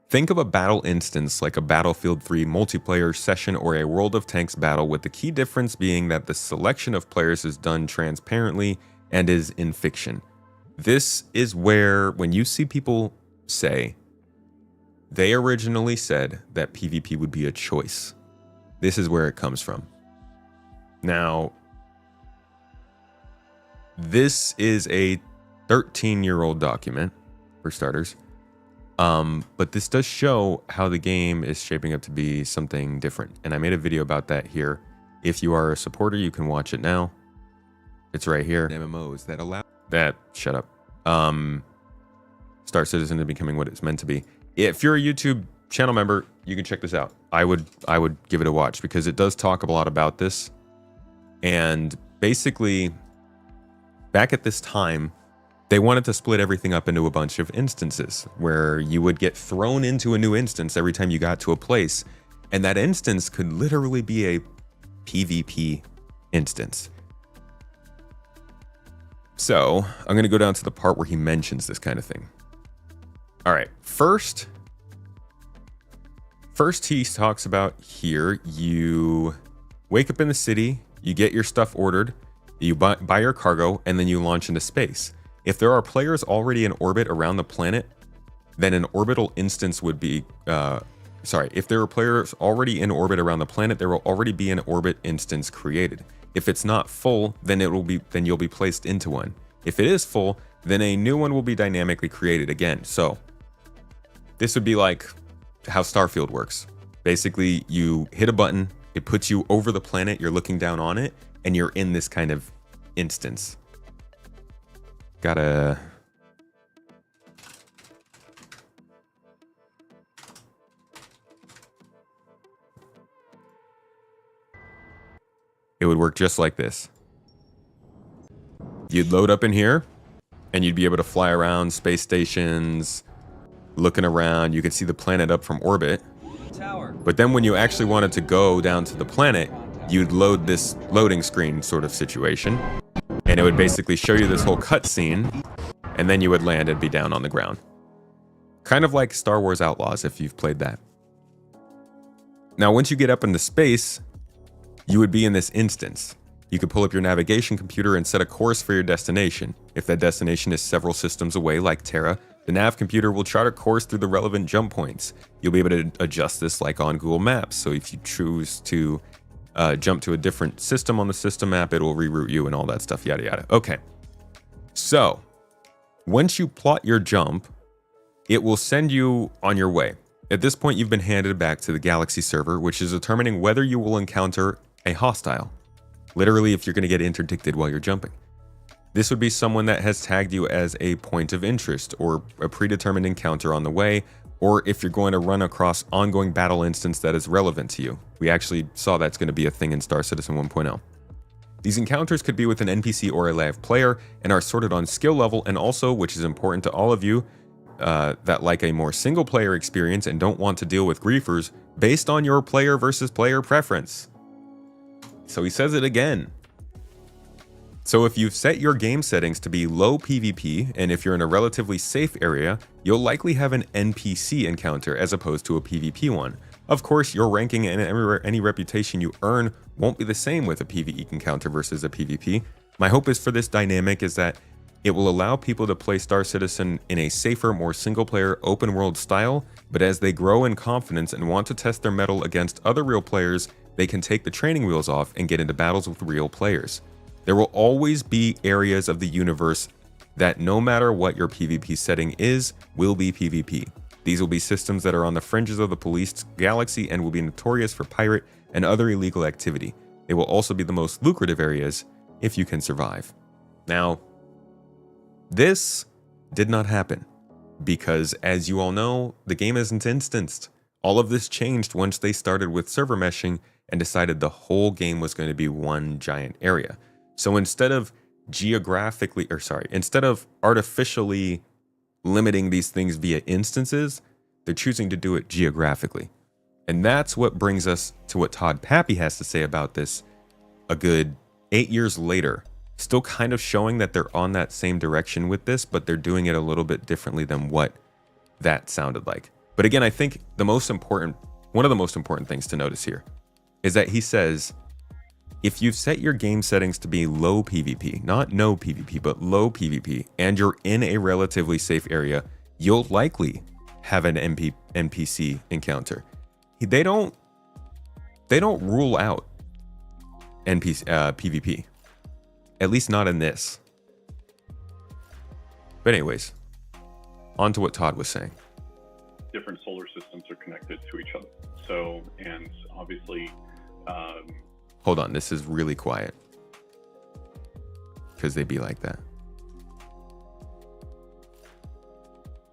Think of a battle instance like a Battlefield 3 multiplayer session or a World of Tanks battle, with the key difference being that the selection of players is done transparently and is in fiction. This is where, when you see people say, they originally said that PvP would be a choice. This is where it comes from. Now, this is a 13-year-old document, for starters. But this does show how the game is shaping up to be something different. And I made a video about that here. If you are a supporter, you can watch it now. It's right here. MMOs that allow... Shut up. Star Citizen is becoming what it's meant to be. If you're a YouTube channel member, you can check this out. I would give it a watch because it does talk a lot about this. And basically, back at this time, they wanted to split everything up into a bunch of instances where you would get thrown into a new instance every time you got to a place. And that instance could literally be a PvP instance. So I'm going to go down to the part where he mentions this kind of thing. All right, first he talks about here, you wake up in the city, you get your stuff ordered, you buy your cargo, and then you launch into space. If there are players already in orbit around the planet, then an orbital instance would be, if there are players already in orbit around the planet, there will already be an orbit instance created. If it's not full, then you'll be placed into one. If it is full, then a new one will be dynamically created again. So this would be like how Starfield works. Basically, you hit a button, it puts you over the planet, you're looking down on it, and you're in this kind of instance. Gotta... It would work just like this. You'd load up in here, and you'd be able to fly around space stations, looking around. You could see the planet up from orbit. But then when you actually wanted to go down to the planet, you'd load this loading screen sort of situation, and it would basically show you this whole cutscene, and then you would land and be down on the ground. Kind of like Star Wars Outlaws, if you've played that. Now, once you get up into space, you would be in this instance. You could pull up your navigation computer and set a course for your destination. If that destination is several systems away, like Terra, the nav computer will chart a course through the relevant jump points. You'll be able to adjust this like on Google Maps. So if you choose to jump to a different system on the system map, it will reroute you and all that stuff, yada yada. Okay. So once you plot your jump, it will send you on your way. At this point, you've been handed back to the Galaxy server, which is determining whether you will encounter a hostile. Literally, if you're going to get interdicted while you're jumping. This would be someone that has tagged you as a point of interest or a predetermined encounter on the way, or if you're going to run across ongoing battle instance that is relevant to you. We actually saw that's going to be a thing in Star Citizen 1.0. These encounters could be with an NPC or a live player and are sorted on skill level, and also, which is important to all of you, that like a more single player experience and don't want to deal with griefers, based on your player versus player preference. So he says it again. So if you've set your game settings to be low PvP, and if you're in a relatively safe area, you'll likely have an NPC encounter as opposed to a PvP one. Of course, your ranking and any reputation you earn won't be the same with a PvE encounter versus a PvP. My hope is for this dynamic is that it will allow people to play Star Citizen in a safer, more single-player, open-world style, but as they grow in confidence and want to test their mettle against other real players, they can take the training wheels off and get into battles with real players. There will always be areas of the universe that no matter what your PvP setting is, will be PvP. These will be systems that are on the fringes of the policed galaxy and will be notorious for pirate and other illegal activity. They will also be the most lucrative areas if you can survive. Now, this did not happen because, as you all know, the game isn't instanced. All of this changed once they started with server meshing and decided the whole game was going to be one giant area. So instead of artificially limiting these things via instances, they're choosing to do it geographically. And that's what brings us to what Todd Pappy has to say about this a good 8 years later. Still kind of showing that they're on that same direction with this, but they're doing it a little bit differently than what that sounded like. But again, I think one of the most important things to notice here is that he says, if you've set your game settings to be low PvP, not no PvP, but low PvP, and you're in a relatively safe area, you'll likely have an NPC encounter. They don't rule out PvP, at least not in this. But anyways, on to what Todd was saying. Different solar systems are connected to each other. So, and obviously, hold on, this is really quiet because they be like that.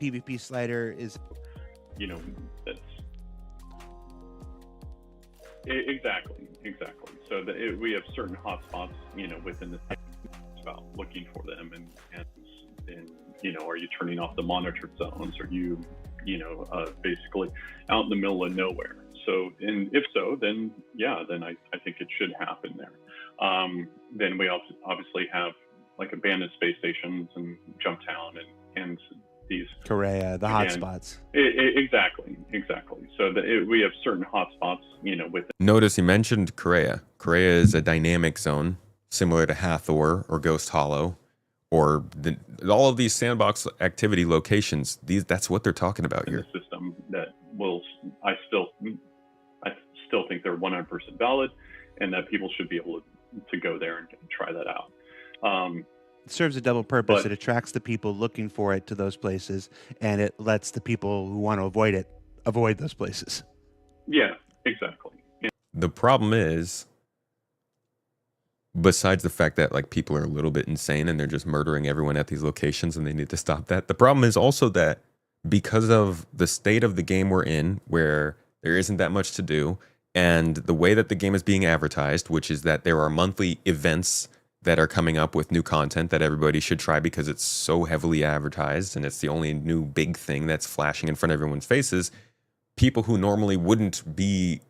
PvP slider is, that's exactly. So we have certain hotspots, within the thing. It's about looking for them and are you turning off the monitored zones? Are you, basically out in the middle of nowhere? So, and if so, then I think it should happen there. Then we also obviously have like abandoned space stations and Jumptown and these Korea, the hotspots. Exactly. So we have certain hotspots, with. Notice he mentioned Korea. Korea is a dynamic zone similar to Hathor or Ghost Hollow, or all of these sandbox activity locations. That's what they're talking about here. The system that will, I still think they're 100% valid, and that people should be able to go there and try that out. It serves a double purpose. It attracts the people looking for it to those places, and it lets the people who want to avoid those places. Yeah, exactly. The problem is, besides the fact that like people are a little bit insane and they're just murdering everyone at these locations and they need to stop that, the problem is also that because of the state of the game we're in, where there isn't that much to do, and the way that the game is being advertised, which is that there are monthly events that are coming up with new content that everybody should try because it's so heavily advertised and it's the only new big thing that's flashing in front of everyone's faces, people who normally wouldn't be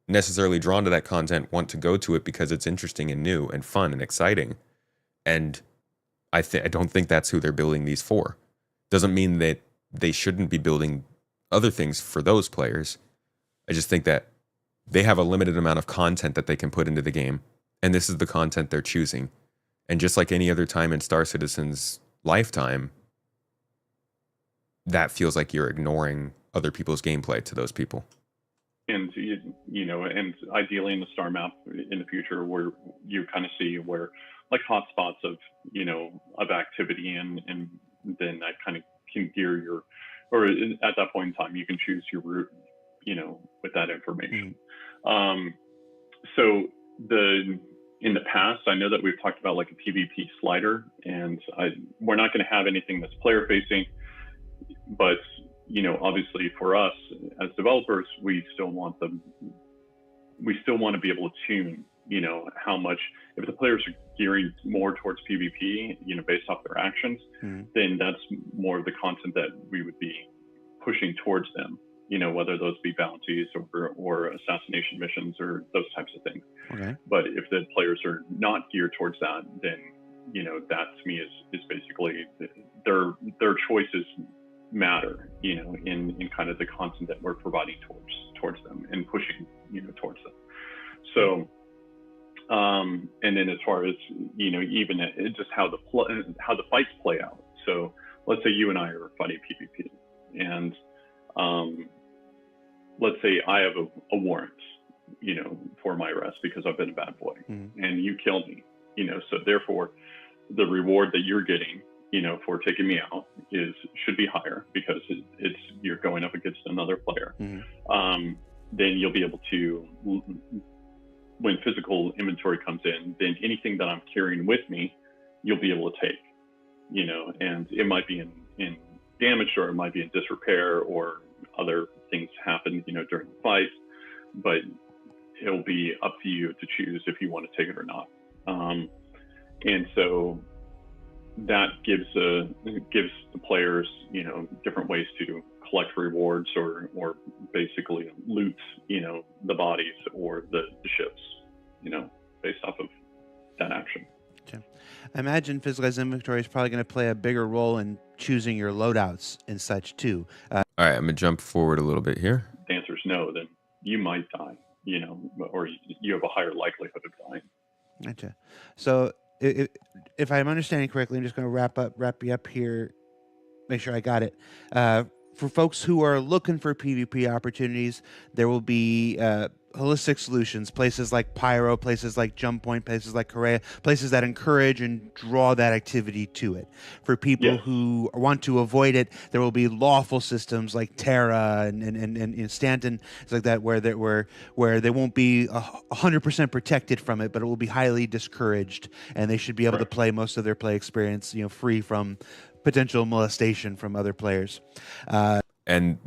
necessarily drawn to that content want to go to it because it's interesting and new and fun and exciting. And I don't think that's who they're building these for. Doesn't mean that they shouldn't be building other things for those players. I just think that they have a limited amount of content that they can put into the game, and this is the content they're choosing. And just like any other time in Star Citizen's lifetime, that feels like you're ignoring other people's gameplay to those people. And and ideally in the star map in the future, where you kind of see where like hotspots of of activity, and then that kind of can gear your, or at that point in time you can choose your route, with that information. So in the past, I know that we've talked about like a PvP slider, and we're not going to have anything that's player facing, but obviously for us as developers, we still want to be able to tune, how much, if the players are gearing more towards PvP, based off their actions, then that's more of the content that we would be pushing towards them. whether those be bounties or assassination missions or those types of things. Okay. But if the players are not geared towards that, then that to me is basically their choices matter, in kind of the content that we're providing towards them and pushing, towards them. So, and then as far as, even just how the fights play out. So let's say you and I are fighting PvP, and let's say I have a warrant, for my arrest because I've been a bad boy, and you killed me, so therefore the reward that you're getting, for taking me out should be higher because you're going up against another player. Then you'll be able to, when physical inventory comes in, then anything that I'm carrying with me, you'll be able to take, and it might be in damage, or it might be in disrepair, or other things happen, during the fight, but it'll be up to you to choose if you want to take it or not. And so that gives the players, different ways to collect rewards or basically loot, the bodies or the ships, based off of that action. Okay. I imagine physicalized inventory is probably going to play a bigger role in choosing your loadouts and such too. All right, I'm gonna jump forward a little bit here. If the answer is no, then you might die, or you have a higher likelihood of dying. Gotcha. So if I'm understanding correctly, I'm just going to wrap you up here. Make sure I got it. For folks who are looking for PvP opportunities, there will be holistic solutions, places like Pyro, places like Jump Point, places like Korea, places that encourage and draw that activity to it. For people who want to avoid it, there will be lawful systems like Terra and Stanton, it's like that, where they won't be 100% protected from it, but it will be highly discouraged, and they should be able to play most of their play experience, free from potential molestation from other players. And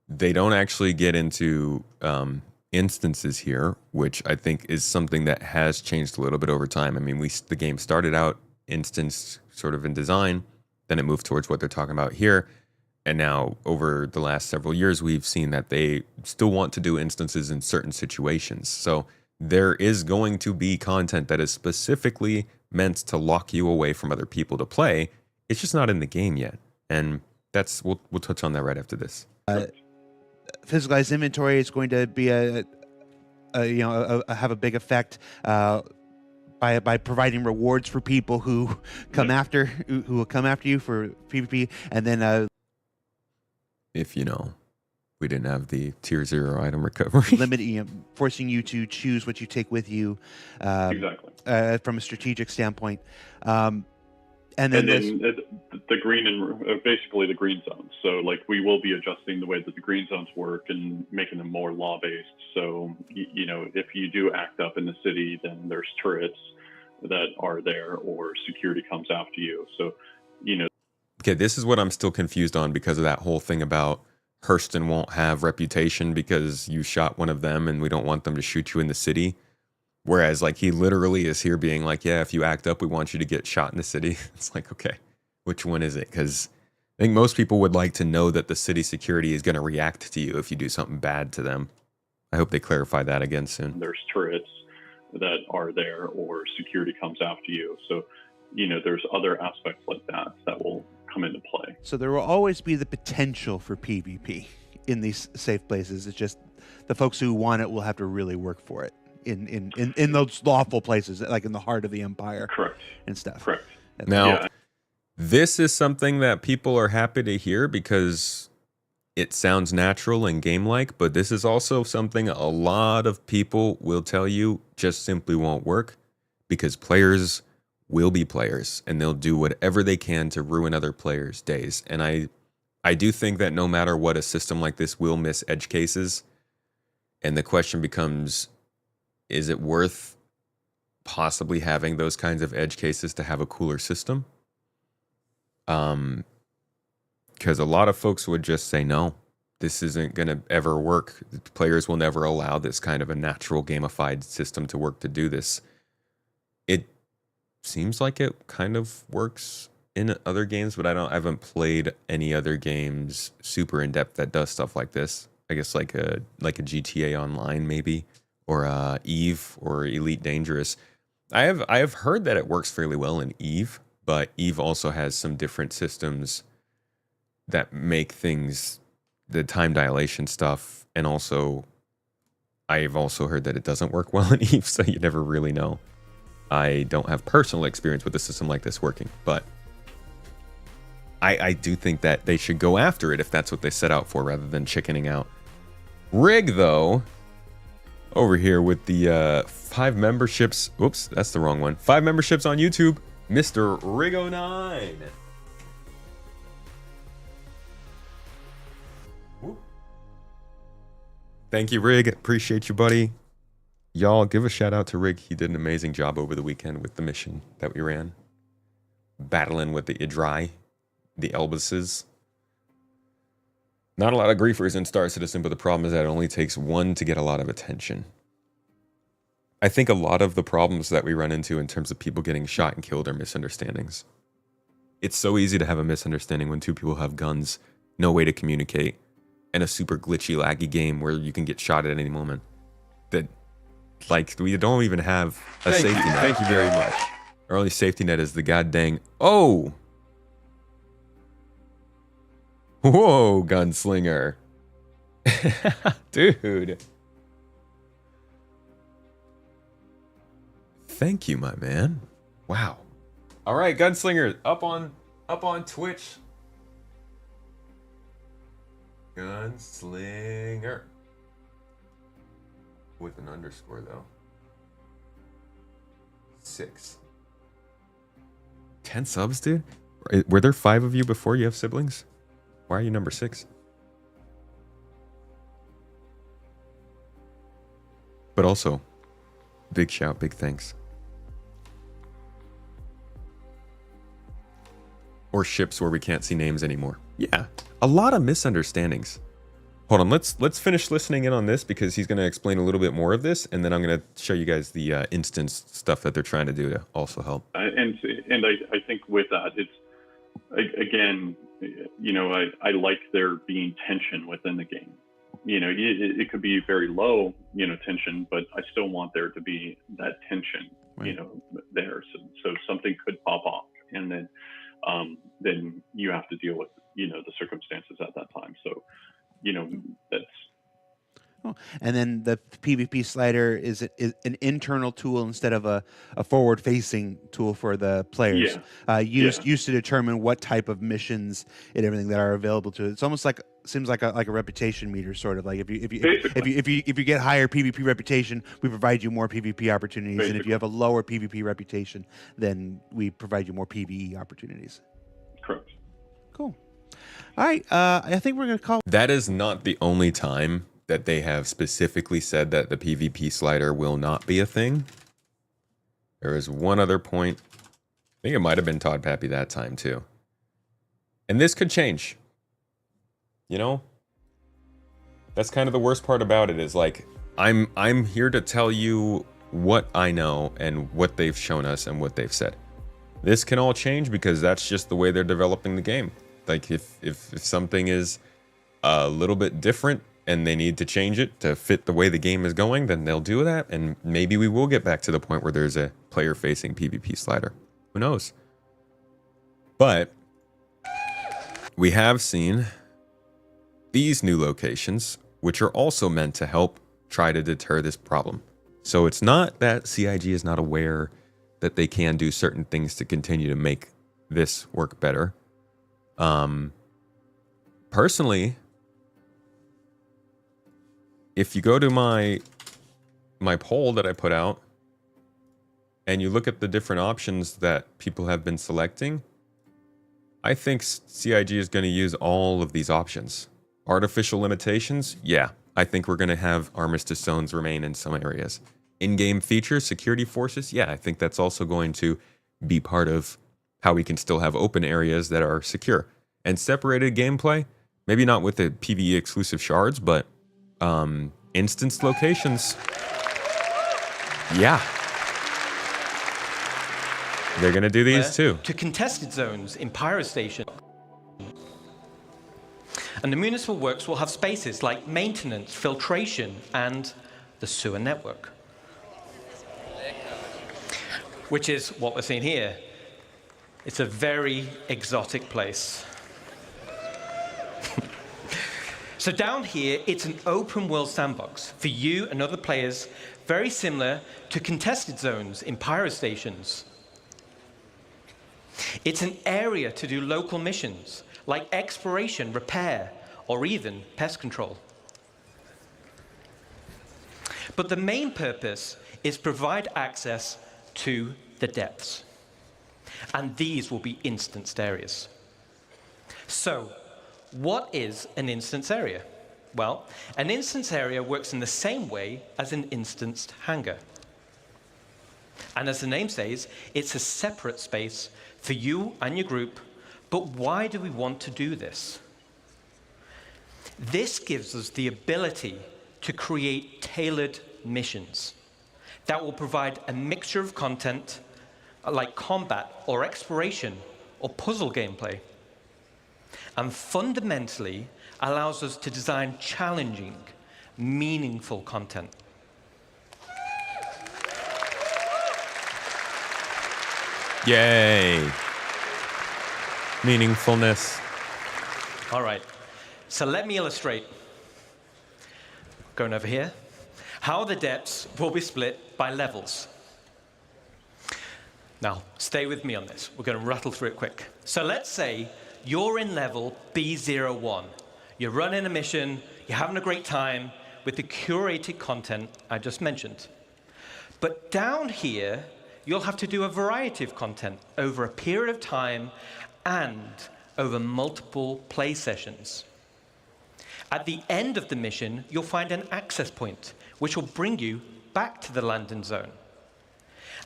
they don't actually get into instances here, which I think is something that has changed a little bit over time. I mean, the game started out instanced sort of in design, then it moved towards what they're talking about here. And now over the last several years, we've seen that they still want to do instances in certain situations. So there is going to be content that is specifically meant to lock you away from other people to play. It's just not in the game yet. And we'll touch on that right after this. Physicalized inventory is going to be have a big effect by providing rewards for people who who will come after you for PvP, and then if we didn't have the tier 0 item recovery, forcing you to choose what you take with you, exactly, from a strategic standpoint. And then the green and basically the green zones. So we will be adjusting the way that the green zones work and making them more law-based. So, if you do act up in the city, then there's turrets that are there, or security comes after you. So, Okay, this is what I'm still confused on because of that whole thing about Hurston won't have reputation because you shot one of them and we don't want them to shoot you in the city. Whereas he literally is here being like, yeah, if you act up, we want you to get shot in the city. It's like, okay, which one is it? Because I think most people would like to know that the city security is going to react to you if you do something bad to them. I hope they clarify that again soon. There's turrets that are there, or security comes after you. So, there's other aspects like that will come into play. So there will always be the potential for PvP in these safe places. It's just the folks who want it will have to really work for it. In those lawful places, like in the heart of the empire, correct, and stuff. Correct. Now, this is something that people are happy to hear because it sounds natural and game-like, but this is also something a lot of people will tell you just simply won't work because players will be players and they'll do whatever they can to ruin other players' days. And I do think that no matter what, a system like this will miss edge cases, and the question becomes, is it worth possibly having those kinds of edge cases to have a cooler system? Because a lot of folks would just say, no, this isn't going to ever work. Players will never allow this kind of a natural gamified system to work to do this. It seems like it kind of works in other games, but I haven't played any other games super in depth that does stuff like this. I guess like a GTA Online maybe, or Eve or Elite Dangerous. I have heard that it works fairly well in Eve, but Eve also has some different systems that make things, the time dilation stuff, and also I've also heard that it doesn't work well in Eve, so you never really know. I don't have personal experience with a system like this working, but I do think that they should go after it if that's what they set out for, rather than chickening out. Rig, though, over here with the 5 memberships. Whoops, that's the wrong one. 5 memberships on YouTube, Mr. Rig09. Thank you, Rig. Appreciate you, buddy. Y'all, give a shout out to Rig. He did an amazing job over the weekend with the mission that we ran. Battling with the Idrai, the Elbases. Not a lot of griefers in Star Citizen, but the problem is that it only takes one to get a lot of attention. I think a lot of the problems that we run into in terms of people getting shot and killed are misunderstandings. It's so easy to have a misunderstanding when 2 people have guns, no way to communicate, and a super glitchy, laggy game where you can get shot at any moment. That, like, we don't even have a safety net. Thank you very much. Our only safety net is the goddamn... Oh! Whoa, gunslinger. Dude. Thank you, my man. Wow. All right, gunslinger, up on Twitch. Gunslinger. With an underscore, though. 6. 10 subs, dude? Were there 5 of you before you have siblings? Why are you number 6? But also, big shout, big thanks. Or ships where we can't see names anymore. Yeah, a lot of misunderstandings. Hold on, let's finish listening in on this, because he's going to explain a little bit more of this, and then I'm going to show you guys the instance stuff that they're trying to do to also help. And I think with that, it's, again, you know, I like there being tension within the game. You know, it could be very low, you know, tension, but I still want there to be that tension, right, you know, there. So something could pop off, and then you have to deal with, you know, the circumstances at that time. So, you know, that's... Oh, and then the PvP slider is an internal tool instead of a forward-facing tool for the players. Yeah. Used to determine what type of missions and everything that are available to it. It's almost like, seems like a reputation meter, sort of like if you get higher PvP reputation, we provide you more PvP opportunities, Basically. And if you have a lower PvP reputation, then we provide you more PvE opportunities. Correct. Cool. All right, I think we're gonna call. That is not the only time that they have specifically said that the PvP slider will not be a thing. There is one other point. I think it might have been Todd Pappy that time too. And this could change. You know? That's kind of the worst part about it, is like, I'm here to tell you what I know and what they've shown us and what they've said. This can all change because that's just the way they're developing the game. Like if something is a little bit different and they need to change it to fit the way the game is going, then they'll do that, and maybe we will get back to the point where there's a player-facing PvP slider. Who knows? But we have seen these new locations, which are also meant to help try to deter this problem. So it's not that CIG is not aware that they can do certain things to continue to make this work better. Personally, if you go to my poll that I put out and you look at the different options that people have been selecting, I think CIG is going to use all of these options. Artificial limitations, yeah, I think we're going to have armistice zones remain in some areas. In-game features, security forces, yeah, I think that's also going to be part of how we can still have open areas that are secure. And separated gameplay, maybe not with the PvE exclusive shards, but instance locations, yeah. They're going to do these too. To contested zones in Pyrostation. And the municipal works will have spaces like maintenance, filtration, and the sewer network. Which is what we're seeing here. It's a very exotic place. So down here, it's an open world sandbox for you and other players, very similar to contested zones in Pyrostations. It's an area to do local missions, like exploration, repair, or even pest control. But the main purpose is provide access to the depths. And these will be instanced areas. So, what is an instance area? Well, an instance area works in the same way as an instanced hangar. And as the name says, it's a separate space for you and your group. But why do we want to do this? This gives us the ability to create tailored missions that will provide a mixture of content like combat or exploration or puzzle gameplay, and fundamentally allows us to design challenging, meaningful content. Yay. Meaningfulness. All right, so let me illustrate, going over here, how the depths will be split by levels. Now, stay with me on this. We're going to rattle through it quick. So let's say you're in level B01. You're running a mission, you're having a great time with the curated content I just mentioned. But down here, you'll have to do a variety of content over a period of time and over multiple play sessions. At the end of the mission, you'll find an access point, which will bring you back to the landing zone.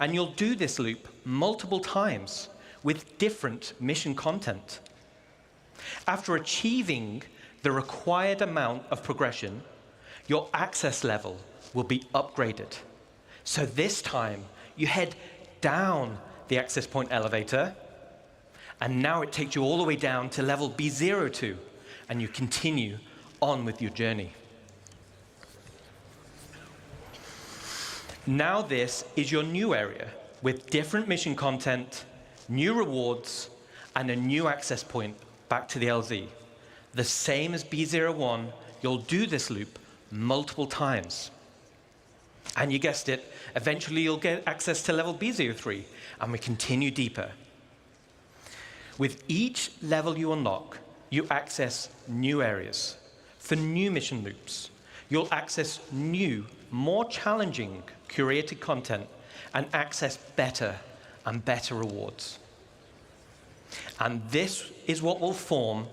And you'll do this loop multiple times with different mission content. After achieving the required amount of progression, your access level will be upgraded. So this time, you head down the access point elevator, and now it takes you all the way down to level B02, and you continue on with your journey. Now this is your new area with different mission content, new rewards, and a new access point back to the LZ. The same as B01, you'll do this loop multiple times. And you guessed it, eventually you'll get access to level B03, and we continue deeper. With each level you unlock, you access new areas for new mission loops. You'll access new, more challenging curated content and access better and better rewards. And this is what will form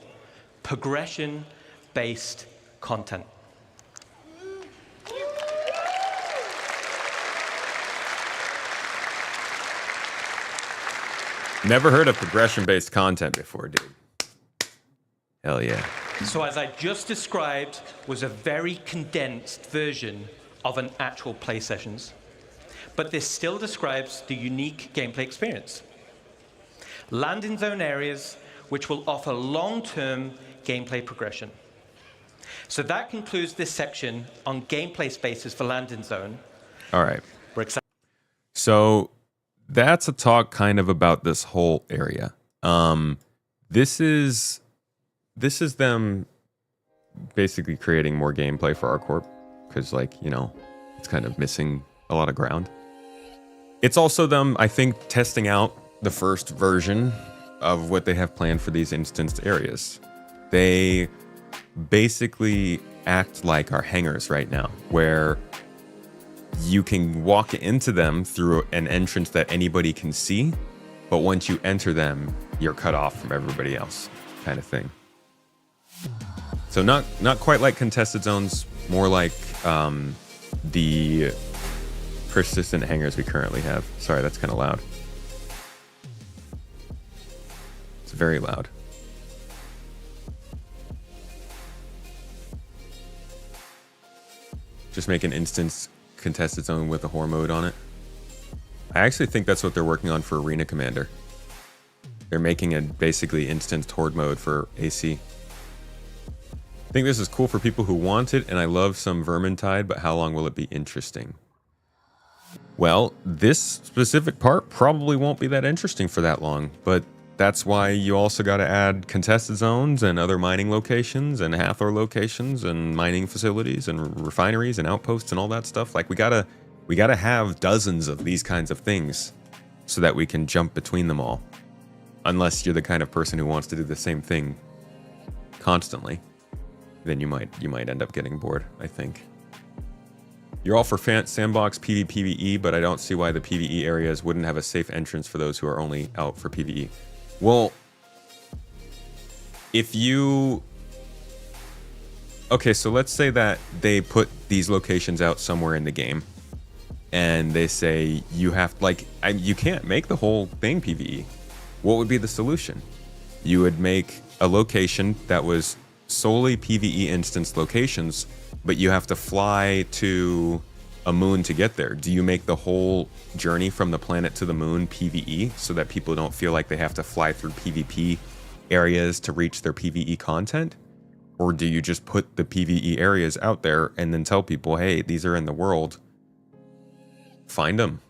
progression-based content. Never heard of progression-based content before, dude. Hell yeah. So as I just described, was a very condensed version of an actual play sessions, but this still describes the unique gameplay experience. Landing zone areas which will offer long-term gameplay progression. So that concludes this section on gameplay spaces for landing zone. All right. We're excited. So that's a talk kind of about this whole area. This is them basically creating more gameplay for our corp, because, like, you know, it's kind of missing a lot of ground. It's also them, I think, testing out the first version of what they have planned for these instanced areas. They basically act like our hangars right now, where you can walk into them through an entrance that anybody can see, but once you enter them, you're cut off from everybody else, kind of thing. So not quite like contested zones, more like the persistent hangars we currently have. Sorry, that's kind of loud. It's very loud. Just make an instance contested zone with a horror mode on it. I actually think that's what they're working on for Arena Commander. They're making a basically instant horde mode for AC. I think this is cool for people who want it, and I love some Vermintide, but how long will it be interesting? Well, this specific part probably won't be that interesting for that long, but that's why you also got to add contested zones and other mining locations and Hathor locations and mining facilities and refineries and outposts and all that stuff. Like we gotta have dozens of these kinds of things so that we can jump between them all. Unless you're the kind of person who wants to do the same thing constantly, then you might end up getting bored, I think. You're all for sandbox PvPvE, but I don't see why the PvE areas wouldn't have a safe entrance for those who are only out for PvE. Well, if you... Okay, so let's say that they put these locations out somewhere in the game, and they say you have, like, you can't make the whole thing PvE. What would be the solution? You would make a location that was solely PvE instance locations, but you have to fly to a moon to get there. Do you make the whole journey from the planet to the moon PvE so that people don't feel like they have to fly through PvP areas to reach their PvE content? Or do you just put the PvE areas out there and then tell people, hey, these are in the world, find them?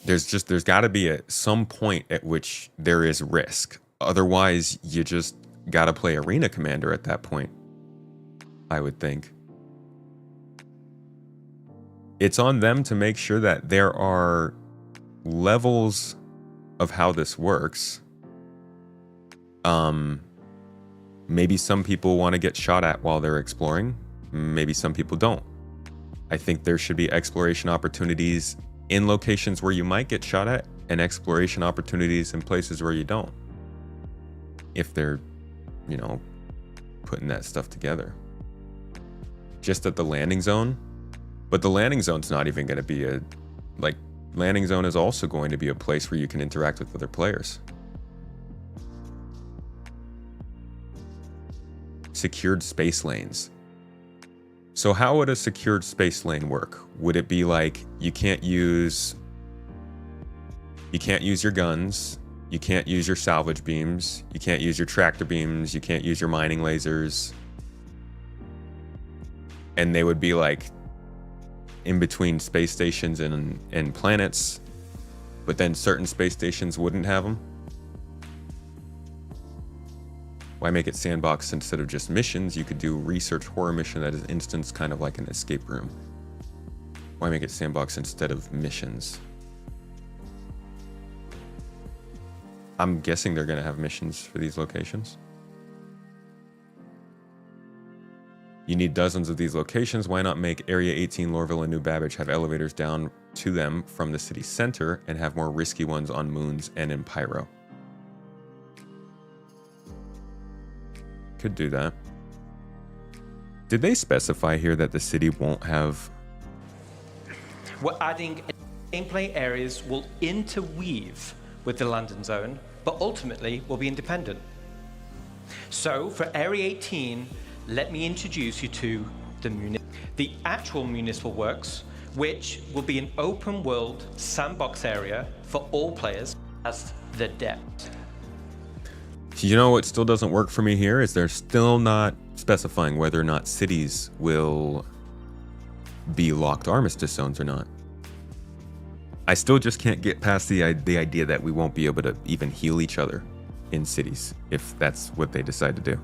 There's got to be some point at which there is risk. Otherwise, you just got to play Arena Commander at that point, I would think. It's on them to make sure that there are levels of how this works. Maybe some people want to get shot at while they're exploring. Maybe some people don't. I think there should be exploration opportunities in locations where you might get shot at, and exploration opportunities in places where you don't. If they're, you know, putting that stuff together. Just at the landing zone. But the landing zone's not even going to be landing zone is also going to be a place where you can interact with other players. Secured space lanes. So how would a secured space lane work? Would it be like you can't use your guns, you can't use your salvage beams, you can't use your tractor beams, you can't use your mining lasers, and they would be like in between space stations and planets, but then certain space stations wouldn't have them? Why make it sandbox instead of just missions? You could do research horror mission that is instance, kind of like an escape room. Why make it sandbox instead of missions? I'm guessing they're going to have missions for these locations. You need dozens of these locations. Why not make Area 18, Lorville, and New Babbage have elevators down to them from the city center and have more risky ones on moons and in Pyro? Could do that. Did they specify here that the city won't have... We're adding gameplay areas will interweave with the London zone, but ultimately will be independent. So for Area 18, let me introduce you to the actual municipal works, which will be an open world sandbox area for all players as the depth. You know what still doesn't work for me here is they're still not specifying whether or not cities will be locked armistice zones or not. I still just can't get past the idea that we won't be able to even heal each other in cities if that's what they decide to do.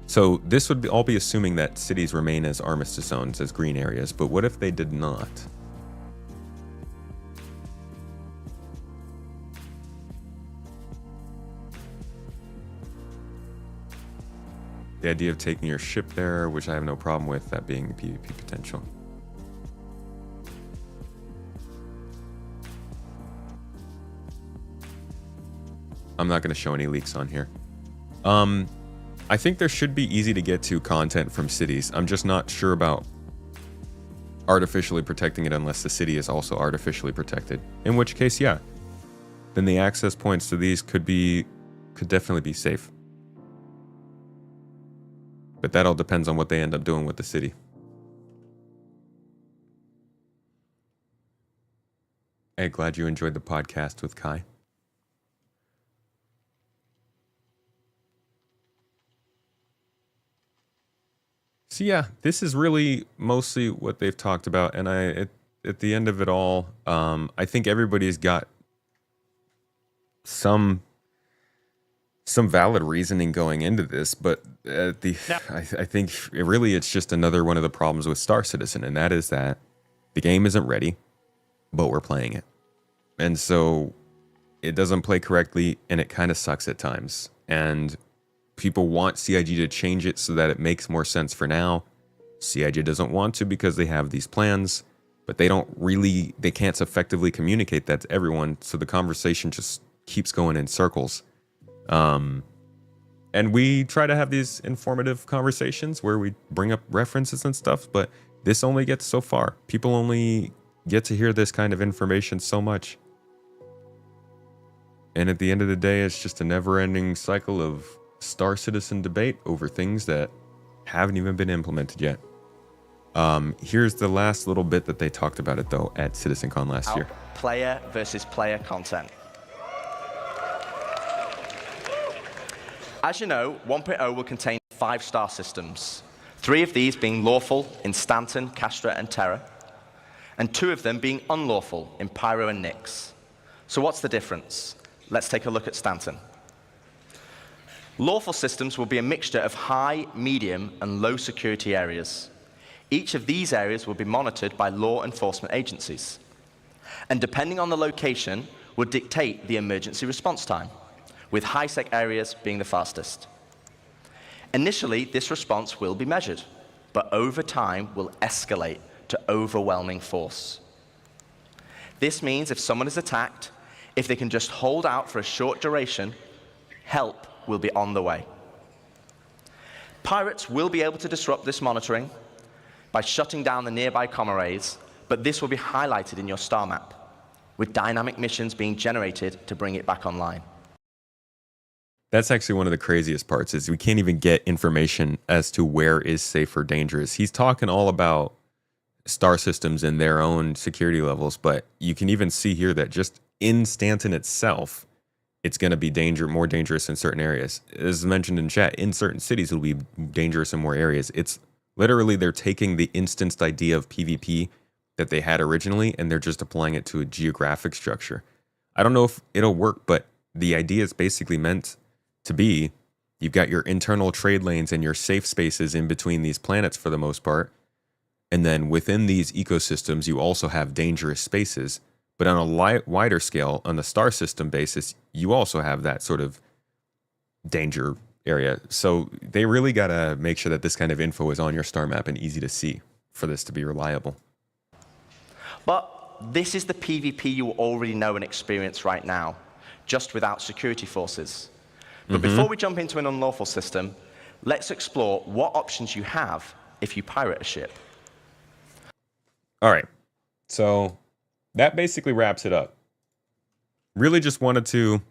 So this would all be assuming that cities remain as armistice zones, as green areas, but what if they did not? The idea of taking your ship there, which I have no problem with, that being PvP potential. I'm not going to show any leaks on here. I think there should be easy to get to content from cities. I'm just not sure about artificially protecting it unless the city is also artificially protected. In which case, yeah. Then the access points to these could definitely be safe. But that all depends on what they end up doing with the city. Hey, glad you enjoyed the podcast with Kai. So yeah, this is really mostly what they've talked about, and at the end of it all, I think everybody's got some valid reasoning going into this, but I think it's just another one of the problems with Star Citizen, and that is that the game isn't ready, but we're playing it, and so it doesn't play correctly, and it kind of sucks at times, and people want CIG to change it so that it makes more sense for now. CIG doesn't want to because they have these plans, but they can't effectively communicate that to everyone, so the conversation just keeps going in circles. And we try to have these informative conversations where we bring up references and stuff, but this only gets so far. People only get to hear this kind of information so much. And at the end of the day, it's just a never-ending cycle of Star Citizen debate over things that haven't even been implemented yet. Here's the last little bit that they talked about it, though, at CitizenCon last year. Player versus player content. As you know, 1.0 will contain 5 star systems, 3 of these being lawful in Stanton, Castra, and Terra, and 2 of them being unlawful in Pyro and Nyx. So what's the difference? Let's take a look at Stanton. Lawful systems will be a mixture of high, medium, and low security areas. Each of these areas will be monitored by law enforcement agencies. And depending on the location, will dictate the emergency response time, with high-sec areas being the fastest. Initially, this response will be measured, but over time will escalate to overwhelming force. This means if someone is attacked, if they can just hold out for a short duration, help will be on the way. Pirates will be able to disrupt this monitoring by shutting down the nearby comm arrays, but this will be highlighted in your star map, with dynamic missions being generated to bring it back online. That's actually one of the craziest parts, is we can't even get information as to where is safe or dangerous. He's talking all about star systems and their own security levels, but you can even see here that just in Stanton itself, it's going to be more dangerous in certain areas. As mentioned in chat, in certain cities, it'll be dangerous in more areas. It's literally, they're taking the instanced idea of PvP that they had originally, and they're just applying it to a geographic structure. I don't know if it'll work, but the idea is basically meant to be, you've got your internal trade lanes and your safe spaces in between these planets for the most part. And then within these ecosystems, you also have dangerous spaces. But on a wider scale, on the star system basis, you also have that sort of danger area. So they really got to make sure that this kind of info is on your star map and easy to see for this to be reliable. But this is the PvP you already know and experience right now, just without security forces. But before we jump into an unlawful system, let's explore what options you have if you pirate a ship. All right. So that basically wraps it up. Really just wanted to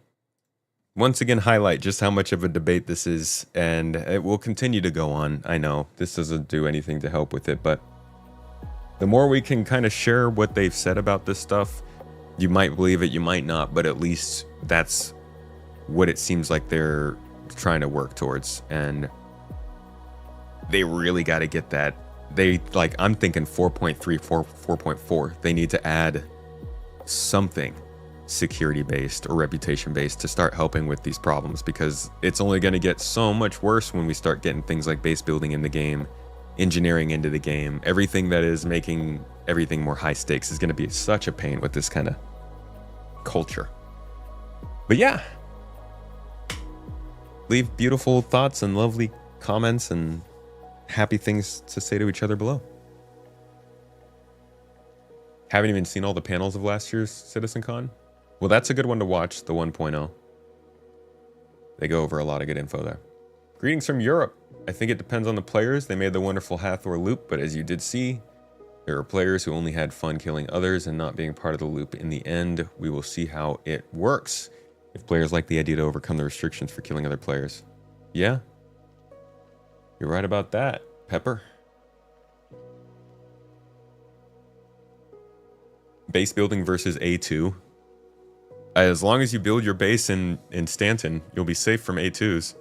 once again highlight just how much of a debate this is, and it will continue to go on. I know this doesn't do anything to help with it, but the more we can kind of share what they've said about this stuff, you might believe it, you might not, but at least that's what it seems like they're trying to work towards. And they really got to get that. I'm thinking 4.3, 4.4. They need to add something security-based or reputation-based to start helping with these problems, because it's only going to get so much worse when we start getting things like base building in the game, engineering into the game. Everything that is making everything more high stakes is going to be such a pain with this kind of culture. But yeah, leave beautiful thoughts and lovely comments and happy things to say to each other below. Haven't even seen all the panels of last year's CitizenCon? Well, that's a good one to watch, the 1.0. They go over a lot of good info there. Greetings from Europe. I think it depends on the players. They made the wonderful Hathor loop, but as you did see, there are players who only had fun killing others and not being part of the loop. In the end, we will see how it works if players like the idea to overcome the restrictions for killing other players. Yeah. You're right about that, Pepper. Base building versus A2. As long as you build your base in Stanton, you'll be safe from A2s.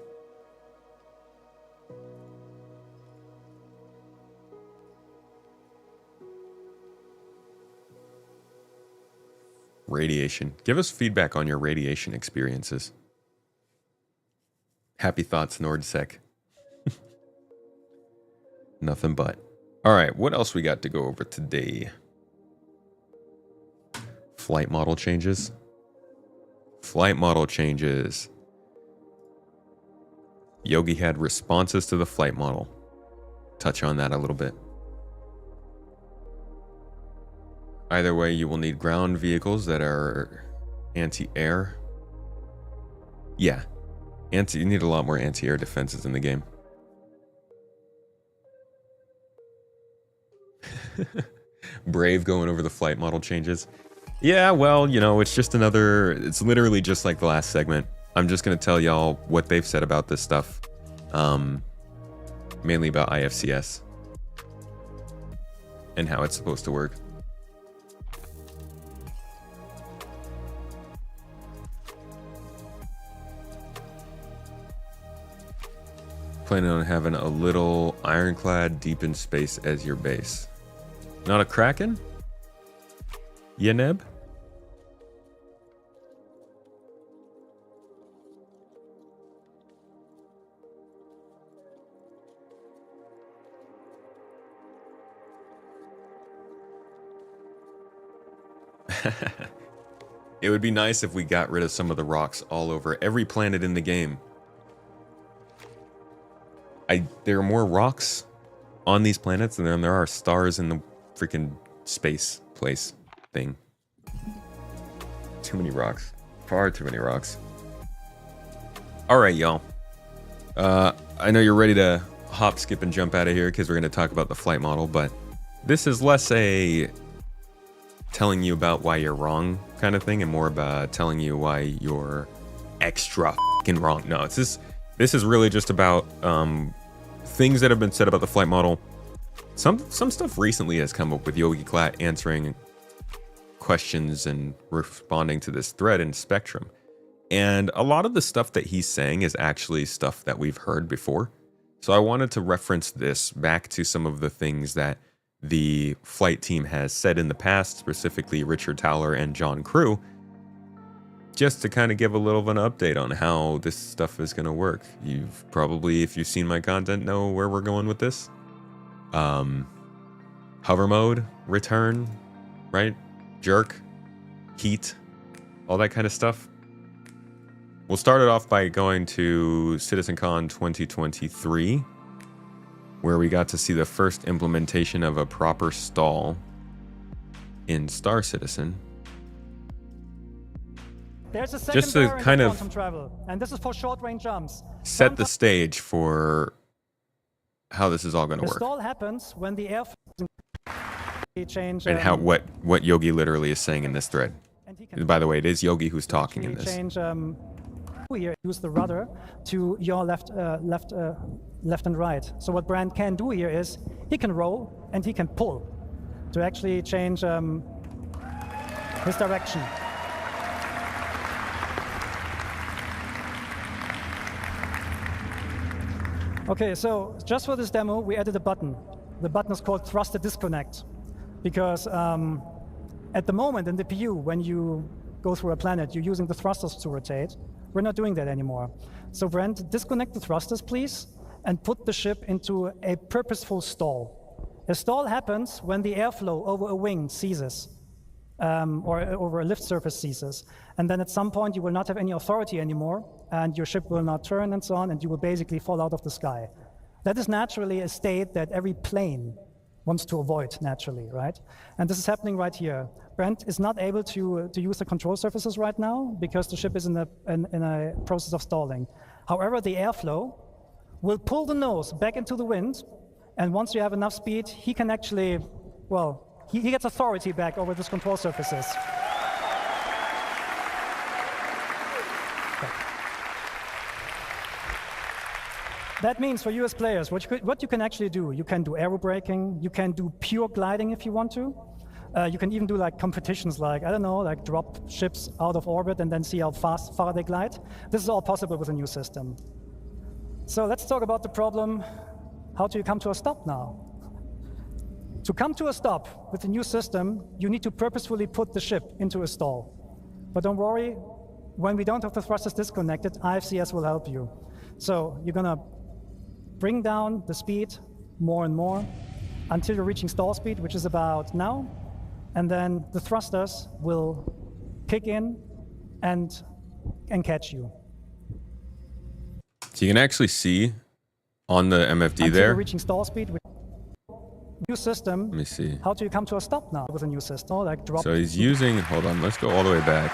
Radiation. Give us feedback on your radiation experiences. Happy thoughts, NordSec. Nothing but. All right, what else we got to go over today? Flight model changes. Flight model changes. Yogi had responses to the flight model. Touch on that a little bit. Either way, you will need ground vehicles that are anti-air. Yeah. You need a lot more anti-air defenses in the game. Brave going over the flight model changes. Yeah, well, you know, it's just another... It's literally just like the last segment. I'm just going to tell y'all what they've said about this stuff. Mainly about IFCS. And how it's supposed to work. Planning on having a little ironclad deep in space as your base. Not a Kraken? Yeneb? It would be nice if we got rid of some of the rocks all over every planet in the game. There are more rocks on these planets than there are stars in the freaking space place thing. Too many rocks. Far too many rocks. Alright, y'all. I know you're ready to hop, skip, and jump out of here because we're going to talk about the flight model, but this is less a telling you about why you're wrong kind of thing and more about telling you why you're extra fucking wrong. No, this is really just about things that have been said about the flight model. Some stuff recently has come up with Yogi Klatt answering questions and responding to this thread in Spectrum. And a lot of the stuff that he's saying is actually stuff that we've heard before. So I wanted to reference this back to some of the things that the flight team has said in the past, specifically Richard Towler and John Crew, just to kind of give a little of an update on how this stuff is going to work. You've probably, if you've seen my content, know where we're going with this. Hover mode, return, right? Jerk, heat, all that kind of stuff. We'll start it off by going to CitizenCon 2023, where we got to see the first implementation of a proper stall in Star Citizen. There's a second just to kind of travel, and this is for short-range jumps. Set the stage for how this is all going to The work. stall happens when the air change. And how what Yogi literally is saying in this thread. By the way, it is Yogi who's talking in this. Change here, use the rudder to your left and right. So what Brand can do here is he can roll and he can pull to actually change his direction. Okay, so just for this demo, we added a button. The button is called Thruster Disconnect, because at the moment in the PU, when you go through a planet, you're using the thrusters to rotate. We're not doing that anymore. So Brent, disconnect the thrusters, please, and put the ship into a purposeful stall. A stall happens when the airflow over a wing ceases, or over a lift surface ceases. And then at some point, you will not have any authority anymore, and your ship will not turn and so on, and you will basically fall out of the sky. That is naturally a state that every plane wants to avoid naturally, right? And this is happening right here. Brent is not able to use the control surfaces right now because the ship is in a process of stalling. However, the airflow will pull the nose back into the wind, and once you have enough speed, he can actually, well, he gets authority back over these control surfaces. That means for you as players, what you can actually do, you can do aero braking, you can do pure gliding if you want to. You can even do like competitions like, I don't know, like drop ships out of orbit and then see how far they glide. This is all possible with a new system. So let's talk about the problem, how do you come to a stop now? To come to a stop with the new system, you need to purposefully put the ship into a stall. But don't worry, when we don't have the thrusters disconnected, IFCS will help you. So you're gonna bring down the speed more and more until you're reaching stall speed, which is about now. And then the thrusters will kick in and catch you. So you can actually see on the MFD until there. You're reaching stall speed with new system. Let me see. How do you come to a stop now with a new system? Like drop. So he's using, hold on, let's go all the way back.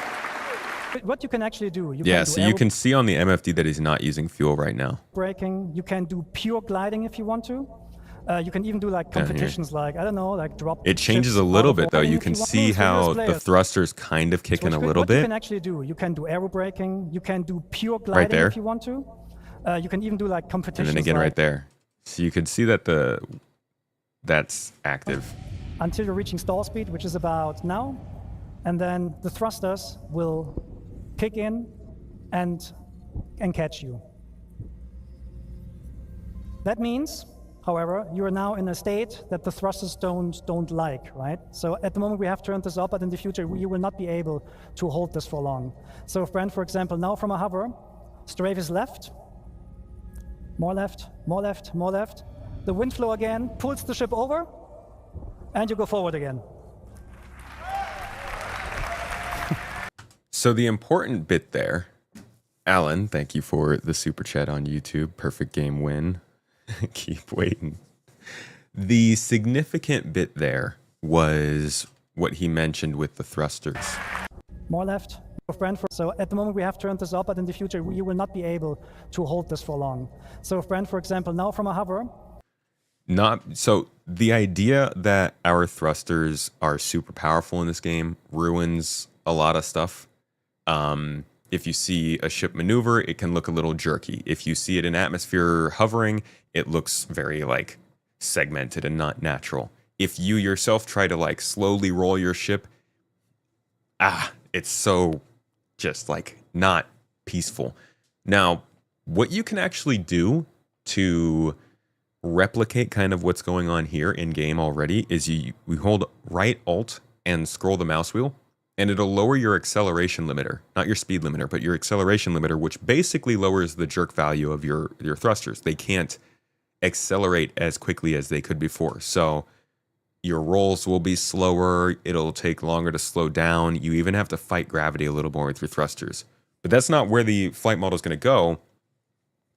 What you can actually do. So you can see on the MFD that he's not using fuel right now. Braking. You can do pure gliding if you want to. You can even do like competitions like, I don't know, like drop. It changes a little bit though. You can see how the thrusters kind of kick in a little bit. What you can actually do, you can do aero braking. You can do pure gliding if you want to. You can even do like competitions. And then again right there. So you can see that that's active. Until you're reaching stall speed, which is about now. And then the thrusters will kick in and catch you. That means, however, you are now in a state that the thrusters don't like, right? So at the moment we have turned this up, but in the future you will not be able to hold this for long. So if Brent, for example, now from a hover, strafe is left, more left, more left, more left. The wind flow again pulls the ship over, and you go forward again. So the important bit there, Alan, thank you for the super chat on YouTube. Perfect game win. Keep waiting. The significant bit there was what he mentioned with the thrusters. More left. So at the moment we have turned this up, but in the future you will not be able to hold this for long. So if Brent, for example, now from a hover. So the idea that our thrusters are super powerful in this game ruins a lot of stuff. If you see a ship maneuver, it can look a little jerky. If you see it in atmosphere hovering, it looks very like segmented and not natural. If you yourself try to like slowly roll your ship, it's so just like not peaceful. Now, what you can actually do to replicate kind of what's going on here in game already is we hold right Alt and scroll the mouse wheel, and it'll lower your acceleration limiter, not your speed limiter, but your acceleration limiter, which basically lowers the jerk value of your thrusters. They can't accelerate as quickly as they could before. So your rolls will be slower. It'll take longer to slow down. You even have to fight gravity a little more with your thrusters. But that's not where the flight model is going to go.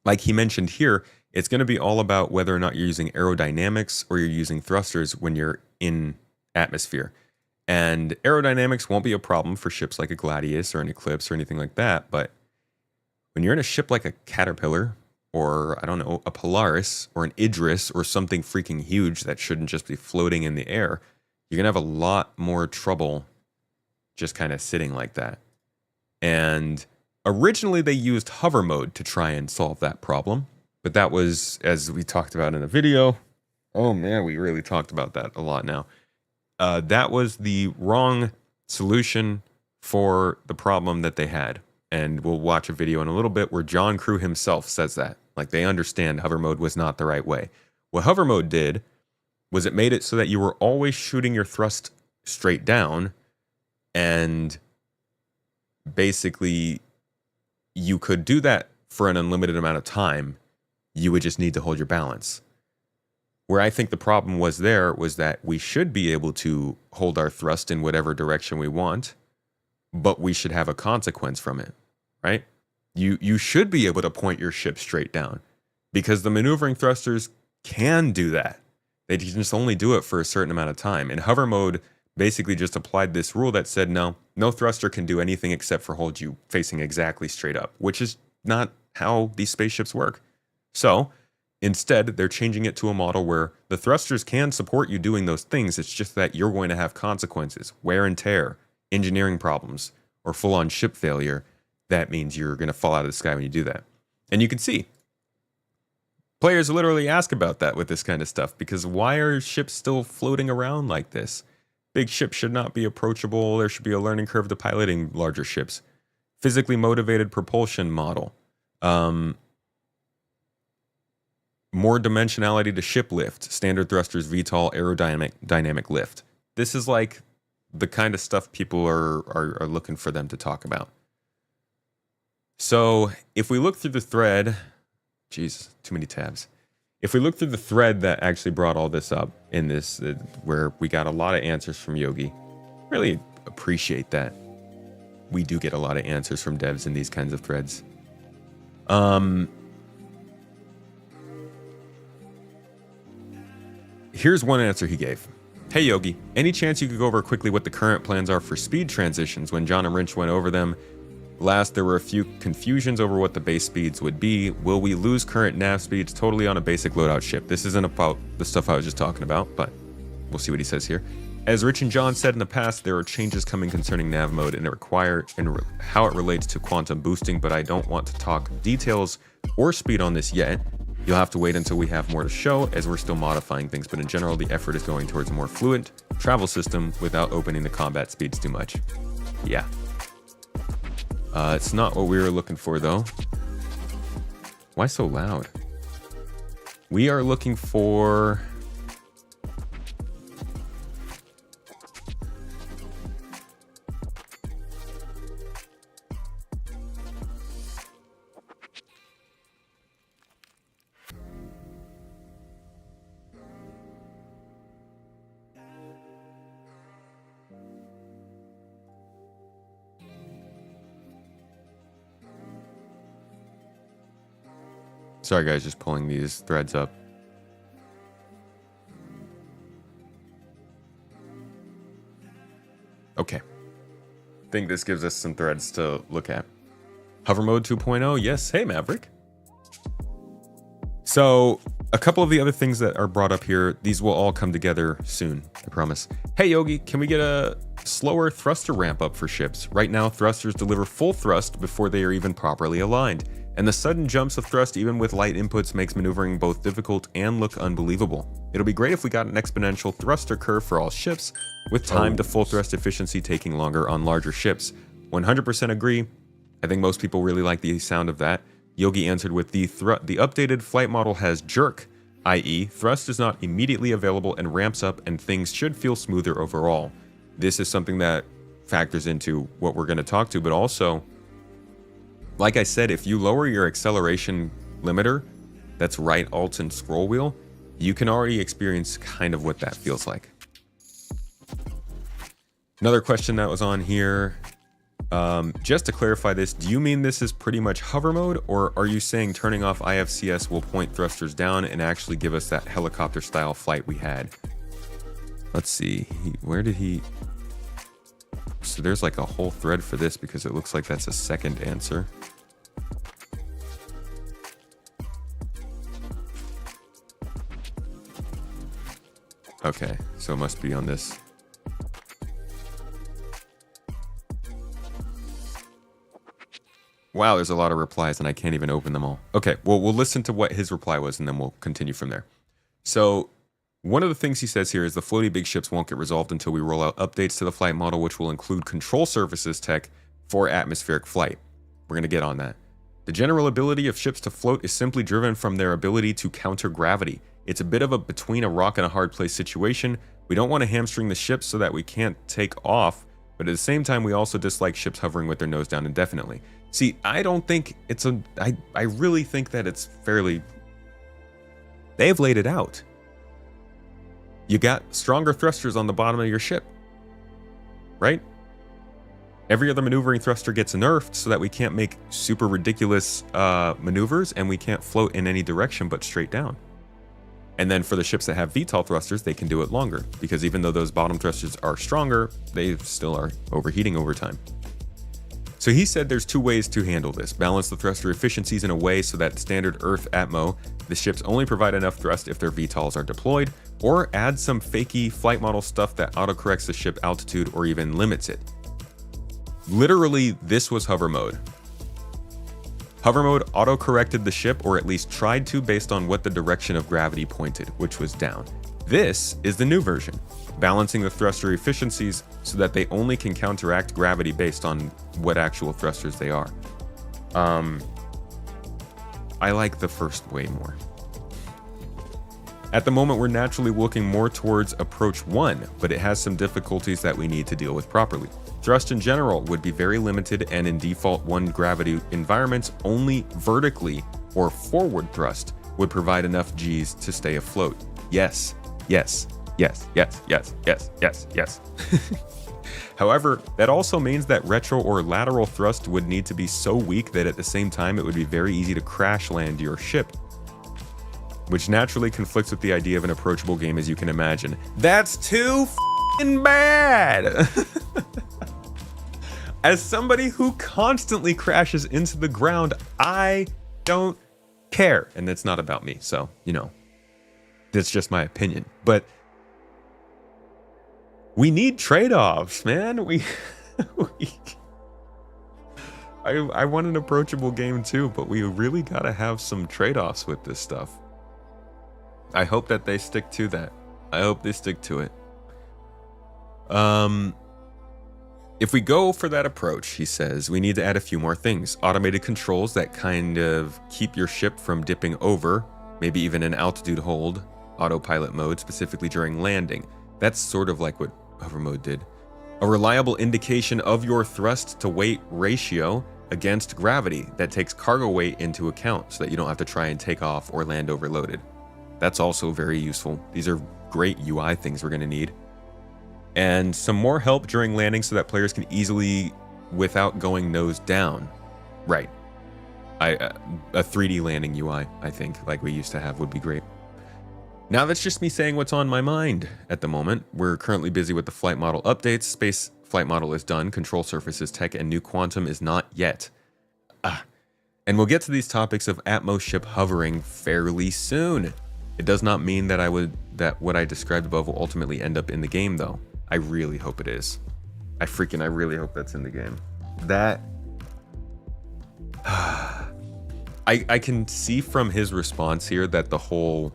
Like he mentioned here, it's going to be all about whether or not you're using aerodynamics or you're using thrusters when you're in atmosphere. And aerodynamics won't be a problem for ships like a Gladius or an Eclipse or anything like that. But when you're in a ship like a Caterpillar or, I don't know, a Polaris or an Idris or something freaking huge that shouldn't just be floating in the air, you're going to have a lot more trouble just kind of sitting like that. And originally they used hover mode to try and solve that problem. But that was, as we talked about in the video, oh man, we really talked about that a lot now. That was the wrong solution for the problem that they had. And we'll watch a video in a little bit where John Crew himself says that. Like, they understand hover mode was not the right way. What hover mode did was it made it so that you were always shooting your thrust straight down, and basically you could do that for an unlimited amount of time. You would just need to hold your balance. Where I think the problem was there was that we should be able to hold our thrust in whatever direction we want, but we should have a consequence from it, right? You should be able to point your ship straight down because the maneuvering thrusters can do that. They just only do it for a certain amount of time. And hover mode basically just applied this rule that said, no thruster can do anything except for hold you facing exactly straight up, which is not how these spaceships work. So instead, they're changing it to a model where the thrusters can support you doing those things. It's just that you're going to have consequences, wear and tear, engineering problems, or full-on ship failure. That means you're going to fall out of the sky when you do that. And you can see Players literally ask about that with this kind of stuff, because why are ships still floating around like this? Big ships should not be approachable. There should be a learning curve to piloting larger ships. Physically motivated propulsion model. More dimensionality to ship lift. Standard thrusters, VTOL, dynamic lift. This is like the kind of stuff people are looking for them to talk about. So if we look through the thread, geez, too many tabs. If we look through the thread that actually brought all this up in this, where we got a lot of answers from Yogi, really appreciate that. We do get a lot of answers from devs in these kinds of threads. Here's one answer he gave. Hey Yogi, any chance you could go over quickly what the current plans are for speed transitions? When John and Wrench went over them last, there were a few confusions over what the base speeds would be. Will we lose current nav speeds totally on a basic loadout ship? This isn't about the stuff I was just talking about, but we'll see what he says here. As Rich and John said in the past, there are changes coming concerning nav mode and how it relates to quantum boosting, but I don't want to talk details or speed on this yet. You'll have to wait until we have more to show, as we're still modifying things, but in general, the effort is going towards a more fluid travel system without opening the combat speeds too much. Yeah. It's not what we were looking for, though. Why so loud? We are looking for... Sorry guys, just pulling these threads up. Okay. I think this gives us some threads to look at. Hover mode 2.0, yes. Hey Maverick. So a couple of the other things that are brought up here, these will all come together soon, I promise. Hey Yogi, can we get a slower thruster ramp up for ships? Right now, thrusters deliver full thrust before they are even properly aligned. And the sudden jumps of thrust, even with light inputs, makes maneuvering both difficult and look unbelievable. It'll be great if we got an exponential thruster curve for all ships, with time to full thrust efficiency taking longer on larger ships. 100% agree. I think most people really like the sound of that. Yogi answered with the updated flight model has jerk, i.e. thrust is not immediately available and ramps up, and things should feel smoother overall. This is something that factors into what we're going to talk to, but also, like I said, if you lower your acceleration limiter, that's right alt and scroll wheel, you can already experience kind of what that feels like. Another question that was on here, just to clarify this, do you mean this is pretty much hover mode, or are you saying turning off IFCS will point thrusters down and actually give us that helicopter style flight we had? Let's see, where did he... So there's like a whole thread for this because it looks like that's a second answer. Okay, so it must be on this. Wow, there's a lot of replies and I can't even open them all. Okay, well, we'll listen to what his reply was and then we'll continue from there. So one of the things he says here is the floaty big ships won't get resolved until we roll out updates to the flight model, which will include control surfaces tech for atmospheric flight. We're going to get on that. The general ability of ships to float is simply driven from their ability to counter gravity. It's a bit of a between a rock and a hard place situation. We don't want to hamstring the ships so that we can't take off, but at the same time, we also dislike ships hovering with their nose down indefinitely. See, I don't think it's a... I really think that it's fairly... They've laid it out. You got stronger thrusters on the bottom of your ship, right? Every other maneuvering thruster gets nerfed so that we can't make super ridiculous maneuvers and we can't float in any direction but straight down. And then for the ships that have VTOL thrusters, they can do it longer because even though those bottom thrusters are stronger, they still are overheating over time. So he said there's two ways to handle this. Balance the thruster efficiencies in a way so that standard Earth Atmo, the ships only provide enough thrust if their VTOLs are deployed, or add some fakey flight model stuff that autocorrects the ship altitude or even limits it. Literally, this was hover mode. Hover mode auto-corrected the ship, or at least tried to, based on what the direction of gravity pointed, which was down. This is the new version, balancing the thruster efficiencies so that they only can counteract gravity based on what actual thrusters they are. I like the first way more. At the moment, we're naturally looking more towards approach 1, but it has some difficulties that we need to deal with properly. Thrust in general would be very limited, and in default 1 gravity environments, only vertically or forward thrust would provide enough G's to stay afloat. Yes, yes, yes, yes, yes, yes, yes, yes. However, that also means that retro or lateral thrust would need to be so weak that at the same time it would be very easy to crash land your ship, which naturally conflicts with the idea of an approachable game, as you can imagine. That's too f***ing bad! As somebody who constantly crashes into the ground, I don't care. And that's not about me, so, you know, that's just my opinion. But we need trade-offs, man. I want an approachable game too, but we really gotta have some trade-offs with this stuff. I hope that they stick to that. I hope they stick to it. If we go for that approach, he says, we need to add a few more things. Automated controls that kind of keep your ship from dipping over, maybe even an altitude hold, autopilot mode, specifically during landing. That's sort of like what hover mode did. A reliable indication of your thrust to weight ratio against gravity that takes cargo weight into account so that you don't have to try and take off or land overloaded. That's also very useful. These are great UI things we're going to need. And some more help during landing so that players can easily, without going nose down. Right. A 3D landing UI, I think, like we used to have, would be great. Now that's just me saying what's on my mind at the moment. We're currently busy with the flight model updates. Space flight model is done, control surfaces tech, and new quantum is not yet. And we'll get to these topics of Atmos ship hovering fairly soon. It does not mean that what I described above will ultimately end up in the game, though. I really hope it is. I really hope that's in the game. That... I can see from his response here that the whole...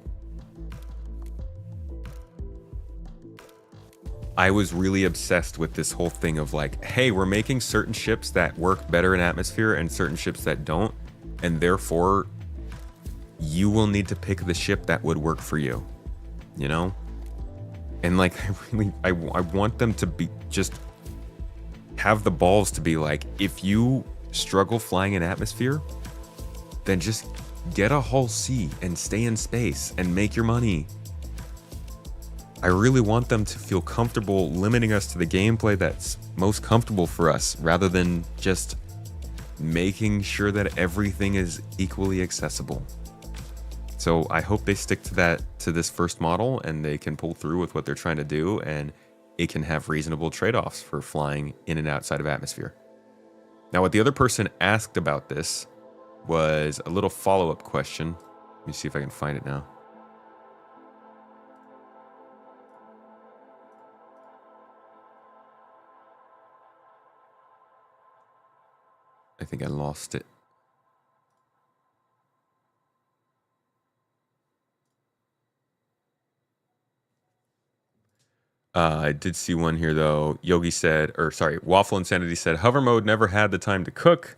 I was really obsessed with this whole thing of like, hey, we're making certain ships that work better in atmosphere and certain ships that don't, and therefore you will need to pick the ship that would work for you, you know? And like, I want them to be just have the balls to be like, if you struggle flying in atmosphere, then just get a hull C and stay in space and make your money. I really want them to feel comfortable limiting us to the gameplay that's most comfortable for us, rather than just making sure that everything is equally accessible. So I hope they stick to that, to this first model, and they can pull through with what they're trying to do, and it can have reasonable trade-offs for flying in and outside of atmosphere. Now, what the other person asked about this was a little follow-up question. Let me see if I can find it now. I think I lost it. I did see one here though. Yogi said, or sorry, Waffle Insanity said, hover mode never had the time to cook.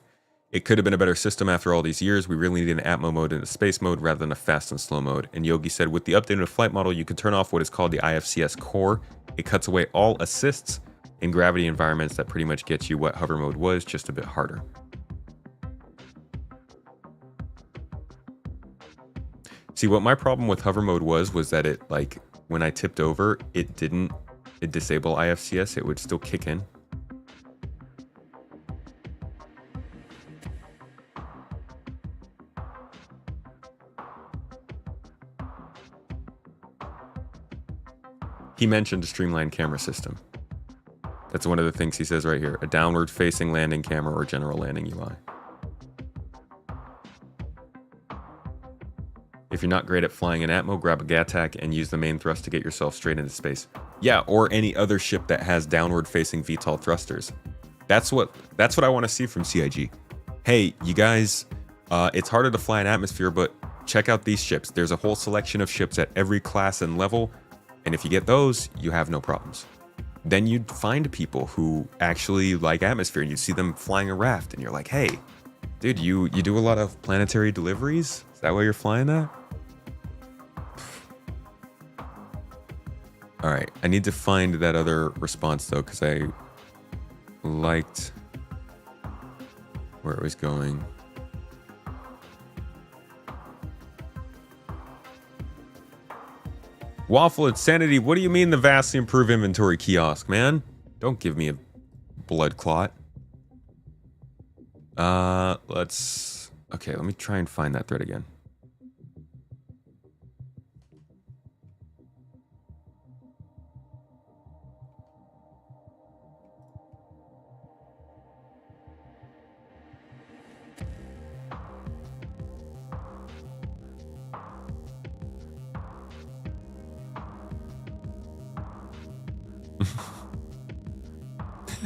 It could have been a better system after all these years. We really need an Atmo mode and a space mode rather than a fast and slow mode. And Yogi said, with the updated flight model, you can turn off what is called the IFCS core. It cuts away all assists in gravity environments that pretty much gets you what hover mode was, just a bit harder. See, what my problem with hover mode was that it, like, when I tipped over, it didn't disable IFCS, it would still kick in. He mentioned a streamlined camera system. That's one of the things he says right here. A downward facing landing camera or general landing UI. If you're not great at flying in Atmo, grab a Gatac and use the main thrust to get yourself straight into space. Yeah, or any other ship that has downward-facing VTOL thrusters. That's what I want to see from CIG. Hey, you guys, It's harder to fly in atmosphere, but check out these ships. There's a whole selection of ships at every class and level, and if you get those, you have no problems. Then you'd find people who actually like atmosphere, and you see them flying a raft, and you're like, hey, dude, you do a lot of planetary deliveries? Is that why you're flying that? All right, I need to find that other response though, because I liked where it was going. Waffle Insanity, what do you mean the vastly improved inventory kiosk, man? Don't give me a blood clot. Okay, let me try and find that thread again.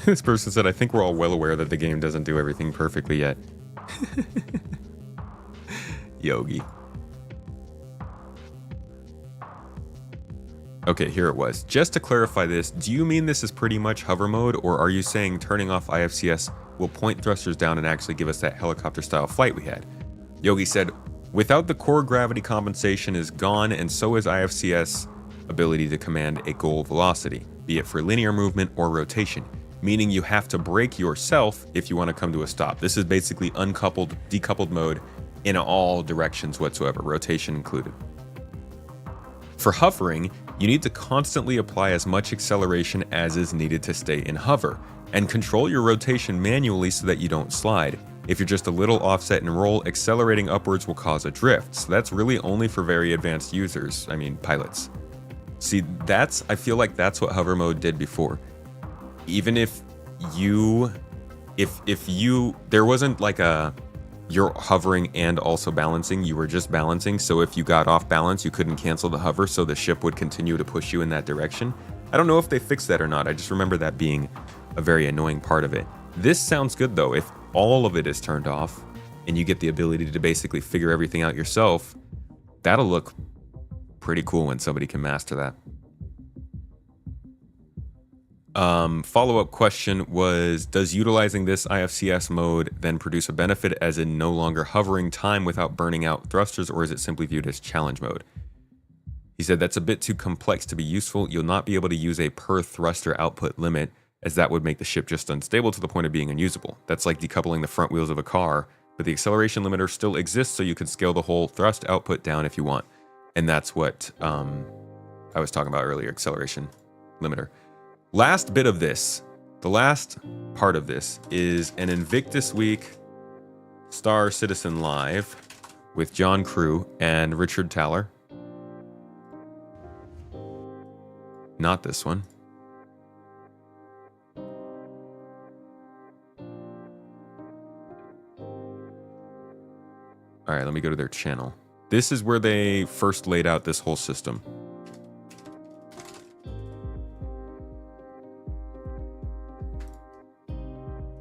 This person said, I think we're all well aware that the game doesn't do everything perfectly yet. Yogi. Okay, here it was. Just to clarify this, do you mean this is pretty much hover mode, or are you saying turning off IFCS will point thrusters down and actually give us that helicopter-style flight we had? Yogi said, without the core gravity compensation is gone, and so is IFCS ability to command a goal velocity, be it for linear movement or rotation, meaning you have to brake yourself if you want to come to a stop. This is basically uncoupled, decoupled mode in all directions whatsoever, rotation included. For hovering, you need to constantly apply as much acceleration as is needed to stay in hover, and control your rotation manually so that you don't slide. If you're just a little offset and roll, accelerating upwards will cause a drift. So that's really only for very advanced users, I mean pilots. See, I feel like that's what hover mode did before. Even if there wasn't like you're hovering and also balancing, you were just balancing, so if you got off balance, you couldn't cancel the hover, so the ship would continue to push you in that direction. I don't know if they fixed that or not, I just remember that being a very annoying part of it. This sounds good though, if all of it is turned off, and you get the ability to basically figure everything out yourself, that'll look pretty cool when somebody can master that. Follow-up question was, does utilizing this IFCS mode then produce a benefit as in no longer hovering time without burning out thrusters, or is it simply viewed as challenge mode? He said that's a bit too complex to be useful. You'll not be able to use a per thruster output limit, as that would make the ship just unstable to the point of being unusable. That's like decoupling the front wheels of a car, but the acceleration limiter still exists, so you can scale the whole thrust output down if you want. And that's what I was talking about earlier, acceleration limiter. Last bit of this, the last part of this is an Invictus Week Star Citizen Live with John Crew and Richard Taller. Not this one. All right, let me go to their channel. This is where they first laid out this whole system.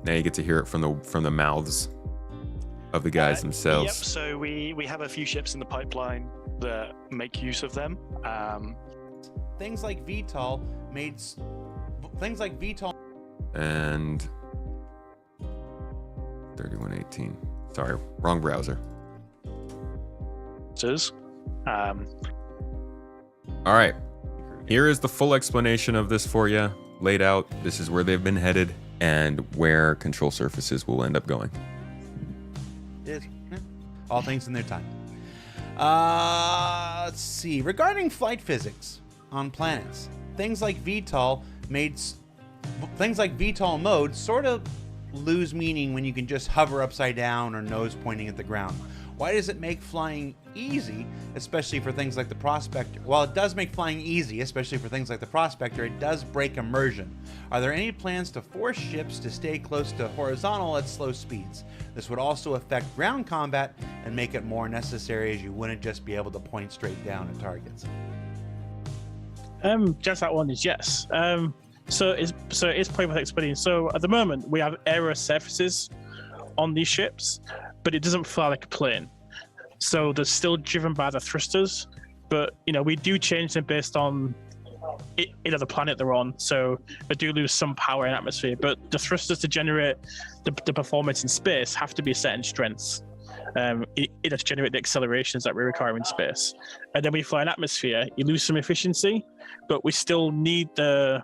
Now you get to hear it from the mouths of the guys themselves. Yep. So we have a few ships in the pipeline that make use of them. Things like VTOL made things like VTOL and 3118. Sorry, wrong browser. All right, here is the full explanation of this for you, laid out. This is where they've been headed and where control surfaces will end up going. All things in their time. Let's see. Regarding flight physics on planets, things like VTOL mode sort of lose meaning when you can just hover upside down or nose pointing at the ground. Why does it make flying easy, especially for things like the Prospector? While it does make flying easy, especially for things like the Prospector, it does break immersion. Are there any plans to force ships to stay close to horizontal at slow speeds? This would also affect ground combat and make it more necessary, as you wouldn't just be able to point straight down at targets. Just that one is yes. So it's probably worth explaining. So at the moment we have error surfaces on these ships, but it doesn't fly like a plane. So they're still driven by the thrusters, but we do change them based on the planet they're on. So they do lose some power in atmosphere, but the thrusters to generate the performance in space have to be set in strengths. It has to generate the accelerations that we require in space. And then when you fly in atmosphere, you lose some efficiency, but we still need the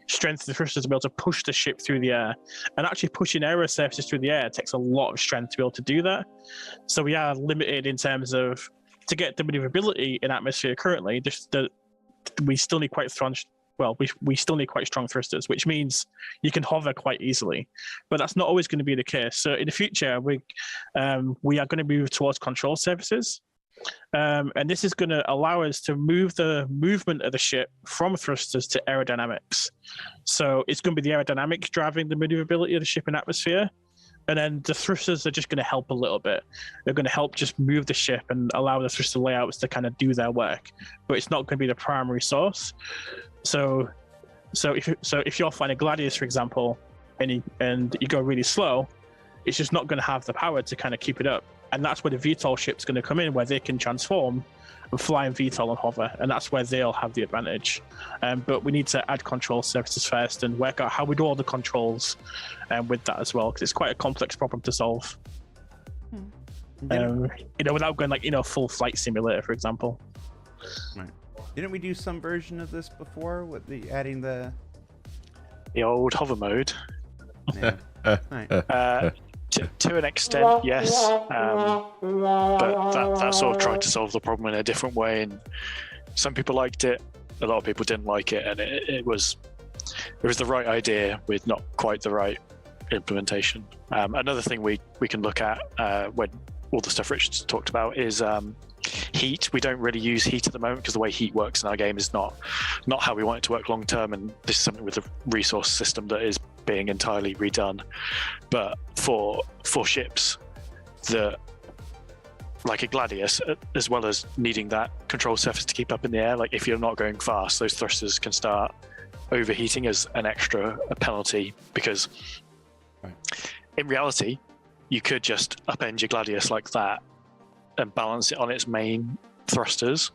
strength of the thrusters to be able to push the ship through the air. And actually pushing aero surfaces through the air takes a lot of strength to be able to do that. So we are limited in terms of, to get the maneuverability in atmosphere currently, we still need quite strong. Well, we still need quite strong thrusters, which means you can hover quite easily, but that's not always going to be the case. So in the future, we are going to move towards control surfaces, and this is going to allow us to move the movement of the ship from thrusters to aerodynamics. So it's going to be the aerodynamics driving the maneuverability of the ship in atmosphere, and then the thrusters are just going to help a little bit. They're going to help just move the ship and allow the thruster layouts to kind of do their work, but it's not going to be the primary source. So if you're flying a Gladius, for example, and you go really slow, it's just not going to have the power to kind of keep it up. And that's where the VTOL ship's going to come in, where they can transform and fly in VTOL and hover, and that's where they'll have the advantage. But we need to add control surfaces first and work out how we do all the controls with that as well, because it's quite a complex problem to solve. Without going full flight simulator, for example. Right. Didn't we do some version of this before with adding the old hover mode? Yeah. Right. To an extent, yes, but that sort of tried to solve the problem in a different way, and some people liked it, a lot of people didn't like it, and it was the right idea with not quite the right implementation. Another thing we can look at when all the stuff Richard talked about is heat. We don't really use heat at the moment because the way heat works in our game is not how we want it to work long term, and this is something with a resource system that is being entirely redone. But for ships that, like a Gladius, as well as needing that control surface to keep up in the air, like if you're not going fast, those thrusters can start overheating as an extra penalty, because in reality you could just upend your Gladius like that and balance it on its main thrusters,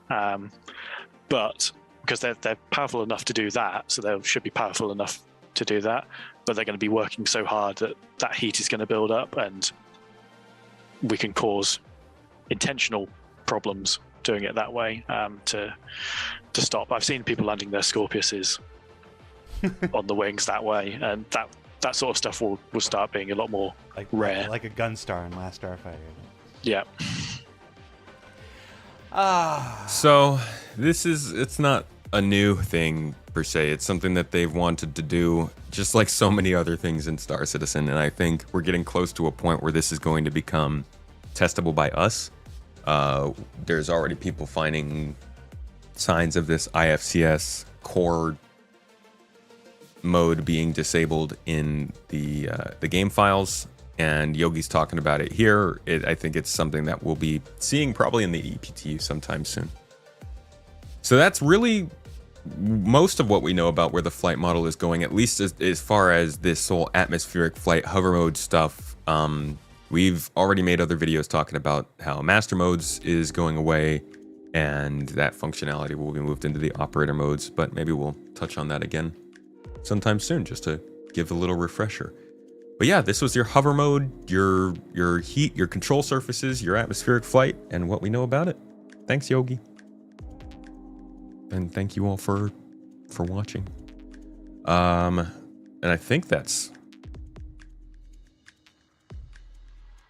but because they're powerful enough to do that, so they should be powerful enough to do that, but they're going to be working so hard that heat is going to build up, and we can cause intentional problems doing it that way to stop. I've seen people landing their Scorpiuses on the wings that way, and that sort of stuff will start being a lot more rare. Like a Gunstar in Last Starfighter. Yeah. So it's not a new thing per se. It's something that they've wanted to do, just like so many other things in Star Citizen. And I think we're getting close to a point where this is going to become testable by us. There's already people finding signs of this IFCS core mode being disabled in the game files, and Yogi's talking about it here. I think it's something that we'll be seeing probably in the EPTU sometime soon. So that's really most of what we know about where the flight model is going, at least as far as this whole atmospheric flight hover mode stuff. We've already made other videos talking about how master modes is going away, and that functionality will be moved into the operator modes, but maybe we'll touch on that again sometime soon, just to give a little refresher. But yeah, this was your hover mode, your heat, your control surfaces, your atmospheric flight, and what we know about it. Thanks, Yogi. And thank you all for watching. And I think that's...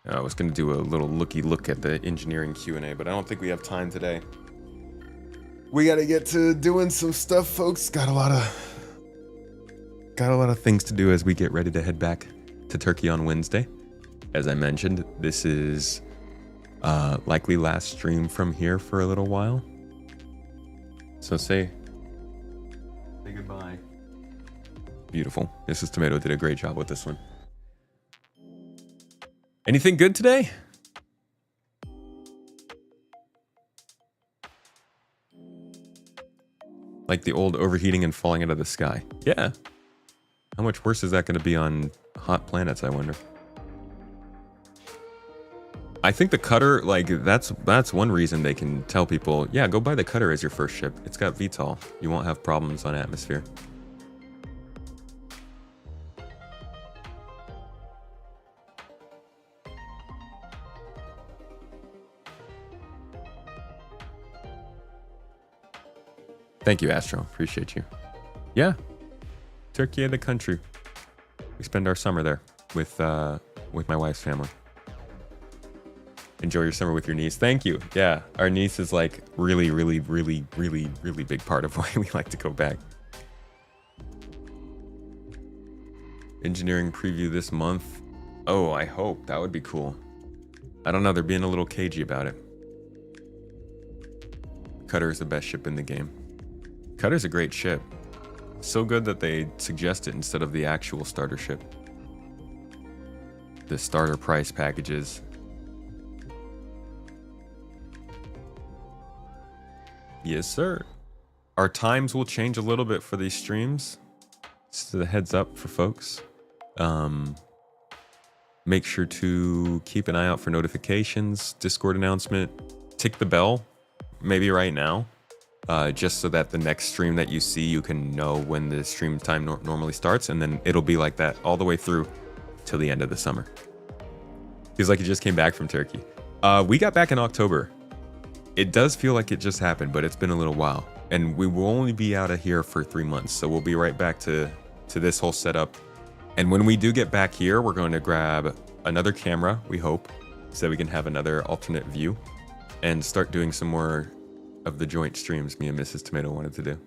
I was going to do a little look at the engineering Q&A, but I don't think we have time today. We got to get to doing some stuff, folks. Got a lot of things to do as we get ready to head back to Turkey on Wednesday. As I mentioned, this is likely last stream from here for a little while. So say goodbye. Beautiful. Mrs. Tomato did a great job with this one. Anything good today? Like the old overheating and falling out of the sky. Yeah. How much worse is that going to be on hot planets, I wonder? I think the cutter, like, that's one reason they can tell people, yeah, go buy the cutter as your first ship. It's got VTOL. You won't have problems on atmosphere. Thank you, Astro. Appreciate you. Yeah. Turkey, the country. We spend our summer there with my wife's family. Enjoy your summer with your niece. Thank you. Yeah, our niece is like really big part of why we like to go back. Engineering preview this month. Oh, I hope. That would be cool. I don't know. They're being a little cagey about it. Cutter is the best ship in the game. Cutter's a great ship. So good that they suggest it instead of the actual starter ship. The starter price packages. Yes, sir. Our times will change a little bit for these streams. Just the heads up for folks. Make sure to keep an eye out for notifications, Discord announcement, tick the bell, maybe right now. Just so that the next stream that you see, you can know when the stream time normally starts, and then it'll be like that all the way through till the end of the summer. Feels like you just came back from Turkey. We got back in October. It does feel like it just happened, but it's been a little while. And we will only be out of here for 3 months, so we'll be right back to this whole setup. And when we do get back here, we're going to grab another camera, we hope, so that we can have another alternate view and start doing some more of the joint streams me and Mrs. Tomato wanted to do.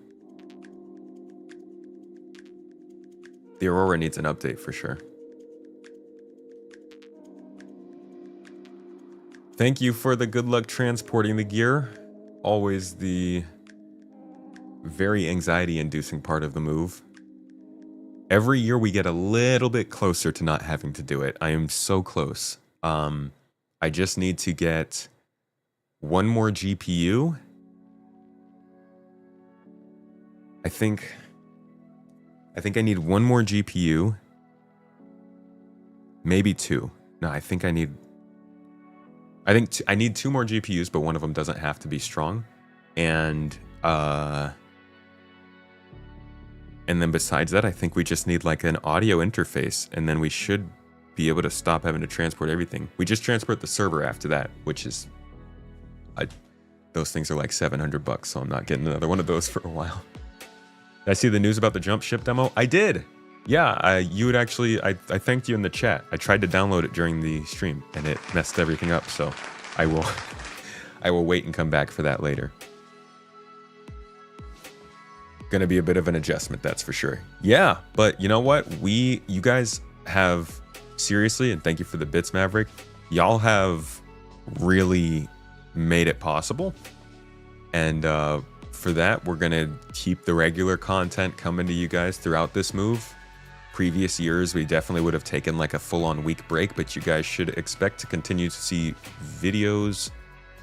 The Aurora needs an update for sure. Thank you for the good luck transporting the gear. Always the very anxiety-inducing part of the move. Every year we get a little bit closer to not having to do it. I am so close. I just need to get one more GPU. I think I need one more GPU. Maybe two. No, I need 2 more GPUs, but one of them doesn't have to be strong. And then besides that, I think we just need like an audio interface, and then we should be able to stop having to transport everything. We just transport the server after that, which is, those things are like $700, so I'm not getting another one of those for a while. Did I see the news about the jump ship demo? I did. Yeah, you would actually, I thanked you in the chat. I tried to download it during the stream and it messed everything up. So I will wait and come back for that later. Gonna be a bit of an adjustment, that's for sure. Yeah, but you know what? You guys have, seriously, and thank you for the bits, Maverick. Y'all have really made it possible. And for that, we're gonna keep the regular content coming to you guys throughout this move. Previous years, we definitely would have taken like a full-on week break, but you guys should expect to continue to see videos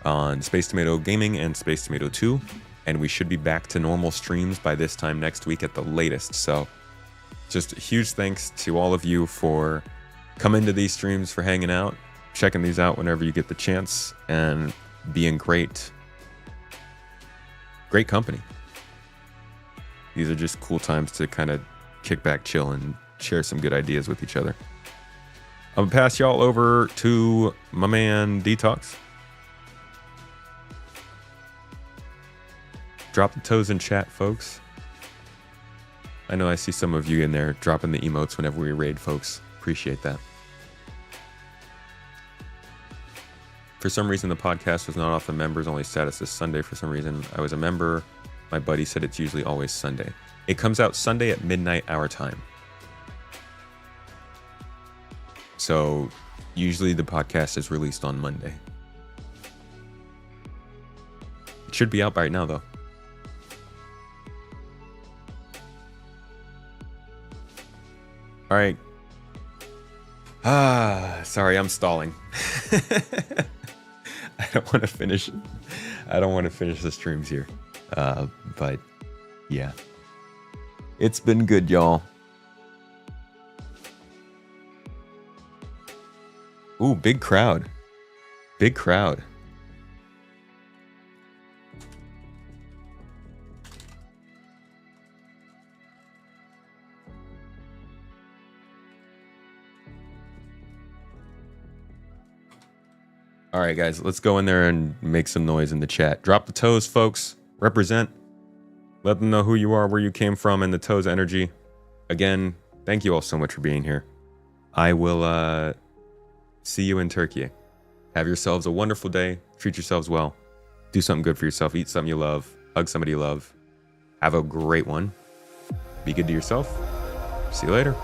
on Space Tomato Gaming and Space Tomato 2, and we should be back to normal streams by this time next week at the latest. So just a huge thanks to all of you for coming to these streams, for hanging out, checking these out whenever you get the chance, and being great company. These are just cool times to kind of kick back, chill, and share some good ideas with each other. I'm gonna pass y'all over to my man Detox. Drop the toes in chat, folks. I know I see some of you in there dropping the emotes whenever we raid, folks. Appreciate that. For some reason, the podcast was not off the members only status this Sunday. For some reason, I was a member. My buddy said it's usually always Sunday. It comes out Sunday at midnight our time. So usually the podcast is released on Monday. It should be out by now, though. All right. Sorry, I'm stalling. I don't want to finish the streams here. But yeah. It's been good, y'all. Ooh, big crowd. Big crowd. All right, guys, let's go in there and make some noise in the chat. Drop the toes, folks. Represent. Let them know who you are, where you came from, and the toes energy. Again, thank you all so much for being here. I will see you in Turkey. Have yourselves a wonderful day. Treat yourselves well. Do something good for yourself. Eat something you love. Hug somebody you love. Have a great one. Be good to yourself. See you later.